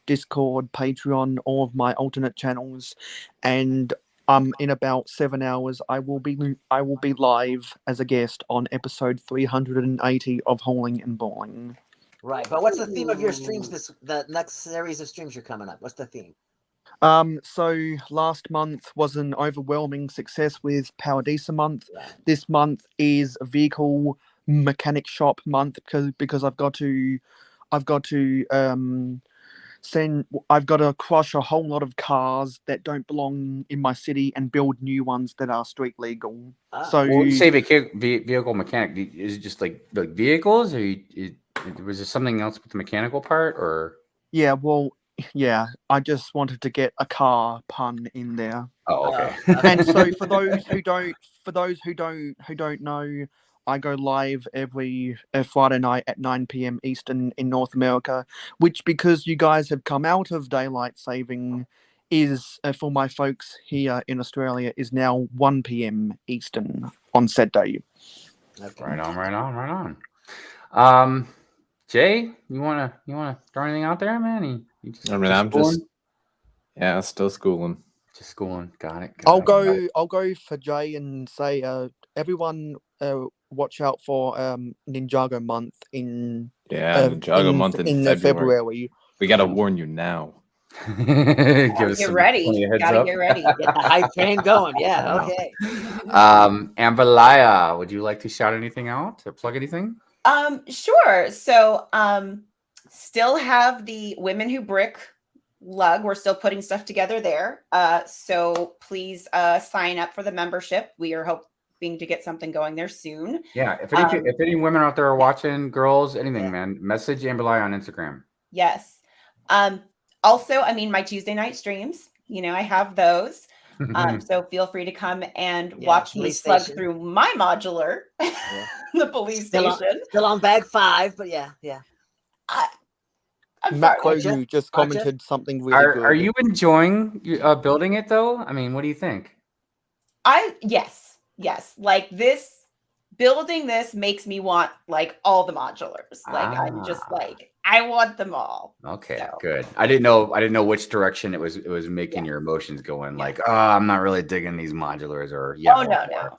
Discord, Patreon, all of my alternate channels. And in about 7 hours, I will be live as a guest on episode 380 of Hauling and Bowling. Right, but what's the theme of your streams? The next series of streams you're coming up. What's the theme? So last month was an overwhelming success with Power Diesel month. This month is a vehicle mechanic shop month because I've got to crush a whole lot of cars that don't belong in my city and build new ones that are street legal. So when you say vehicle mechanic, is it just like vehicles, or was there something else with the mechanical part, or? Yeah, well. Yeah, I just wanted to get a car pun in there. Oh, okay. And so for those who don't know, I go live every Friday night at 9 p.m. Eastern in North America, which, because you guys have come out of daylight saving, is for my folks here in Australia is now 1 p.m. Eastern on said day. Okay. Right on. Jay, you wanna throw anything out there, man? I'm still schooling. Just schooling. Got it. I'll go for Jay and say, everyone, watch out for Ninjago month in Ninjago month in February. We gotta warn you now. Get ready. Gotta get ready. Get the hype train going. Yeah. Okay. Amberlia, would you like to shout anything out or plug anything? Sure. So, still have the Women Who Brick lug. We're still putting stuff together there. So please sign up for the membership. We are hoping to get something going there soon. Yeah. If any women out there are watching, girls, anything, man, message Amberlia on Instagram. Yes. Also, I mean, my Tuesday night streams, I have those. So feel free to come and watch me slug through my modular, the police station. Still on bag 5, but yeah. Macro just commented something really good. Are you enjoying building it though? I mean, what do you think? Yes. Like this building this makes me want like all the modulars. Like I'm just like, I want them all. Okay, good. I didn't know which direction it was making your emotions going. Like, oh, I'm not really digging these modulars, or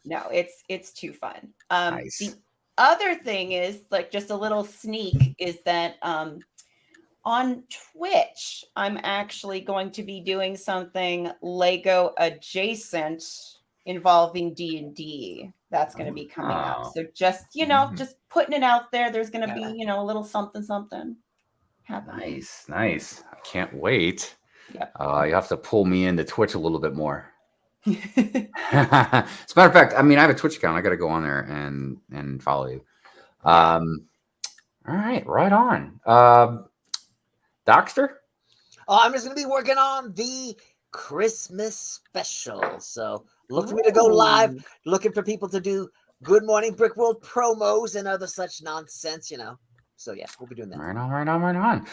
No, it's too fun. Nice. The other thing is like just a little sneak is that on Twitch, I'm actually going to be doing something Lego adjacent involving D&D. That's going to be coming up. So just, just putting it out there. There's going to be, a little something happening. Nice. I can't wait. Yep. You have to pull me into Twitch a little bit more. As a matter of fact, I mean, I have a Twitch account. I got to go on there and follow you. All right on. Doxter? Oh, I'm just going to be working on the Christmas special. So look for me to go live, looking for people to do Good Morning Brick World promos and other such nonsense, So yeah, we'll be doing that. Right on.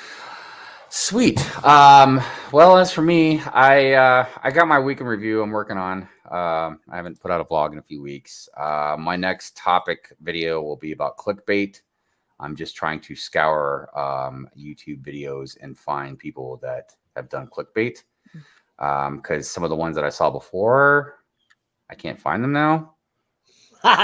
Sweet. Well, as for me, I got my week in review I'm working on. I haven't put out a vlog in a few weeks. My next topic video will be about clickbait. I'm just trying to scour YouTube videos and find people that have done clickbait. Because some of the ones that I saw before, I can't find them now.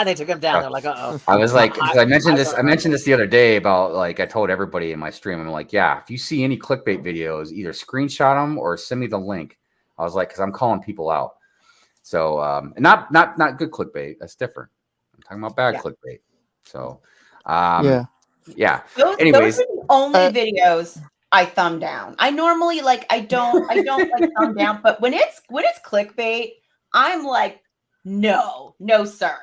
They took them down. They're like, uh-oh. I was like, I mentioned this the other day about like, I told everybody in my stream, I'm like, yeah, if you see any clickbait videos, either screenshot them or send me the link. I was like, because I'm calling people out. So not good clickbait. That's different. I'm talking about bad clickbait. So yeah. Anyways, those are the only videos I thumb down. I normally I don't like thumb down, but when it's clickbait, I'm like, no, sir,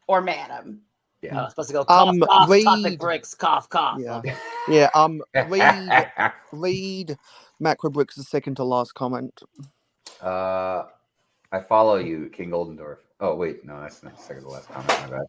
or madam. Yeah, I'm supposed to go cough, topic bricks, cough. Yeah, Okay. yeah. Read Makro Bricks' second to last comment. I follow you, King Oldendorf. Oh wait, no, that's not the second to last comment. My bad.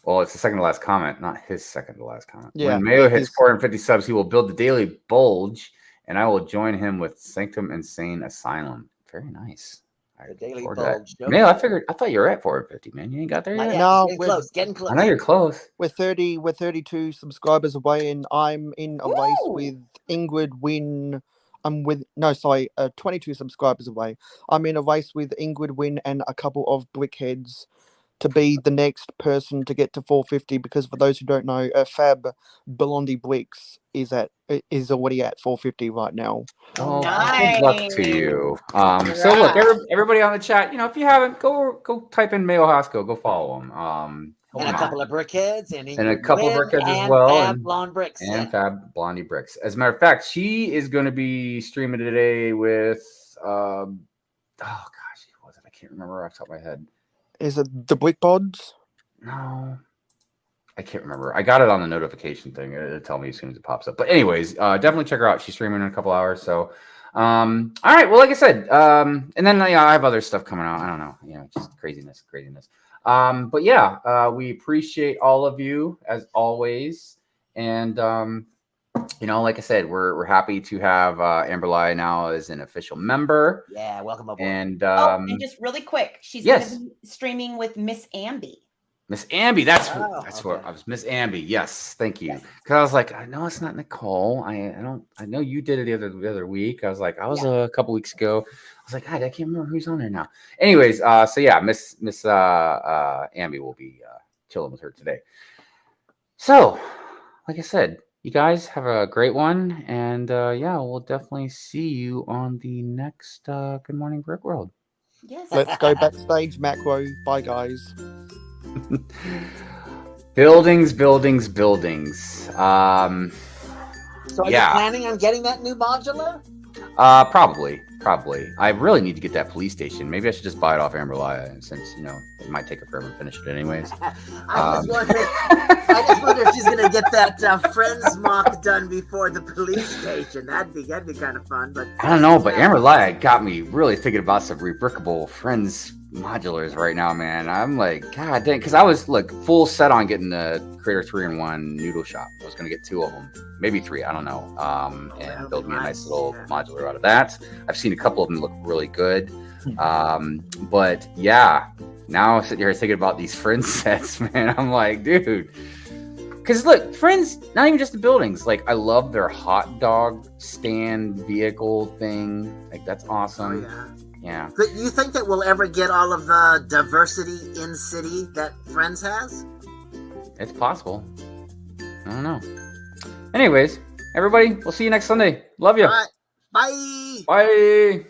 Well, it's the second to last comment, not his second to last comment. Yeah, when Mayo hits 450 subs, he will build the daily bulge, and I will join him with Sanctum Insane Asylum. Very nice. The daily bulge. Mayo, I thought you were at 450, man. You ain't got there yet. No, getting close. I know you're close. We're 32 subscribers away, and I'm in a race with Ingrid Winn. 22 subscribers away. I'm in a race with Ingrid Winn and a couple of brickheads to be the next person to get to 450, because for those who don't know, Fab Blondie Bricks is already at 450 right now. Oh, good luck to you. So look, everybody on the chat, if you haven't, go type in Mayo Hosko, go follow him. And a couple of brickheads and a couple of brickheads as well, Fab Blonde Bricks and Fab Blondie Bricks. As a matter of fact, she is going to be streaming today with oh gosh, what was it? I can't remember off the top of my head. Is it the Brick Pods? No, I can't remember. I got it on the notification thing. It'll tell me as soon as it pops up. But anyways, definitely check her out. She's streaming in a couple hours. So, all right. Well, like I said, and then I have other stuff coming out. I don't know. Just craziness. But yeah, we appreciate all of you as always. And, like I said, we're happy to have Amberlia now as an official member. Yeah, welcome aboard. And and just really quick, she's going to be streaming with Miss Amby. Miss Amby, that's what I was. Miss Amby, yes, thank you. Because I was like, I know it's not Nicole. I know you did it the other week. I was like, I was a couple weeks ago. I was like, God, I can't remember who's on there now. Anyways, so yeah, Miss Amby will be chilling with her today. So, like I said, you guys have a great one, and yeah, we'll definitely see you on the next Good Morning Brick World. Yes. Let's go backstage, Macro. Bye, guys. Buildings. So are you planning on getting that new modular? Probably. I really need to get that police station. Maybe I should just buy it off Amberlia, since it might take her forever to finish it anyways. I just wonder if she's gonna get that Friends mock done before the police station. That'd be kind of fun. But I don't know. But Amberlia got me really thinking about some rebrickable Friends modulars right now, man. I'm like, God dang, because I was full set on getting the Creator 3-in-1 noodle shop. I was gonna get 2 of them, maybe 3, I don't know, and build me a nice little modular out of that. I've seen a couple of them look really good, but yeah, Now I'm sitting here thinking about these Friends sets, man. I'm like, dude. Because look, Friends, not even just the buildings. Like, I love their hot dog stand vehicle thing. Like, that's awesome. Yeah. Do you think that we'll ever get all of the diversity in city that Friends has? It's possible. I don't know. Anyways, everybody, we'll see you next Sunday. Love you. All right. Bye. Bye.